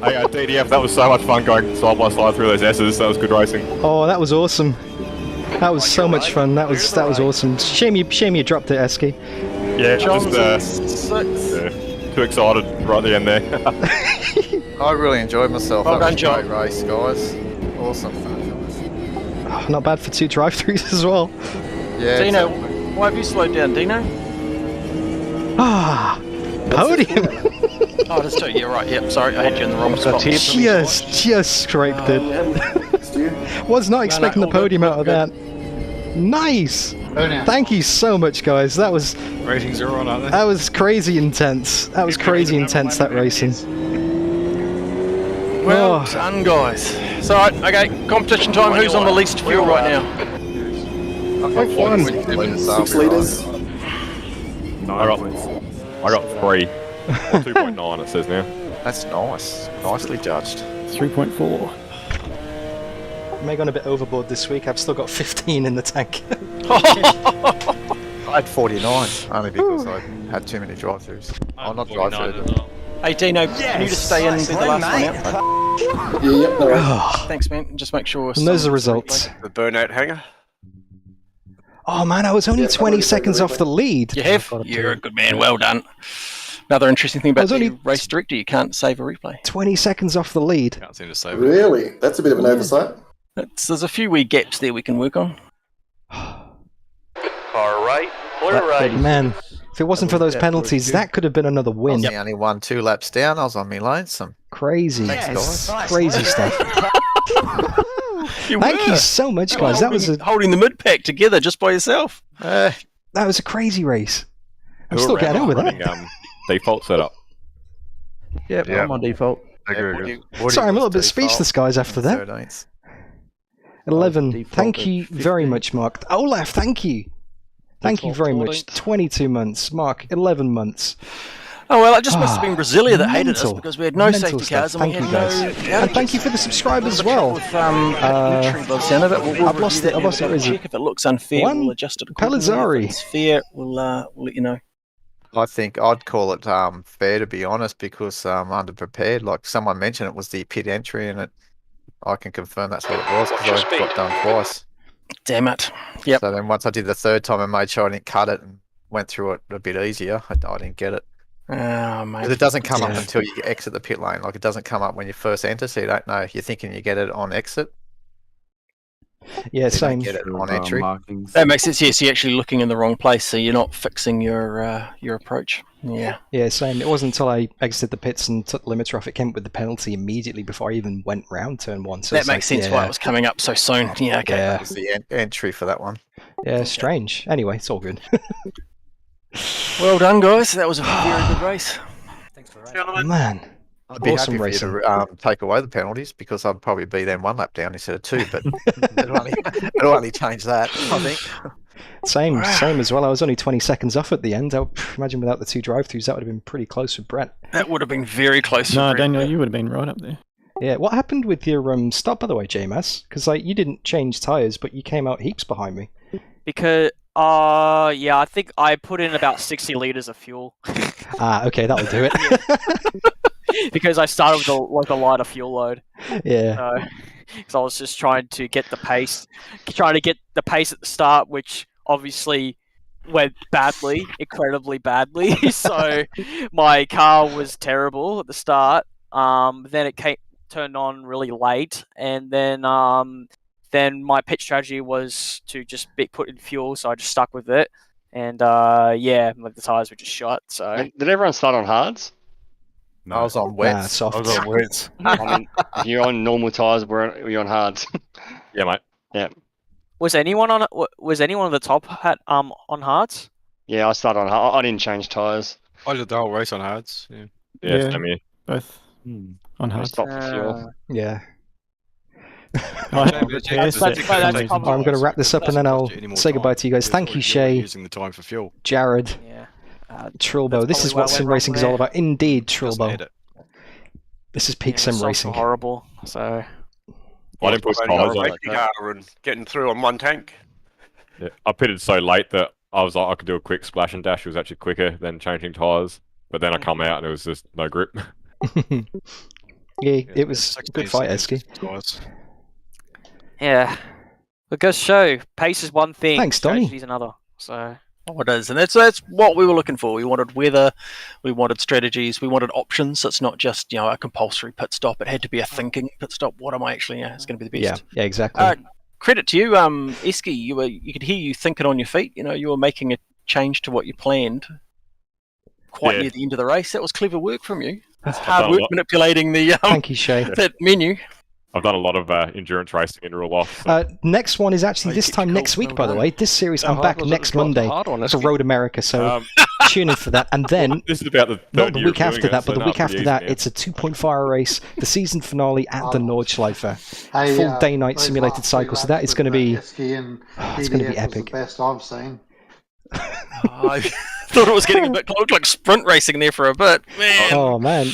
Hey, DDF, that was so much fun going side by side through those S's. That was good racing. Oh, that was awesome. That was so much fun. That was awesome. Shame you dropped it, Eski. Yeah, John's just too excited right at the end there. I really enjoyed myself. Well That done, was a John. great race, guys. Awesome. Oh, not bad for 2 drive-throughs as well. Yeah. Dino, exactly. why have you slowed down, Dino? Ah, podium. Oh, that's 2. Yeah, right. Yep, sorry, I had you in the wrong spot. Just scraped it. Was not expecting the podium out of that. Nice! Thank you so much, guys. That was Ratings are on, aren't they? that was crazy intense. That was crazy intense, that racing. Well done, guys. So, okay, competition time. Who's on the least fuel right now? 6 litres. I got 3. Or 2.9 it says now. That's nice. Nicely judged. 3.4. May gone a bit overboard this week. I've still got 15 in the tank. I had 49, only because I had too many drive-throughs. Oh, not drive-throughs. Hey, Dino, can you just stay in and be the last one out? Yep, all right. Thanks, man. Just make sure. And those are the results. The burnout hanger. Oh man, I was only 20 seconds off the lead. You have? You're a good man. Well done. Another interesting thing about the only race director, you can't save a replay. 20 seconds off the lead. Can't seem to save it. Really? That's a bit of an oversight. There's a few wee gaps there we can work on. Car right, clear right. Man, if it wasn't for those penalties, that could have been another win. I only won 2 laps down. I was on me lonesome. Crazy. Thanks, guys. Crazy stuff. Thank you so much, guys. That was holding the mid pack together just by yourself. That was a crazy race. I'm still getting over that. Default setup. Yep, I'm on default. Sorry, I'm a little bit speechless, guys, after that. 11. Thank you very much, Mark. Olaf, thank you. Thank you very much. 22 months. Mark, 11 months. Oh, well, it just must have been Brasilia that hated us because we had no safety cars and we Thank had you, guys. And thank you for the subscribers as well. I've lost it. Where is it? Check if it looks unfair, we'll adjust it. Pelizzari. If it's fair, we'll let you know. I think I'd call it fair, to be honest, because underprepared. Like someone mentioned, it was the pit entry, and I can confirm that's what it was because I got done twice. Damn it. Yep. So then once I did the third time, I made sure I didn't cut it and went through it a bit easier. I didn't get it. Oh, mate. It doesn't come up until you exit the pit lane. Like it doesn't come up when you first enter, so you don't know. You're thinking you get it on exit. Yeah, same. Get it on entry. That makes sense. Yes, you're actually looking in the wrong place, so you're not fixing your approach. Yeah. Yeah, same. It wasn't until I exited the pits and took the limiter off, it came up with the penalty immediately before I even went round turn 1. So that makes sense why it was coming up so soon. Yeah, okay. That was the entry for that one. Yeah, strange. Anyway, it's all good. Well done, guys. That was a very good race. Thanks for racing. Man. I'd be Awesome happy for you to take away the penalties because I'd probably be then 1 lap down instead of 2, but it'll only change that, I think. Same as well. I was only 20 seconds off at the end. I imagine without the 2 drive-thrus, that would have been pretty close with Brett. That would have been very close. No, Daniel, you would have been right up there. Yeah, what happened with your stop, by the way, JMS? Because you didn't change tyres, but you came out heaps behind me. Because, yeah, I think I put in about 60 litres of fuel. Okay, that'll do it. Because I started with a lighter fuel load. Yeah. Because I was just trying to get the pace, at the start, which obviously went badly, incredibly badly. So my car was terrible at the start. Then it turned on really late, and then my pit strategy was to just put in fuel, so I just stuck with it. And yeah, the tyres were just shot. So did everyone start on hards? No. I was on wets. Soft. I was on wets. I mean, if you're on normal tyres, we're on hards. Yeah, mate. Yeah. Was anyone on the top on hards? Yeah, I started on hard. I didn't change tyres. I did the whole race on hards. Yeah. Yeah, same here. Both on I hards. stopped for fuel. Yeah. I'm going to wrap this up and then I'll say goodbye to you guys. Thank you, Shay. Using the time for fuel. Jared. Yeah. Trilbo. This is what sim racing is all about. Indeed, Trilbo. This is peak sim racing. Horrible. So. I didn't put tyres on. And getting through on 1 tank. Yeah, I pitted so late that I was like, I could do a quick splash and dash. It was actually quicker than changing tyres. But then I come out and it was just no grip. Yeah, it was a good fight, Esky. Yeah. It goes to show, pace is one thing, thanks, Donnie. strategy is another. So. Oh, it is, and that's what we were looking for. We wanted weather, we wanted strategies, we wanted options. It's not just a compulsory pit stop. It had to be a thinking pit stop. What am I actually? It's going to be the best. Yeah, exactly. Credit to you, Esky. You could hear you thinking on your feet. You were making a change to what you planned. Quite near the end of the race. That was clever work from you. It's hard work manipulating the Thank you, Shay. that menu. I've done a lot of endurance racing in real life. Next one is actually this time next week, by the way. This series, I'm back next Monday for Road America, so tune in for that. And then, this is about the not the week after that, but the week after that, it's a 2.5 race, the season finale at the Nordschleife. Full day-night simulated cycle, so that is going to be, it's going to be epic. The best I've seen. I thought it was getting a bit looked like sprint racing there for a bit. Man. Oh, man.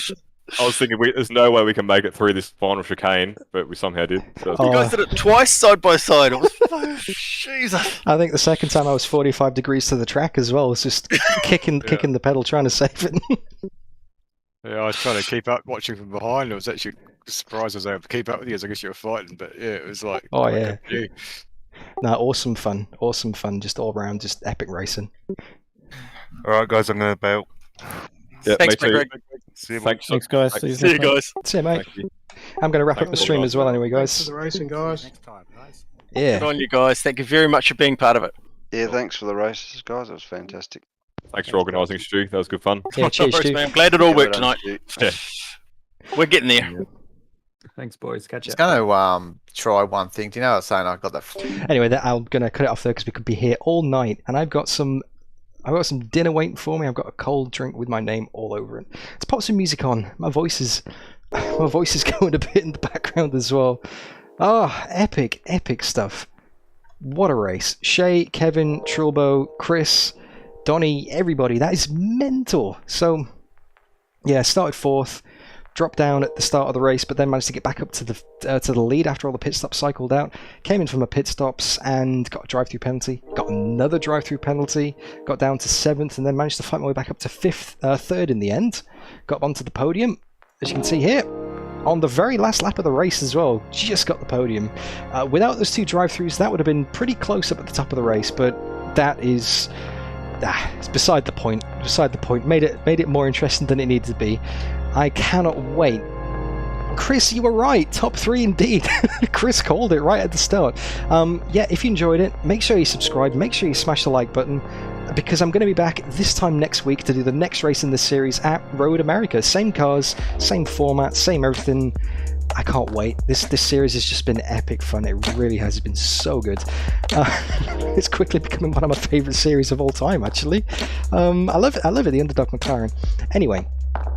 I was thinking, there's no way we can make it through this final chicane, but we somehow did. So you guys did it twice side by side. It was Jesus. I think the second time I was 45 degrees to the track as well. It's just kicking the pedal, trying to save it. Yeah, I was trying to keep up watching from behind. I was actually surprised I was able to keep up with you as I guess you were fighting, but yeah, it was like... Oh, yeah. No, awesome fun. Awesome fun. Just all around, just epic racing. Alright, guys, I'm going to bail. Yeah, thanks, Greg. See you, Thanks, guys. See you guys. See you, mate. I'm going to wrap up the stream as well anyway, guys. Thanks for the racing, guys. Next time, guys. Yeah. Good on you guys. Thank you very much for being part of it. Yeah, thanks for the races, guys. That was fantastic. Thanks for organising, Stu. That was good fun. Yeah, cheers, Stu. I'm glad it all worked tonight. Yeah. We're getting there. Thanks, boys. Catch you. I was going to try one thing. Do you know what I was saying? I got that. Anyway, I'm going to cut it off there because we could be here all night, and I've got some dinner waiting for me. I've got a cold drink with my name all over it. Let's pop some music on. My voice is going a bit in the background as well. Oh, epic stuff. What a race. Shay, Kevin, Trilbo, Chris, Donny, everybody. That is mental. So, yeah, started fourth. Dropped down at the start of the race, but then managed to get back up to the lead after all the pit stops cycled out. Came in from my pit stops and got a drive-through penalty. Got another drive-through penalty. Got down to 7th and then managed to fight my way back up to 3rd in the end. Got onto the podium, as you can see here. On the very last lap of the race as well, just got the podium. Without those 2 drive-throughs, that would have been pretty close up at the top of the race, but that is... it's beside the point. Beside the point. Made it more interesting than it needed to be. I cannot wait. Chris, you were right. Top 3 indeed. Chris called it right at the start. Yeah, if you enjoyed it, make sure you subscribe. Make sure you smash the like button, because I'm going to be back this time next week to do the next race in this series at Road America. Same cars, same format, same everything. I can't wait. This series has just been epic fun. It really has been so good. It's quickly becoming one of my favourite series of all time, actually. I love it, the Underdog McLaren. Anyway,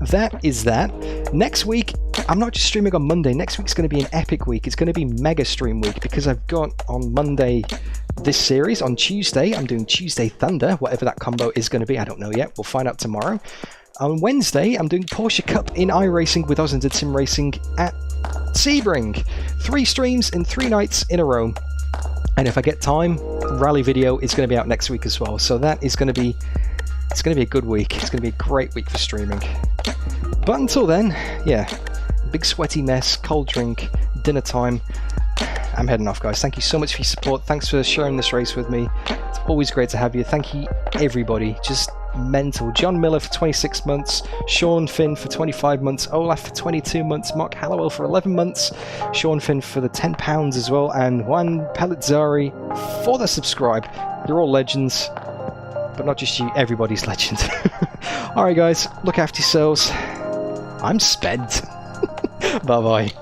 that is that. Next week, I'm not just streaming on Monday. Next week's going to be an epic week. It's going to be Mega Stream Week, because I've got on Monday this series. On Tuesday, I'm doing Tuesday Thunder, whatever that combo is going to be. I don't know yet. We'll find out tomorrow. On Wednesday, I'm doing Porsche Cup in iRacing with Oz and Sim Racing at Sebring. 3 streams in 3 nights in a row. And if I get time, rally video is going to be out next week as well. So that is going to be... It's going to be a good week. It's going to be a great week for streaming. But until then, yeah, big sweaty mess, cold drink, dinner time. I'm heading off, guys. Thank you so much for your support. Thanks for sharing this race with me. It's always great to have you. Thank you, everybody. Just mental. John Miller for 26 months, Sean Finn for 25 months, Olaf for 22 months, Mark Hallowell for 11 months, Sean Finn for the £10 as well, and Juan Pelizzari for the subscribe. You're all legends. But not just you, everybody's legend. Alright guys, look after yourselves. I'm spent. Bye bye.